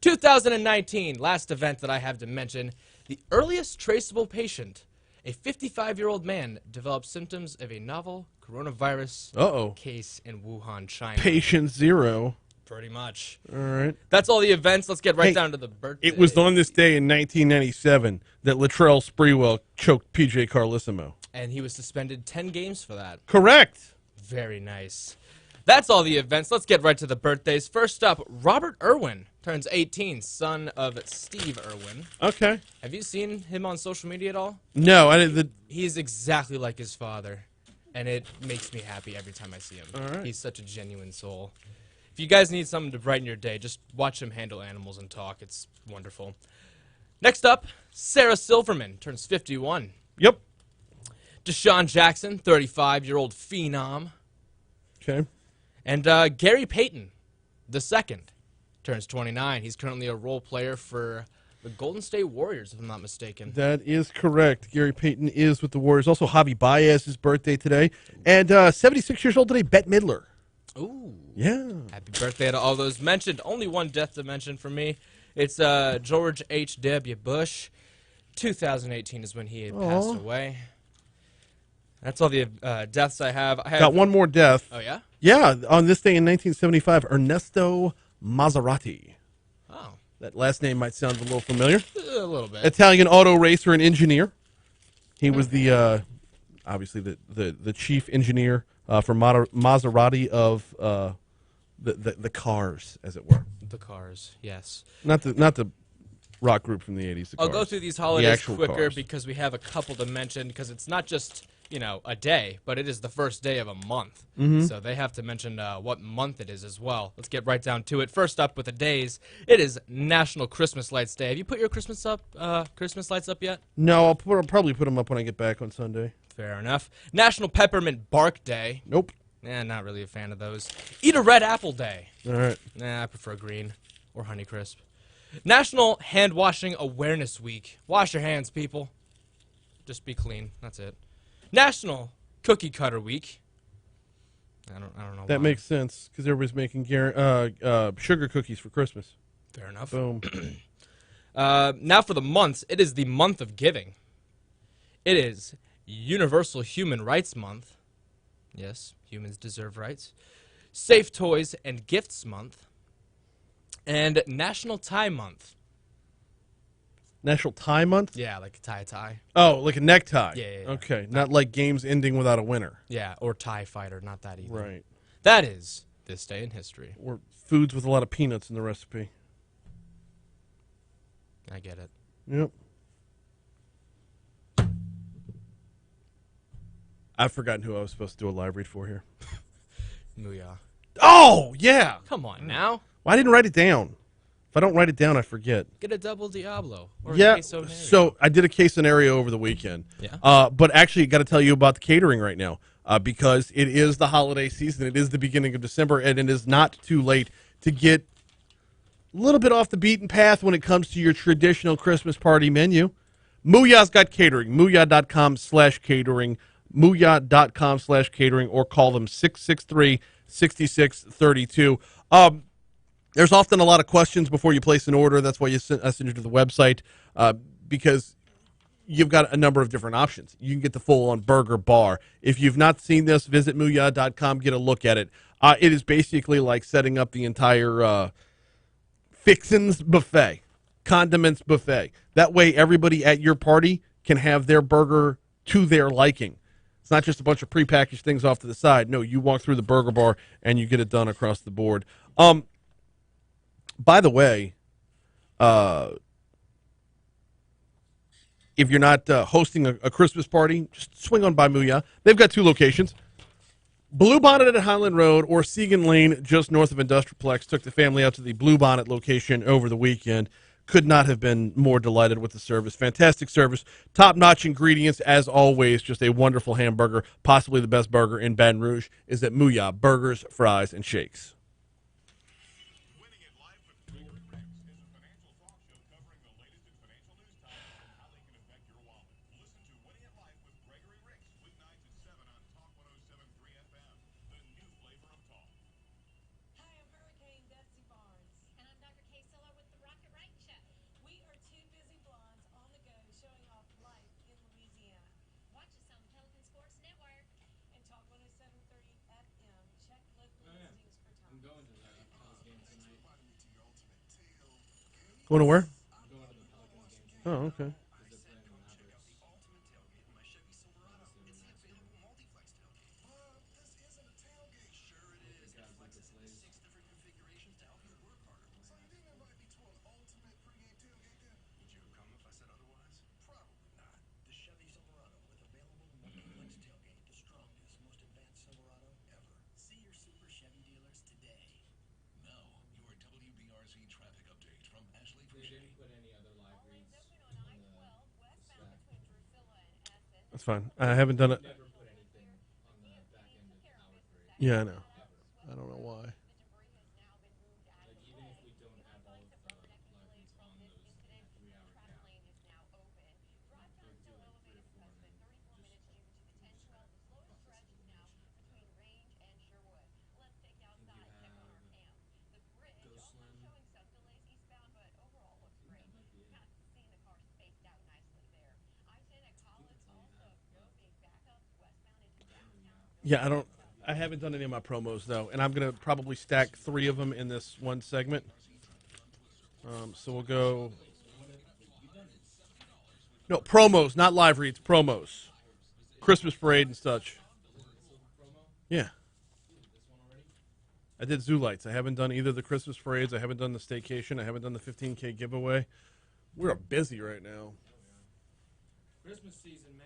2019, last event that I have to mention, the earliest traceable patient, a 55-year-old man, developed symptoms of a novel coronavirus case in Wuhan, China. Patient 0. Pretty much. All right. That's all the events. Let's get right down to the birthday. It was on this day in 1997 that Latrell Sprewell choked PJ Carlissimo. And he was suspended 10 games for that. Correct. Very nice. That's all the events. Let's get right to the birthdays. First up, Robert Irwin turns 18, son of Steve Irwin. Okay. Have you seen him on social media at all? No, I didn't. He's exactly like his father, and it makes me happy every time I see him. All right. He's such a genuine soul. If you guys need something to brighten your day, just watch him handle animals and talk. It's wonderful. Next up, Sarah Silverman turns 51. Yep. Deshaun Jackson, 35-year-old phenom. Okay. And Gary Payton, the second, turns 29. He's currently a role player for the Golden State Warriors, if I'm not mistaken. That is correct. Gary Payton is with the Warriors. Also, Javi Baez's birthday today. And 76 years old today, Bette Midler. Ooh. Yeah. Happy birthday to all those mentioned. Only one death to mention for me. It's George H.W. Bush. 2018 is when he had passed away. That's all the deaths I have. Got one more death. Oh, yeah? Yeah, on this day in 1975, Ernesto Maserati. Oh. That last name might sound a little familiar. A little bit. Italian auto racer and engineer. He was the, obviously, the chief engineer for Maserati of the cars, as it were. The Cars, yes. Not the rock group from the 80s. I'll go through these holidays quicker cars. because we have a couple to mention because it's not just, a day, but it is the first day of a month. Mm-hmm. So they have to mention what month it is as well. Let's get right down to it. First up with the days, it is National Christmas Lights Day. Have you put your Christmas lights up yet? No, I'll probably put them up when I get back on Sunday. Fair enough. National Peppermint Bark Day. Nope. Not really a fan of those. Eat a Red Apple Day. All right. I prefer green or Honeycrisp. National Hand Washing Awareness Week. Wash your hands, people. Just be clean. That's it. National Cookie Cutter Week. I don't know. That why. makes sense because everybody's making sugar cookies for Christmas. Fair enough. Boom. Now for the months. It is the month of giving. It is Universal Human Rights Month. Yes, humans deserve rights. Safe Toys and Gifts Month. And National Tie Month. National Tie Month? Yeah, like a tie. Oh, like a necktie. Yeah. Okay, not like games ending without a winner. Yeah, or tie fighter, not that either. Right. That is this day in history. Or foods with a lot of peanuts in the recipe. I get it. Yep. I've forgotten who I was supposed to do a live read for here. Mooyah. Oh, yeah. Come on now. Well, I didn't write it down. If I don't write it down, I forget. Get a double Diablo. Or a Yeah, queso Nero. so I did a queso over the weekend. Yeah. But actually, got to tell you about the catering right now because it is the holiday season. It is the beginning of December, and it is not too late to get a little bit off the beaten path when it comes to your traditional Christmas party menu. Mooyah's got catering. Mooyah.com/catering. Mooyah.com/catering, or call them 663-6632. There's often a lot of questions before you place an order. That's why I send you to the website because you've got a number of different options. You can get the full-on burger bar. If you've not seen this, visit Mooyah.com, get a look at it. It is basically like setting up the entire fixins buffet. condiments buffet. That way everybody at your party can have their burger to their liking. It's not just a bunch of prepackaged things off to the side. No, you walk through the burger bar and you get it done across the board. By the way, if you're not hosting a Christmas party, just swing on by Muya. They've got 2 locations. Blue Bonnet at Highland Road or Segan Lane just north of Industrialplex. Took the family out to the Blue Bonnet location over the weekend. Could not have been more delighted with the service. Fantastic service. Top-notch ingredients, as always. Just a wonderful hamburger. Possibly the best burger in Baton Rouge is at Muya Burgers, Fries, and Shakes. Going to where? Oh, okay. That's fine. I haven't done it. Yeah, I know. I don't know why. Yeah, I haven't done any of my promos, though, and I'm going to probably stack 3 of them in this one segment. So we'll go... No, promos, not live reads, promos. Christmas parade and such. Yeah. I did Zoo Lights. I haven't done either the Christmas parades. I haven't done the staycation. I haven't done the 15K giveaway. We're busy right now. Christmas season, man.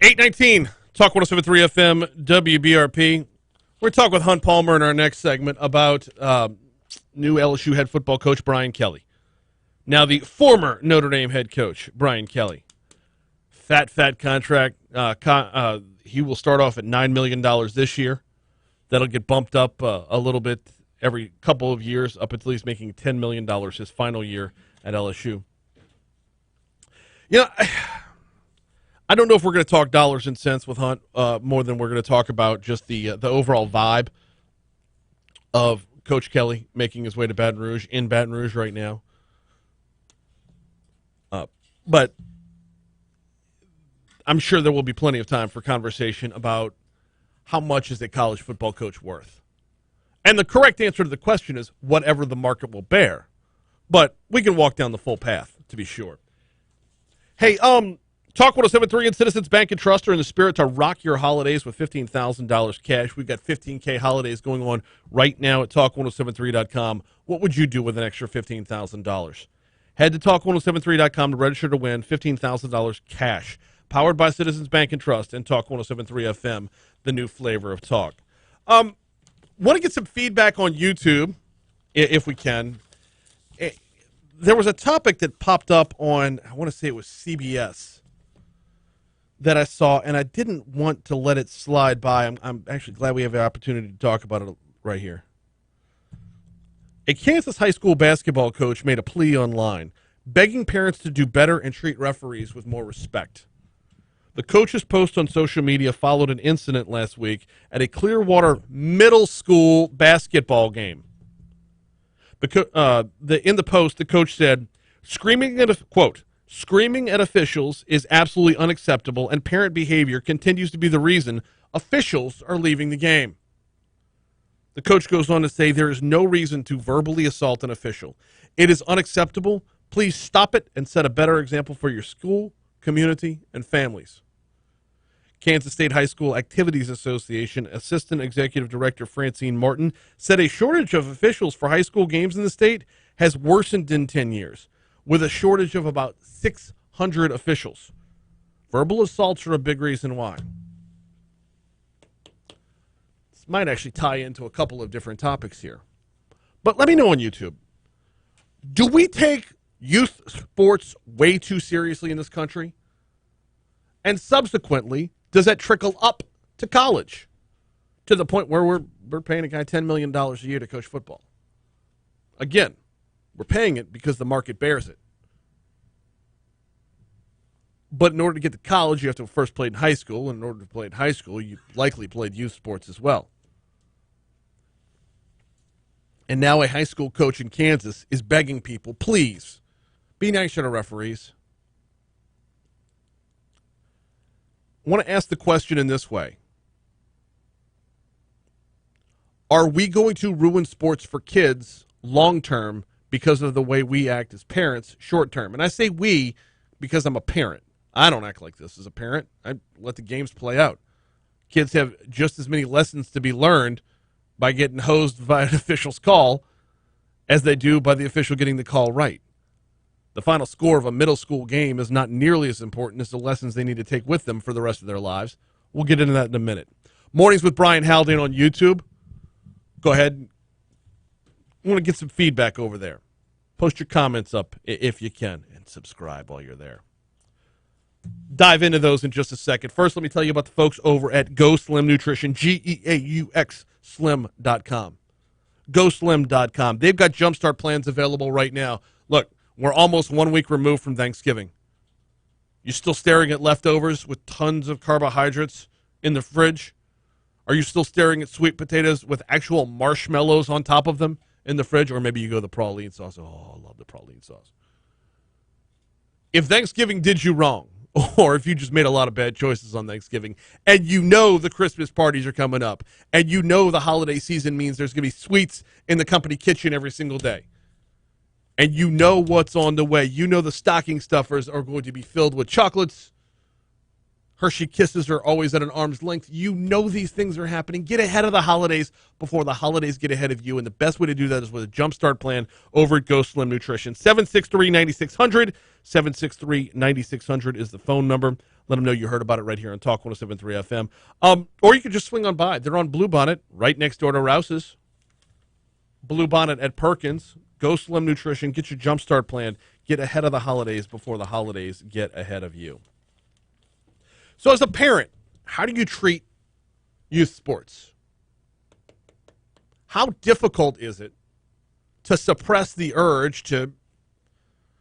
8:19, Talk 107.3 FM, WBRP. We're talking with Hunt Palmer in our next segment about new LSU head football coach Brian Kelly. Now, the former Notre Dame head coach, Brian Kelly. Fat contract. He will start off at $9 million this year. That'll get bumped up a little bit every couple of years, up until he's making $10 million his final year at LSU. You know, I don't know if we're going to talk dollars and cents with Hunt more than we're going to talk about just the overall vibe of Coach Kelly making his way to Baton Rouge, in Baton Rouge right now. But I'm sure there will be plenty of time for conversation about how much is a college football coach worth. And the correct answer to the question is whatever the market will bear. But we can walk down the full path, to be sure. Hey, Talk 107.3 and Citizens Bank and Trust are in the spirit to rock your holidays with $15,000 cash. We've got 15K holidays going on right now at talk1073.com. What would you do with an extra $15,000? Head to talk1073.com to register to win $15,000 cash. Powered by Citizens Bank and Trust and Talk 107.3 FM, the new flavor of talk. Want to get some feedback on YouTube, if we can. There was a topic that popped up on, I want to say it was CBS, that I saw, and I didn't want to let it slide by. I'm actually glad we have the opportunity to talk about it right here. A Kansas high school basketball coach made a plea online, begging parents to do better and treat referees with more respect. The coach's post on social media followed an incident last week at a Clearwater middle school basketball game. In the post, the coach said, screaming at Screaming at officials is absolutely unacceptable, and parent behavior continues to be the reason officials are leaving the game. The coach goes on to say there is no reason to verbally assault an official. It is unacceptable. Please stop it and set a better example for your school, community, and families. Kansas State High School Activities Association Assistant Executive Director Francine Martin said a shortage of officials for high school games in the state has worsened in 10 years, with a shortage of about 600 officials. Verbal assaults are a big reason why. This might actually tie into a couple of different topics here. But let me know on YouTube. Do we take youth sports way too seriously in this country? And subsequently, does that trickle up to college to the point where we're paying a guy $10 million a year to coach football? Again, we're paying it because the market bears it. But in order to get to college, you have to have first played in high school. And in order to play in high school, you likely played youth sports as well. And now a high school coach in Kansas is begging people, please, be nice to the referees. I want to ask the question in this way. Are we going to ruin sports for kids long-term because of the way we act as parents short-term? And I say we because I'm a parent. I don't act like this as a parent. I let the games play out. Kids have just as many lessons to be learned by getting hosed by an official's call as they do by the official getting the call right. The final score of a middle school game is not nearly as important as the lessons they need to take with them for the rest of their lives. We'll get into that in a minute. Mornings with Brian Haldane on YouTube. Go ahead. I want to get some feedback over there. Post your comments up if you can, and subscribe while you're there. Dive into those in just a second. First, let me tell you about the folks over at Go Slim Nutrition, GEAUX Slim.com. GoSlim.com. They've got Jumpstart plans available right now. Look, we're almost 1 week removed from Thanksgiving. You still staring at leftovers with tons of carbohydrates in the fridge? Are you still staring at sweet potatoes with actual marshmallows on top of them in the fridge? Or maybe you go the praline sauce. Oh, I love the praline sauce. If Thanksgiving did you wrong, or if you just made a lot of bad choices on Thanksgiving, and you know the Christmas parties are coming up, and you know the holiday season means there's going to be sweets in the company kitchen every single day, and you know what's on the way, you know the stocking stuffers are going to be filled with chocolates, Hershey Kisses are always at an arm's length, you know these things are happening. Get ahead of the holidays before the holidays get ahead of you, and the best way to do that is with a Jumpstart plan over at Go Slim Nutrition. 763-9600. 763-9600 is the phone number. Let them know you heard about it right here on Talk 107.3 FM. Or you could just swing on by. They're on Bluebonnet, right next door to Rouse's. Bluebonnet at Perkins. Go Slim Nutrition. Get your Jumpstart plan. Get ahead of the holidays before the holidays get ahead of you. So as a parent, how do you treat youth sports? How difficult is it to suppress the urge to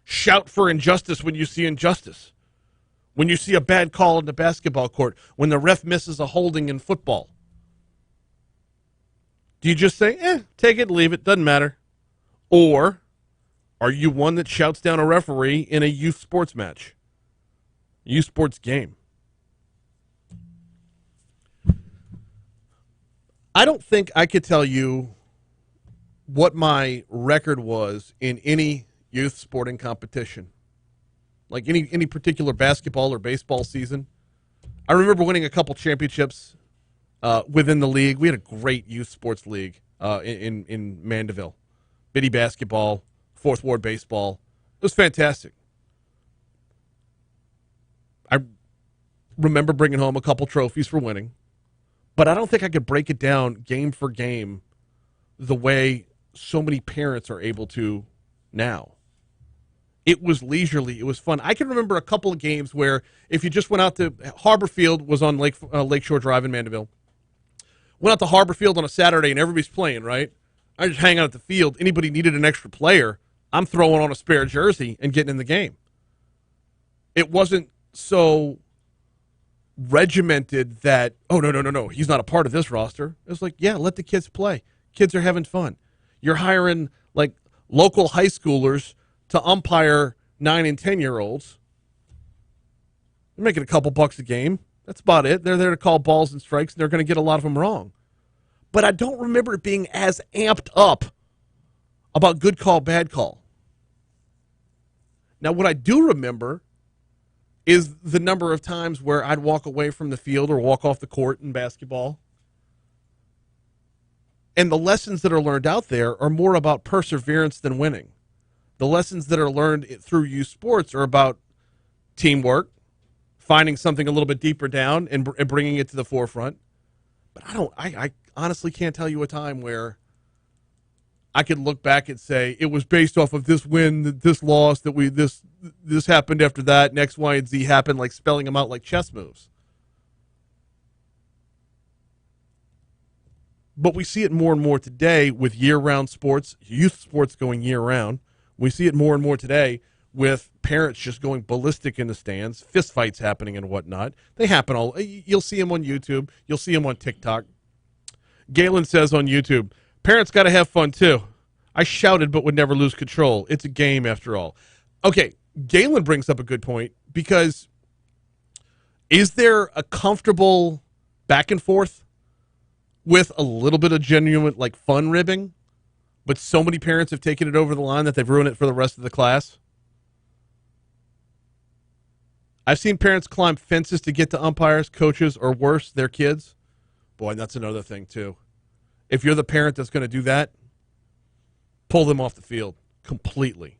shout for injustice when you see injustice? When you see a bad call in the basketball court, when the ref misses a holding in football? Do you just say, take it, leave it, doesn't matter? Or are you one that shouts down a referee in a youth sports match? Youth sports game? I don't think I could tell you what my record was in any youth sporting competition, like any particular basketball or baseball season. I remember winning a couple championships within the league. We had a great youth sports league in Mandeville. Biddy basketball, Fourth Ward baseball. It was fantastic. I remember bringing home a couple trophies for winning. But I don't think I could break it down game for game the way so many parents are able to now. It was leisurely. It was fun. I can remember a couple of games where if you just went out to Harbor Field, was on Lakeshore Drive in Mandeville. Went out to Harbor Field on a Saturday and everybody's playing, right? I just hang out at the field. Anybody needed an extra player, I'm throwing on a spare jersey and getting in the game. It wasn't so regimented that, oh, no, he's not a part of this roster. It was like, yeah, let the kids play. Kids are having fun. You're hiring like local high schoolers to umpire 9 and 10-year-olds. They're making a couple bucks a game. That's about it. They're there to call balls and strikes, and they're going to get a lot of them wrong. But I don't remember it being as amped up about good call, bad call. Now, what I do remember is the number of times where I'd walk away from the field or walk off the court in basketball. And the lessons that are learned out there are more about perseverance than winning. The lessons that are learned through youth sports are about teamwork, finding something a little bit deeper down and bringing it to the forefront. But I honestly can't tell you a time where I could look back and say it was based off of this win, this loss, that this happened after that, and X, Y, and Z happened, like spelling them out like chess moves. But we see it more and more today with year-round sports, youth sports going year-round. We see it more and more today with parents just going ballistic in the stands, fist fights happening and whatnot. They happen all. You'll see them on YouTube. You'll see them on TikTok. Galen says on YouTube, parents got to have fun too. I shouted but would never lose control. It's a game after all. Okay, Galen brings up a good point, because is there a comfortable back and forth with a little bit of genuine, like, fun ribbing, but so many parents have taken it over the line that they've ruined it for the rest of the class? I've seen parents climb fences to get to umpires, coaches, or worse, their kids. Boy, and that's another thing, too. If you're the parent that's going to do that, pull them off the field completely.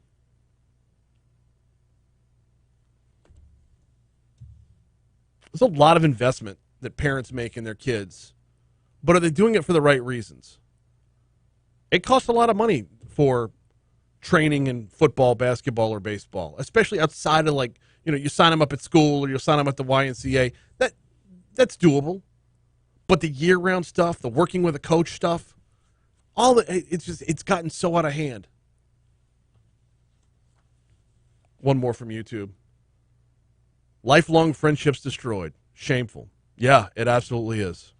There's a lot of investment that parents make in their kids, but are they doing it for the right reasons? It costs a lot of money for training in football, basketball, or baseball, especially outside of, like, you sign them up at school or you sign them at the YMCA. That's doable. But the year-round stuff, the working with a coach stuff, it's gotten so out of hand. One more from YouTube. Lifelong friendships destroyed. Shameful. Yeah, it absolutely is.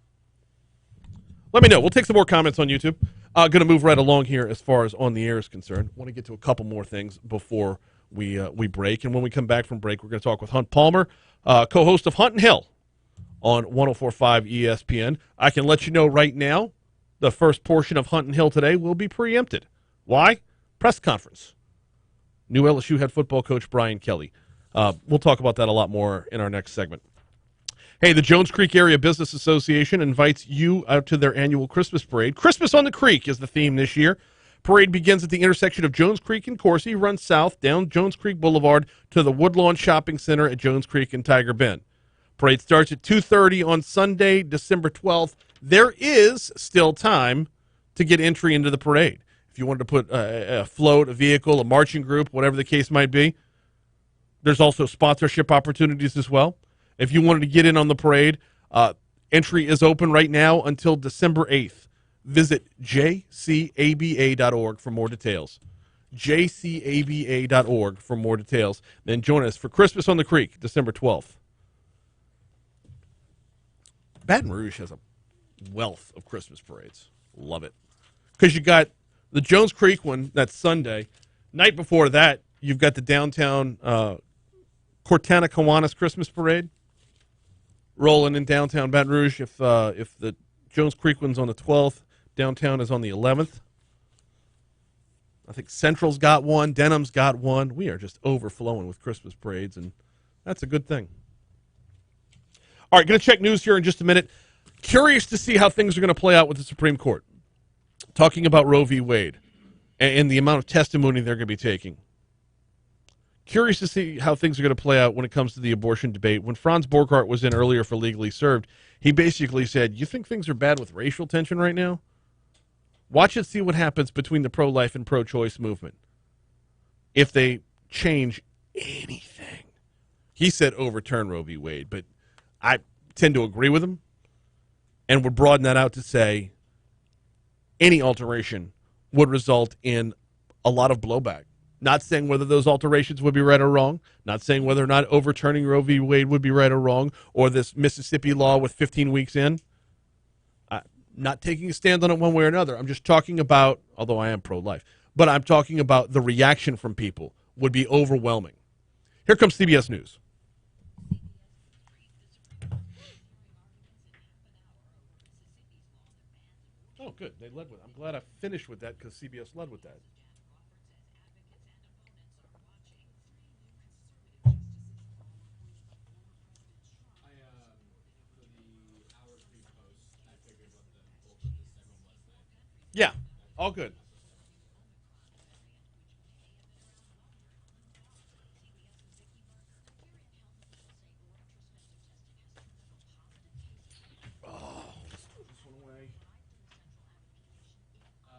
Let me know. We'll take some more comments on YouTube. Going to move right along here as far as on the air is concerned. Want to get to a couple more things before we break. And when we come back from break, we're going to talk with Hunt Palmer, co-host of Hunt and Hill on 104.5 ESPN. I can let you know right now, the first portion of Hunt and Hill today will be preempted. Why? Press conference. New LSU head football coach Brian Kelly. We'll talk about that a lot more in our next segment. Hey, the Jones Creek Area Business Association invites you out to their annual Christmas parade. Christmas on the Creek is the theme this year. Parade begins at the intersection of Jones Creek and Coursey, runs south down Jones Creek Boulevard to the Woodlawn Shopping Center at Jones Creek and Tiger Bend. Parade starts at 2:30 on Sunday, December 12th. There is still time to get entry into the parade. If you wanted to put a float, a vehicle, a marching group, whatever the case might be, there's also sponsorship opportunities as well. If you wanted to get in on the parade, entry is open right now until December 8th. Visit jcaba.org for more details. jcaba.org for more details. Then join us for Christmas on the Creek, December 12th. Baton Rouge has a wealth of Christmas parades. Love it. Because you got the Jones Creek one, that's Sunday. Night before that, you've got the downtown Cortana Kiwanis Christmas parade rolling in downtown Baton Rouge. If the Jones Creek one's on the 12th, downtown is on the 11th. I think Central's got one, Denham's got one. We are just overflowing with Christmas parades, and that's a good thing. All right, going to check news here in just a minute. Curious to see how things are going to play out with the Supreme Court. Talking about Roe v. Wade and the amount of testimony they're going to be taking. Curious to see how things are going to play out when it comes to the abortion debate. When Franz Borghardt was in earlier for Legally Served, he basically said, you think things are bad with racial tension right now? Watch and see what happens between the pro-life and pro-choice movement. If they change anything. He said overturn Roe v. Wade, but I tend to agree with him and would broaden that out to say any alteration would result in a lot of blowback. Not saying whether those alterations would be right or wrong, not saying whether or not overturning Roe v. Wade would be right or wrong, or this Mississippi law with 15 weeks in. Not taking a stand on it one way or another. I'm just talking about, although I am pro-life, but I'm talking about the reaction from people would be overwhelming. Here comes CBS News. Oh, good. They led with it. I'm glad I finished with that because CBS led with that. Yeah, all good. Oh, let's throw this one away.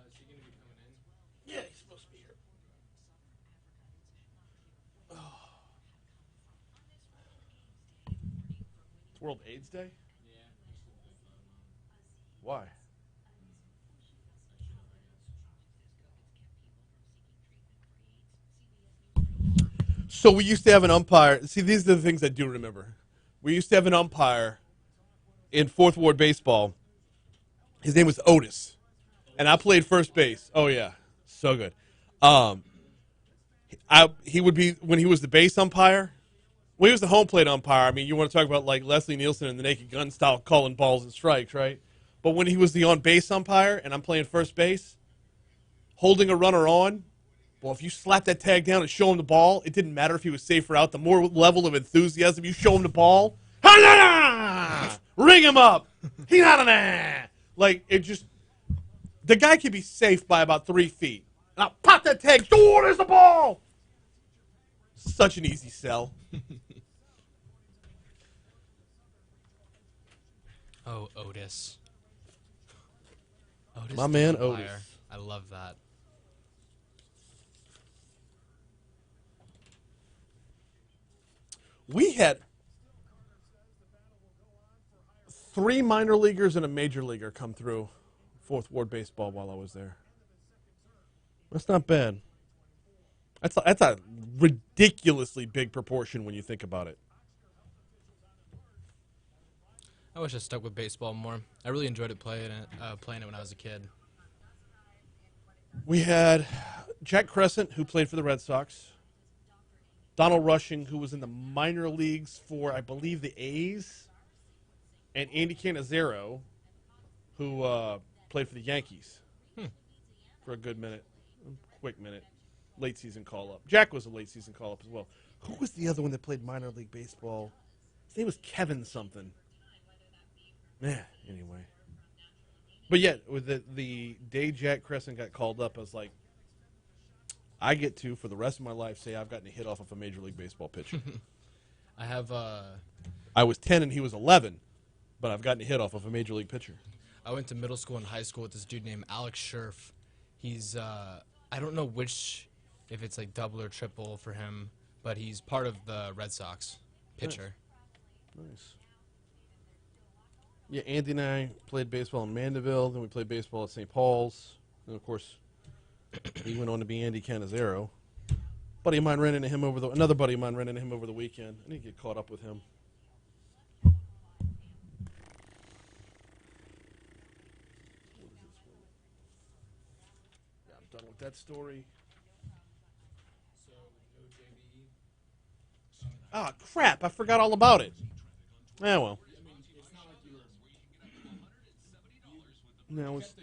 Is he going to be coming in? Yeah, he's supposed to be here. It's World AIDS Day? Yeah. Why? So we used to have an umpire. See, these are the things I do remember. We used to have an umpire in Fourth Ward baseball. His name was Otis, and I played first base. Oh yeah, so good. He would be when he was the base umpire. When he was the home plate umpire, I mean, you want to talk about like Leslie Nielsen and the Naked Gun style calling balls and strikes, right? But when he was the on base umpire and I'm playing first base, holding a runner on. Well, if you slap that tag down and show him the ball, it didn't matter if he was safe or out. The more level of enthusiasm you show him the ball, ring him up. Like, it just, the guy could be safe by about 3 feet. And I'll pop that tag. Oh, there's the ball. Such an easy sell. Oh, Otis. My man, the umpire. Otis. I love that. We had 3 minor leaguers and a major leaguer come through Fourth Ward baseball while I was there. That's not bad. That's a ridiculously big proportion when you think about it. I wish I stuck with baseball more. I really enjoyed it playing it when I was a kid. We had Jack Crescent, who played for the Red Sox. Donald Rushing, who was in the minor leagues for, I believe, the A's. And Andy Cannizaro, who played for the Yankees for a good minute, quick minute. Late season call-up. Jack was a late season call-up as well. Who was the other one that played minor league baseball? His name was Kevin something. Anyway. But yeah, with the day Jack Crescent got called up, I was like, I get to, for the rest of my life, say I've gotten a hit off of a Major League Baseball pitcher. I was 10 and he was 11, but I've gotten a hit off of a Major League pitcher. I went to middle school and high school with this dude named Alex Scherf. He's, I don't know if it's like double or triple for him, but he's part of the Red Sox pitcher. Nice. Yeah, Andy and I played baseball in Mandeville, then we played baseball at St. Paul's, and of course, he went on to be Andy Cannizaro. Another buddy of mine ran into him over the weekend. I need to get caught up with him. Yeah, I'm done with that story. Ah, crap! I forgot all about it. Well. No, it's...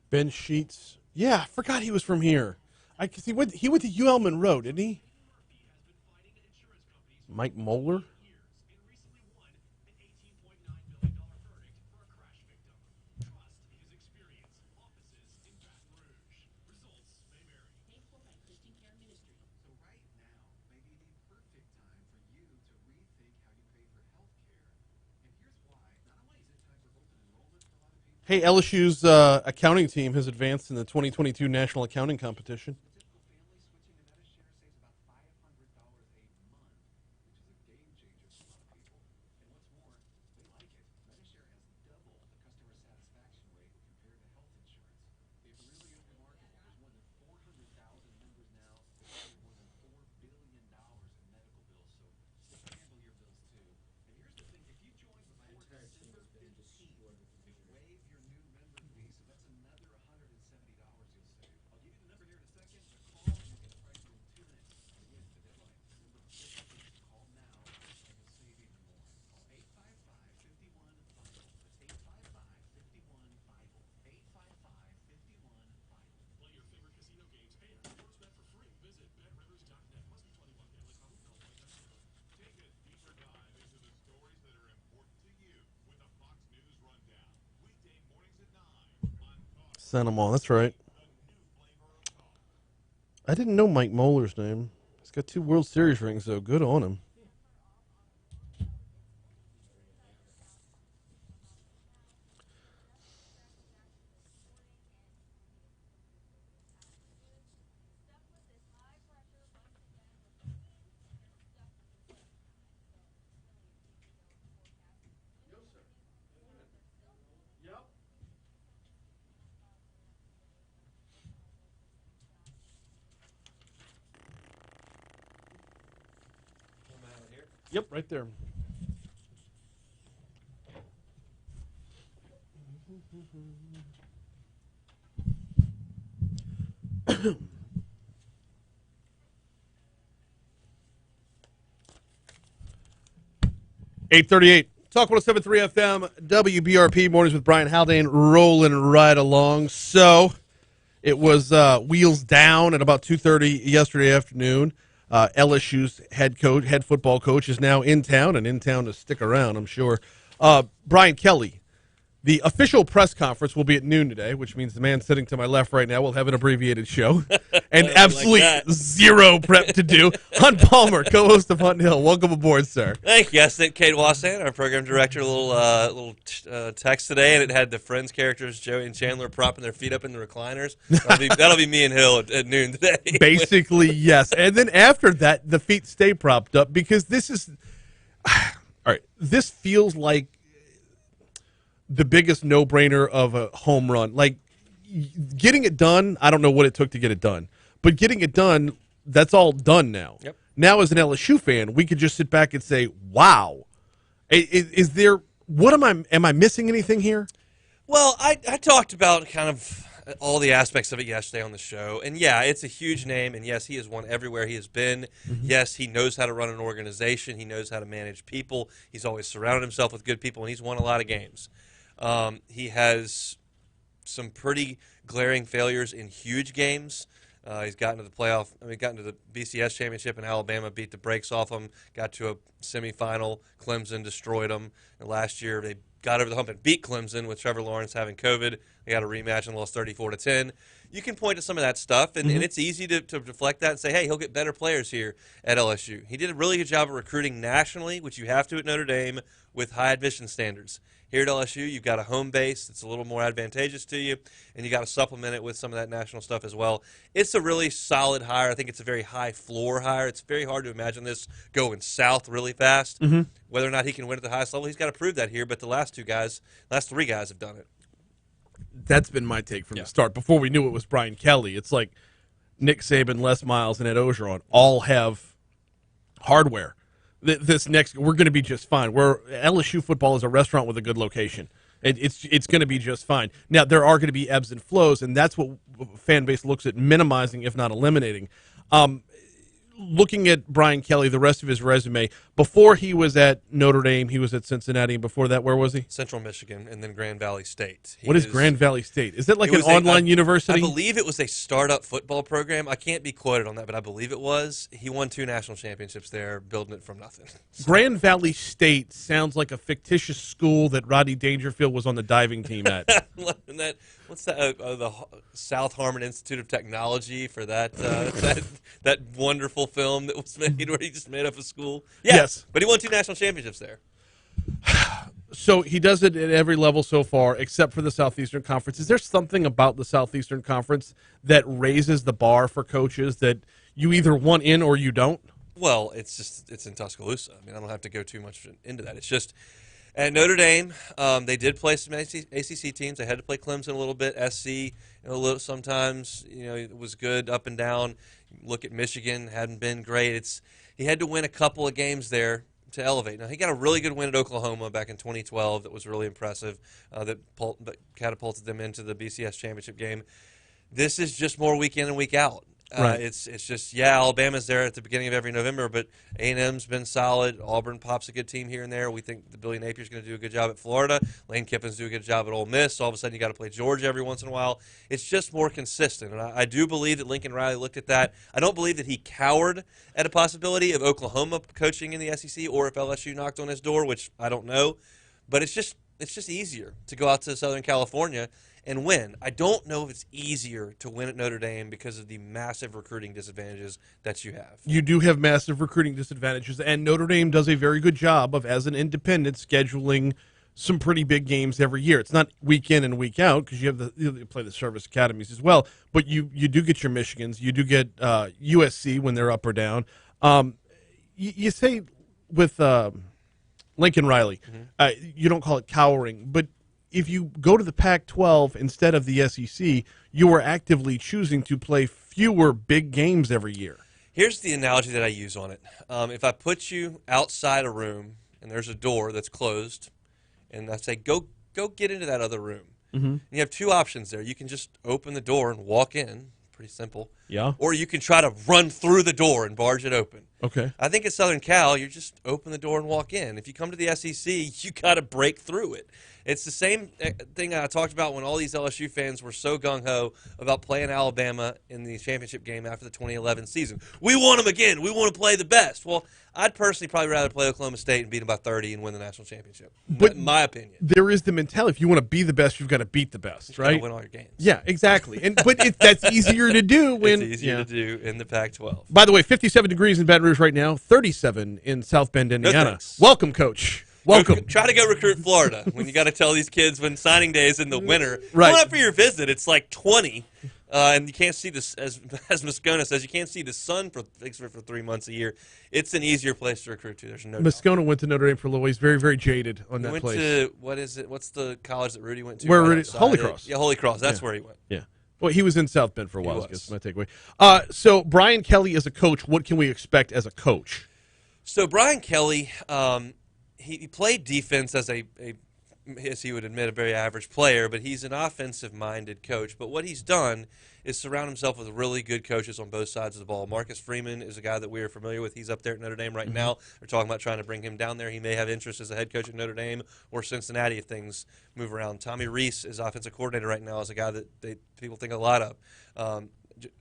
Ben Sheets. Yeah, I forgot he was from here. He went to UL Monroe, didn't he? Mike Moeller? Hey, LSU's accounting team has advanced in the 2022 National Accounting Competition. Sent them all. That's right. I didn't know Mike Moeller's name. He's got 2 World Series rings, though. Good on him. Yep, right there. (8:38) Talk 107.3 FM, WBRP mornings with Brian Haldane, rolling right along. So it was wheels down at about 2:30 yesterday afternoon. LSU's head football coach, is now in town, and in town to stick around, I'm sure. Brian Kelly, the official press conference will be at noon today, which means the man sitting to my left right now will have an abbreviated show and absolutely zero prep to do. Hunt Palmer, co-host of Hunt Hill. Welcome aboard, sir. Thank you. I sent Kate Wassan, our program director, a little text today, and it had the Friends characters, Joey and Chandler, propping their feet up in the recliners. That'll be me and Hill at noon today. Basically, yes. And then after that, the feet stay propped up because this is – all right, this feels like the biggest no-brainer of a home run. Like, getting it done, I don't know what it took to get it done. But getting it done, that's all done now. Yep. Now, as an LSU fan, we could just sit back and say, wow. Is there – what am I missing anything here? Well, I talked about kind of all the aspects of it yesterday on the show. And, yeah, it's a huge name. And, yes, he has won everywhere he has been. Mm-hmm. Yes, he knows how to run an organization. He knows how to manage people. He's always surrounded himself with good people, and he's won a lot of games. He has some pretty glaring failures in huge games. He's gotten to the playoff. Gotten to the BCS championship in Alabama, beat the brakes off them. Got to a semifinal. Clemson destroyed them. And last year they got over the hump and beat Clemson with Trevor Lawrence having COVID. They got a rematch and lost 34-10. You can point to some of that stuff, and it's easy to deflect that and say, hey, he'll get better players here at LSU. He did a really good job of recruiting nationally, which you have to at Notre Dame, with high admission standards. Here at LSU, you've got a home base that's a little more advantageous to you, and you got to supplement it with some of that national stuff as well. It's a really solid hire. I think it's a very high floor hire. It's very hard to imagine this going south really fast. Mm-hmm. Whether or not he can win at the highest level, he's got to prove that here, but the last 3 guys have done it. That's been my take from the start. Before we knew it was Brian Kelly, it's like Nick Saban, Les Miles, and Ed Ogeron all have hardware. This next, we're going to be just fine. LSU football is a restaurant with a good location. It's going to be just fine. Now, there are going to be ebbs and flows, and that's what fan base looks at minimizing, if not eliminating. Looking at Brian Kelly, the rest of his resume, before he was at Notre Dame, he was at Cincinnati, and before that, where was he? Central Michigan, and then Grand Valley State. What is Grand Valley State? Is that like an online university? I believe it was a startup football program. I can't be quoted on that, but I believe it was. He won 2 national championships there, building it from nothing. Grand Valley State sounds like a fictitious school that Rodney Dangerfield was on the diving team at. What's that? The South Harmon Institute of Technology for that that wonderful film that was made where he just made up a school. Yeah, yes, but he won 2 national championships there. So he does it at every level so far, except for the Southeastern Conference. Is there something about the Southeastern Conference that raises the bar for coaches that you either want in or you don't? Well, it's in Tuscaloosa. I mean, I don't have to go too much into that. It's just at Notre Dame, they did play some ACC teams. They had to play Clemson a little bit, SC a little sometimes. It was good up and down. Look at Michigan, hadn't been great. He had to win a couple of games there to elevate. Now, he got a really good win at Oklahoma back in 2012 that was really impressive, that catapulted them into the BCS championship game. This is just more week in and week out. Right. It's just, Alabama's there at the beginning of every November, but A&M's been solid. Auburn pops a good team here and there. We think the Billy Napier's going to do a good job at Florida. Lane Kiffin's doing a good job at Ole Miss. All of a sudden, you got to play Georgia every once in a while. It's just more consistent, and I do believe that Lincoln Riley looked at that. I don't believe that he cowered at a possibility of Oklahoma coaching in the SEC or if LSU knocked on his door, which I don't know. But it's just easier to go out to Southern California and win. I don't know if it's easier to win at Notre Dame because of the massive recruiting disadvantages that you have. You do have massive recruiting disadvantages, and Notre Dame does a very good job of, as an independent, scheduling some pretty big games every year. It's not week in and week out because you play the service academies as well, but you do get your Michigans. You do get USC when they're up or down. You say with Lincoln Riley, you don't call it cowering, but if you go to the Pac-12 instead of the SEC, you are actively choosing to play fewer big games every year. Here's the analogy that I use on it. If I put you outside a room and there's a door that's closed, and I say, go get into that other room. And you have two options there. You can just open the door and walk in. Pretty simple. Yeah. Or you can try to run through the door and barge it open. Okay. I think at Southern Cal, you just open the door and walk in. If you come to the SEC, you got to break through it. It's the same thing I talked about when all these LSU fans were so gung-ho about playing Alabama in the championship game after the 2011 season. We want them again. We want to play the best. Well, I'd personally probably rather play Oklahoma State and beat them by 30 and win the national championship. But in my opinion. There is the mentality. If you want to be the best, you've got to beat the best, right? Win all your games. Yeah, exactly. But that's easier to do when it's easier to do in the Pac-12. By the way, 57 degrees in Baton Rouge right now, 37 in South Bend, Indiana. Welcome, Coach. Welcome. Try to go recruit Florida when you got to tell these kids when signing day is in the winter. Right. Come up for your visit. It's like 20, and you can't see this, as Moscona says, you can't see the sun for 3 months a year. It's an easier place to recruit to. There's no doubt. Moscona went to Notre Dame for a little while. He's very, very jaded on that went place. To, what is it? What's the college that Rudy went to? Where right Rudy, outside Holy it? Cross. Yeah, Holy Cross. That's where he went. Yeah. Well, he was in South Bend for a while, I guess my takeaway. So Brian Kelly as a coach, what can we expect as a coach? So Brian Kelly, he played defense as as he would admit, a very average player, but he's an offensive-minded coach. But what he's done is surround himself with really good coaches on both sides of the ball. Marcus Freeman is a guy that we are familiar with. He's up there at Notre Dame right now. They're talking about trying to bring him down there. He may have interest as a head coach at Notre Dame or Cincinnati if things move around. Tommy Rees is offensive coordinator right now, is a guy that people think a lot of.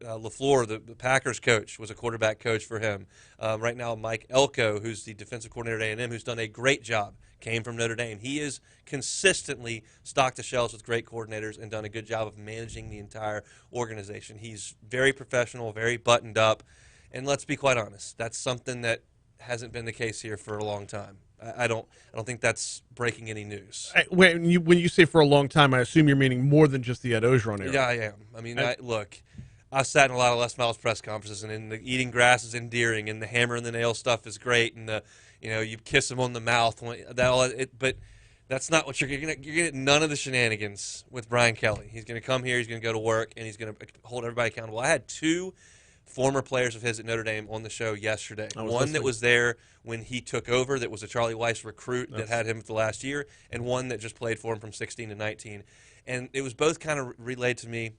LaFleur, the Packers coach, was a quarterback coach for him. Right now, Mike Elko, who's the defensive coordinator at A&M, who's done a great job, came from Notre Dame. He has consistently stocked the shelves with great coordinators and done a good job of managing the entire organization. He's very professional, very buttoned up, and let's be quite honest, that's something that hasn't been the case here for a long time. I don't think that's breaking any news. When you say for a long time, I assume you're meaning more than just the Ed Ogeron era. Yeah, I am. I mean, look, I sat in a lot of Les Miles press conferences, and the eating grass is endearing, and the hammer and the nail stuff is great, and you kiss him on the mouth. But that's not what you're going to get. None of the shenanigans with Brian Kelly. He's going to come here, he's going to go to work, and he's going to hold everybody accountable. I had two former players of his at Notre Dame on the show yesterday. One that was there when he took over, that was a Charlie Weiss recruit that had him for the last year, and one that just played for him from 16 to 19. And it was both kind of relayed to me,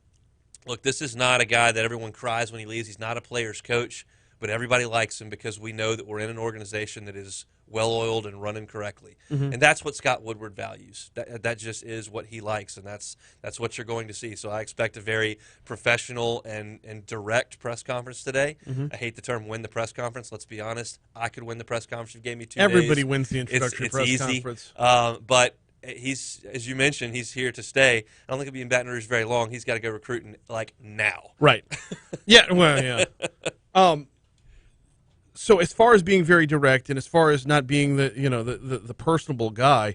look, this is not a guy that everyone cries when he leaves. He's not a player's coach, but everybody likes him because we know that we're in an organization that is well-oiled and running correctly. And that's what Scott Woodward values. That just is what he likes, and that's what you're going to see. So I expect a very professional and direct press conference today. I hate the term win the press conference. Let's be honest. I could win the press conference if you gave me 2 days. Everybody wins the introductory press easy. conference. But he's, as you mentioned, he's here to stay. I don't think he'll be in Baton Rouge very long. He's got to go recruiting like now. Right. Yeah. Well, yeah. So as far as being very direct and as far as not being the personable guy,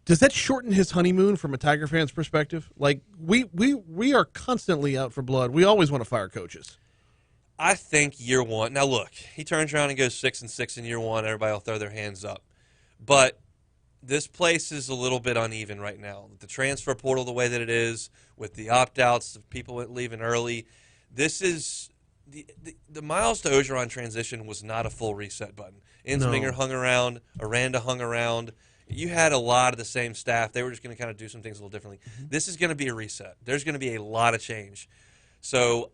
Does that shorten his honeymoon from a Tiger fan's perspective? Like, we are constantly out for blood. We always want to fire coaches. I think year one. Now, look, he turns around and goes 6-6 in year one. Everybody will throw their hands up. But this place is a little bit uneven right now. The transfer portal the way that it is, with the opt-outs, of people leaving early. This is the Miles to Ogeron transition was not a full reset button. Insminger hung around. Aranda hung around. You had a lot of the same staff. They were just going to kind of do some things a little differently. This is going to be a reset. There's going to be a lot of change. So,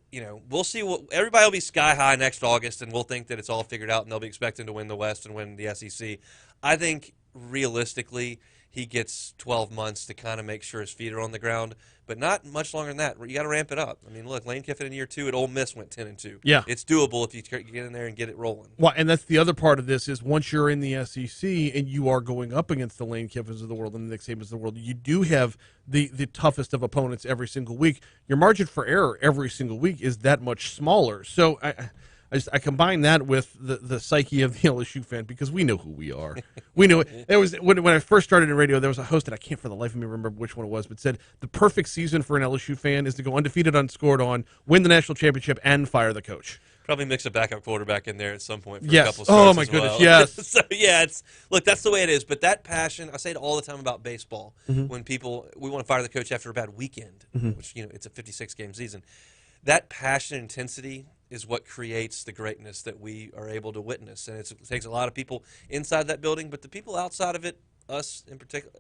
we'll see. Everybody will be sky high next August, and we'll think that it's all figured out, and they'll be expecting to win the West and win the SEC. I think, realistically, he gets 12 months to kind of make sure his feet are on the ground, but not much longer than that. You got to ramp it up. I mean, look, Lane Kiffin in year 2 at Ole Miss went 10-2. Yeah. It's doable if you get in there and get it rolling. Well, and that's the other part of this is once you're in the SEC and you are going up against the Lane Kiffins of the world and the Nick Sabans of the world, you do have the toughest of opponents every single week. Your margin for error every single week is that much smaller. So I combine that with the psyche of the LSU fan because we know who we are. We know it. There was when I first started in radio, there was a host that I can't for the life of me remember which one it was, but said the perfect season for an LSU fan is to go undefeated, unscored on, win the national championship, and fire the coach. Probably mix a backup quarterback in there at some point for Yes. a couple of starts Oh, my as goodness, well. yes. So, yeah, look, that's the way it is. But that passion, I say it all the time about baseball, when we want to fire the coach after a bad weekend, which, it's a 56-game season. That passion and intensity is what creates the greatness that we are able to witness. And it takes a lot of people inside that building, but the people outside of it, us in particular,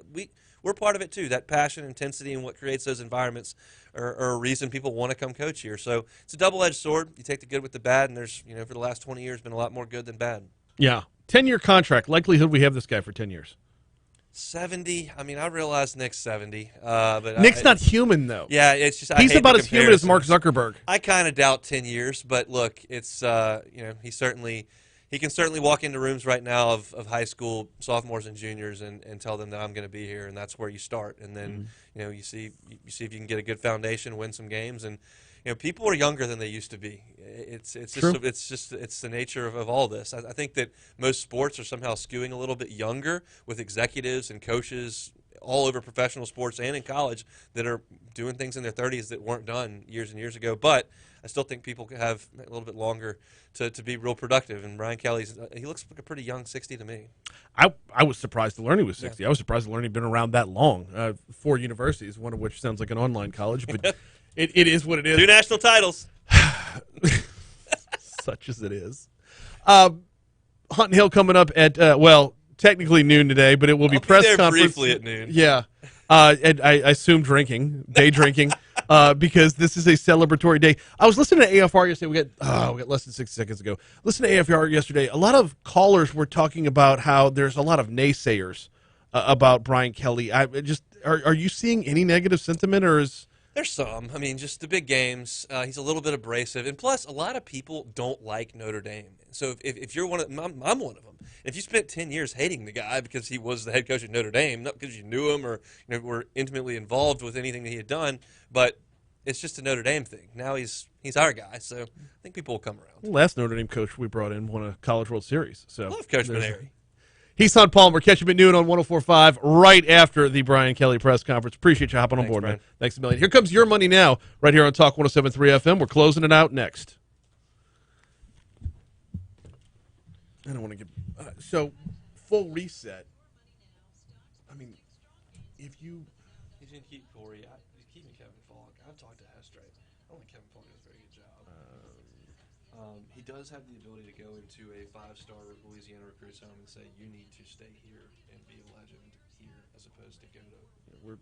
we're part of it too. That passion, intensity, and what creates those environments are a reason people want to come coach here. So it's a double-edged sword. You take the good with the bad, and there's, for the last 20 years, been a lot more good than bad. Yeah. 10-year contract. Likelihood we have this guy for 10 years. 70. I mean, I realize Nick's 70. But Nick's not human, though. Yeah, it's just he's about as human as Mark Zuckerberg. I kind of doubt 10 years, but look, it's he can certainly walk into rooms right now of high school sophomores and juniors and tell them that I'm going to be here, and that's where you start. And then you see if you can get a good foundation, win some games, and people are younger than they used to be. It's the nature of all this. I think that most sports are somehow skewing a little bit younger with executives and coaches all over professional sports and in college that are doing things in their 30s that weren't done years and years ago. But I still think people have a little bit longer to be real productive. And Brian Kelly's he looks like a pretty young 60 to me. I was surprised to learn he was 60. Yeah. I was surprised to learn he'd been around that long. 4 universities, one of which sounds like an online college, but it is what it is. 2 national titles. Such as it is. Hunt Hill coming up at, technically noon today, but it will be press there conference. briefly at noon. Yeah. And I assume day drinking, because this is a celebratory day. I was listening to AFR yesterday. We got less than 6 seconds ago. Listen to AFR yesterday. A lot of callers were talking about how there's a lot of naysayers about Brian Kelly. Are you seeing any negative sentiment, or is... There's some. I mean, just the big games. He's a little bit abrasive. And plus, a lot of people don't like Notre Dame. So if you're one of them, I'm one of them. If you spent 10 years hating the guy because he was the head coach at Notre Dame, not because you knew him or were intimately involved with anything that he had done, but it's just a Notre Dame thing. Now he's our guy, so I think people will come around. Last Notre Dame coach we brought in won a College World Series. So love Coach Maneri. He's Hunt Palmer. Catch him at noon on 104.5 right after the Brian Kelly press conference. Appreciate you hopping on board, Brian. man. Thanks a million. Here comes Your Money Now right here on Talk 107.3 FM. We're closing it out next. I don't want to get so full reset. I mean, if you He's going to keep Corey. He's keeping Kevin Falk. I've talked to Hestre. I don't think Kevin Falk does a very good job. He does have the ability to go into a 5-star Louisiana recruit's home and say, you need to stay here and be a legend here as opposed to go to wherever.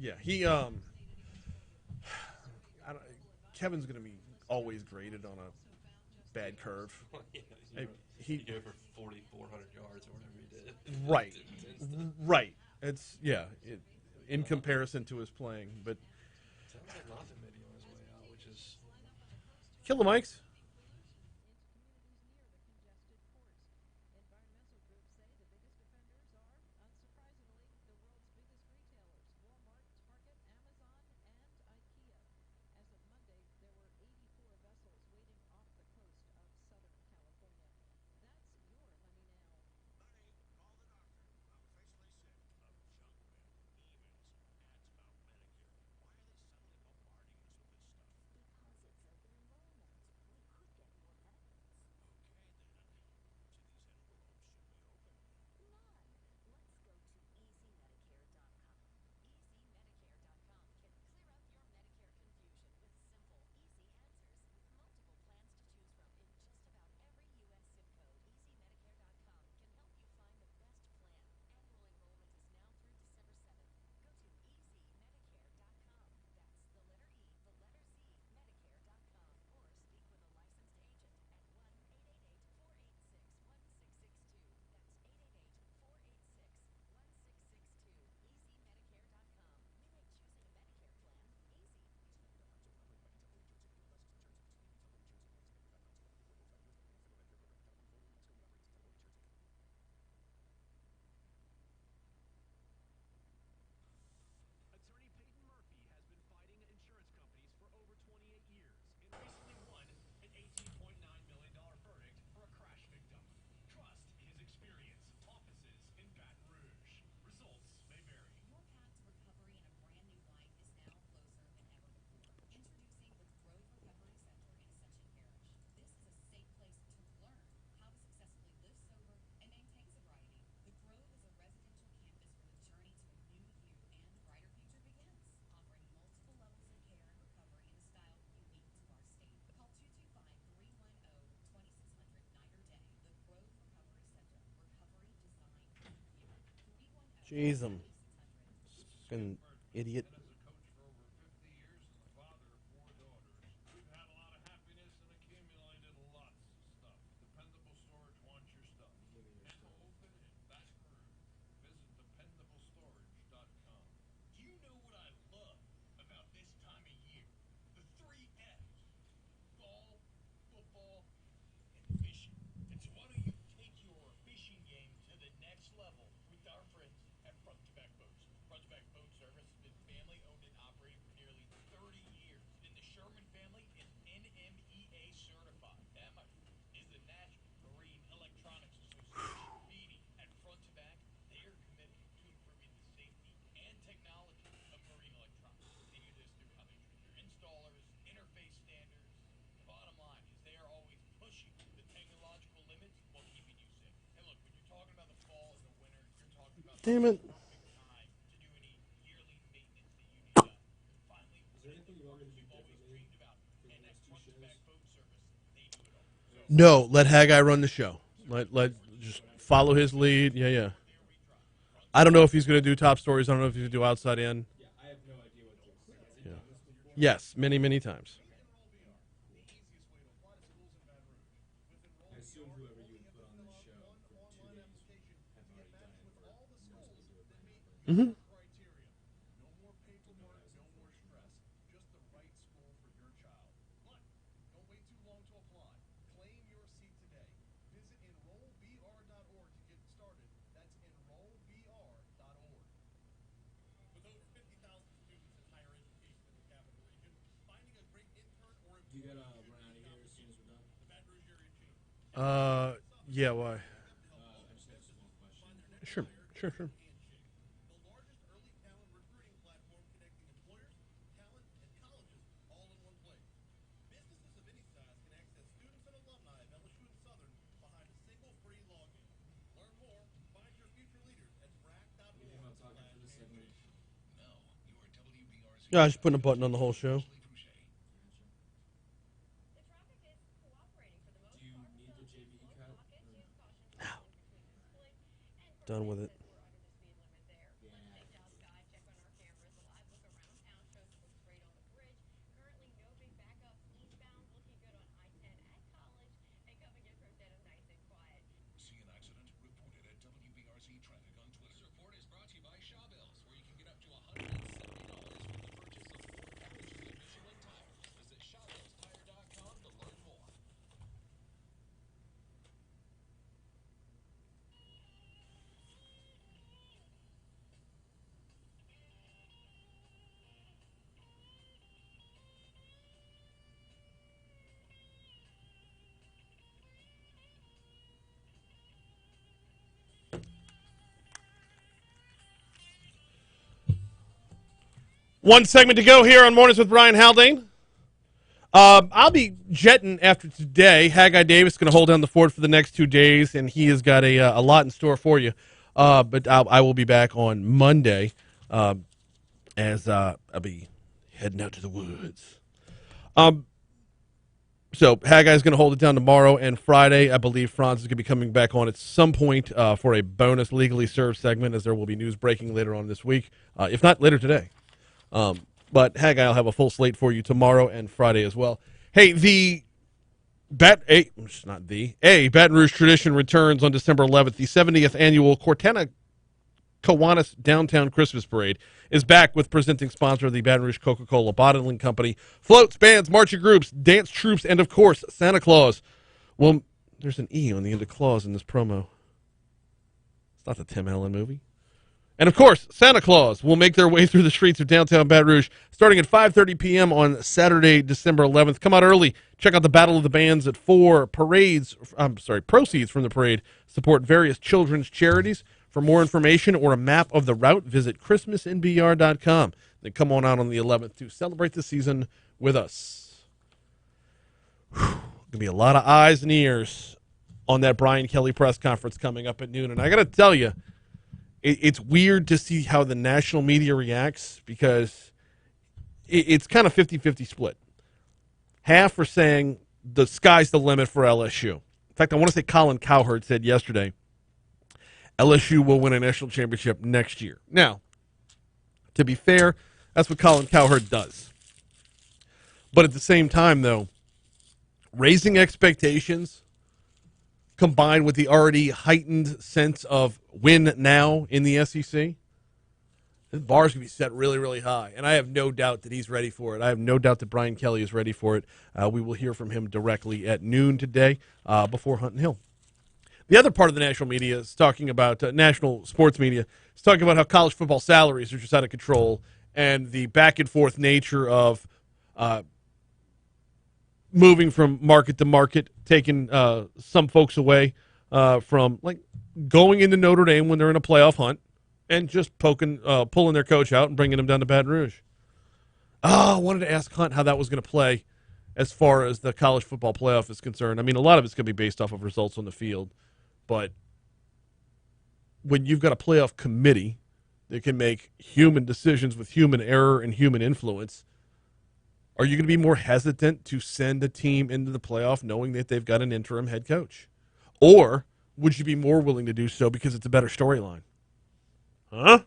Yeah, Kevin's going to be always graded on a bad curve. He go for 4,400 yards or whatever he did. Right. Right. It's in comparison to his playing, but Sounds like Moffitt may be on his way out, which is kill the mics. Jeez, I'm fucking idiot. You know what I love about this time of year? The three F's. Fall, football, and fishing. And so why don't you take your fishing game to the next level with our friends at Front to Back Boats. Front to Back Boat Service has been family owned and operated for nearly 30 years. And the Sherman family is NMEA certified. That, my friend, is the National Marine Electronics Association. Meaning at Front to Back, they are committed to improving the safety and technology of marine electronics. They do this through how they treat their installers, interface standards. The bottom line is they are always pushing the technological limits while keeping you safe. And look, when you're talking about the fall and the winter, you're talking about Damn it. perfect time to do any yearly maintenance that you need done. Finally, is there anything you want me to do differently about? And at Front to Back Boat Service, they do it all. No, let Haggai run the show. Let just follow his lead. Yeah. I don't know if he's going to do top stories. I don't know if he's going to do outside in. Yeah, I have no idea what to expect. Yeah. Yes, many, many times. I assume whoever you would put on this show for 2 days have already done it for knows what they're Mm-hmm. No more paperwork, no more stress. Just the right school for your child. But don't wait too long to apply. Claim your seat today. Visit enrollbr.org to get started. That's enrollbr.org. With over 50,000 students in higher education in the capital region, finding a great intern or You gotta run out of here as soon as we're done. the Baton Rouge area chief. Yeah, why? I just have a small question. Sure. The largest early talent recruiting platform connecting employers, talent, and colleges all in one place. Businesses of any size can access students and alumni of LSU and Southern behind a single free login. Learn more, find your future leaders at brac.org. You think about talking for this segment? No, you are WBRZ. Yeah, I was just putting a button on the whole show. Do you need the JV cut? Done with it. See an accident? Report it at WBRZ Traffic on Twitter. This report is brought to you by Shawbells, where you can get up to $170 with the purchase of 4 eligible Michelin tires. Visit ShawbellsTire.com to learn more. One segment to go here on Mornings with Brian Haldane. I'll be jetting after today. Haggai Davis is going to hold down the fort for the next 2 days, and he has got a lot in store for you. But I will be back on Monday as I'll be heading out to the woods. So Haggai's going to hold it down tomorrow and Friday. I believe Franz is going to be coming back on at some point for a bonus Legally Served segment, as there will be news breaking later on this week, if not later today. But Haggai will have a full slate for you tomorrow and Friday as well. Hey, Baton Rouge tradition returns on December 11th. The 70th annual Cortana Kiwanis Downtown Christmas Parade is back with presenting sponsor, the Baton Rouge Coca-Cola Bottling Company. Floats, bands, marching groups, dance troops, and, of course, Santa Claus. Well, there's an E on the end of Claus in this promo. It's not the Tim Allen movie. And, of course, Santa Claus will make their way through the streets of downtown Baton Rouge starting at 5:30 p.m. on Saturday, December 11th. Come out early. Check out the Battle of the Bands at 4. Proceeds from the parade support various children's charities. For more information or a map of the route, visit ChristmasInBR.com. Then come on out on the 11th to celebrate the season with us. Going to be a lot of eyes and ears on that Brian Kelly press conference coming up at noon. And I got to tell you, it's weird to see how the national media reacts, because it's kind of 50-50 split. Half are saying the sky's the limit for LSU. In fact, I want to say Colin Cowherd said yesterday, LSU will win a national championship next year. Now, to be fair, that's what Colin Cowherd does. But at the same time, though, raising expectations combined with the already heightened sense of win now in the SEC, the bar's going to be set really, really high. And I have no doubt that he's ready for it. I have no doubt that Brian Kelly is ready for it. We will hear from him directly at noon today before Hunt and Hill. The other part of the national media is talking about, national sports media, is talking about how college football salaries are just out of control and the back and forth nature of moving from market to market, taking some folks away from like going into Notre Dame when they're in a playoff hunt and just pulling their coach out and bringing them down to Baton Rouge. I wanted to ask Hunt how that was going to play as far as the college football playoff is concerned. I mean, a lot of it's going to be based off of results on the field, but when you've got a playoff committee that can make human decisions with human error and human influence, are you going to be more hesitant to send a team into the playoff knowing that they've got an interim head coach? Or would you be more willing to do so because it's a better storyline? Huh?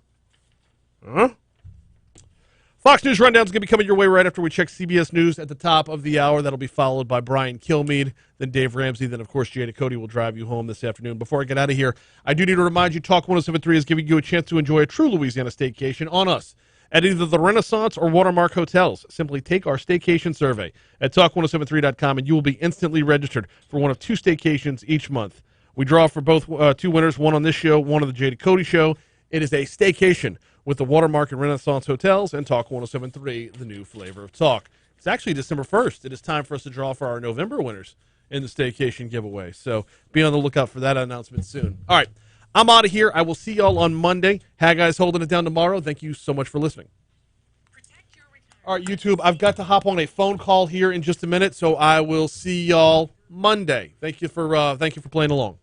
Fox News Rundown is going to be coming your way right after we check CBS News at the top of the hour. That'll be followed by Brian Kilmeade, then Dave Ramsey, then, of course, Jada Cody will drive you home this afternoon. Before I get out of here, I do need to remind you, Talk 107.3 is giving you a chance to enjoy a true Louisiana staycation on us at either the Renaissance or Watermark Hotels. Simply take our staycation survey at talk1073.com, and you will be instantly registered for one of 2 staycations each month. We draw for both 2 winners, one on this show, one on the Jada Cody show. It is a staycation with the Watermark and Renaissance Hotels and Talk 107.3, the new flavor of talk. It's actually December 1st. It is time for us to draw for our November winners in the staycation giveaway. So be on the lookout for that announcement soon. All right, I'm out of here. I will see y'all on Monday. Haggai's holding it down tomorrow. Thank you so much for listening. All right, YouTube, I've got to hop on a phone call here in just a minute, so I will see y'all Monday. Thank you for playing along.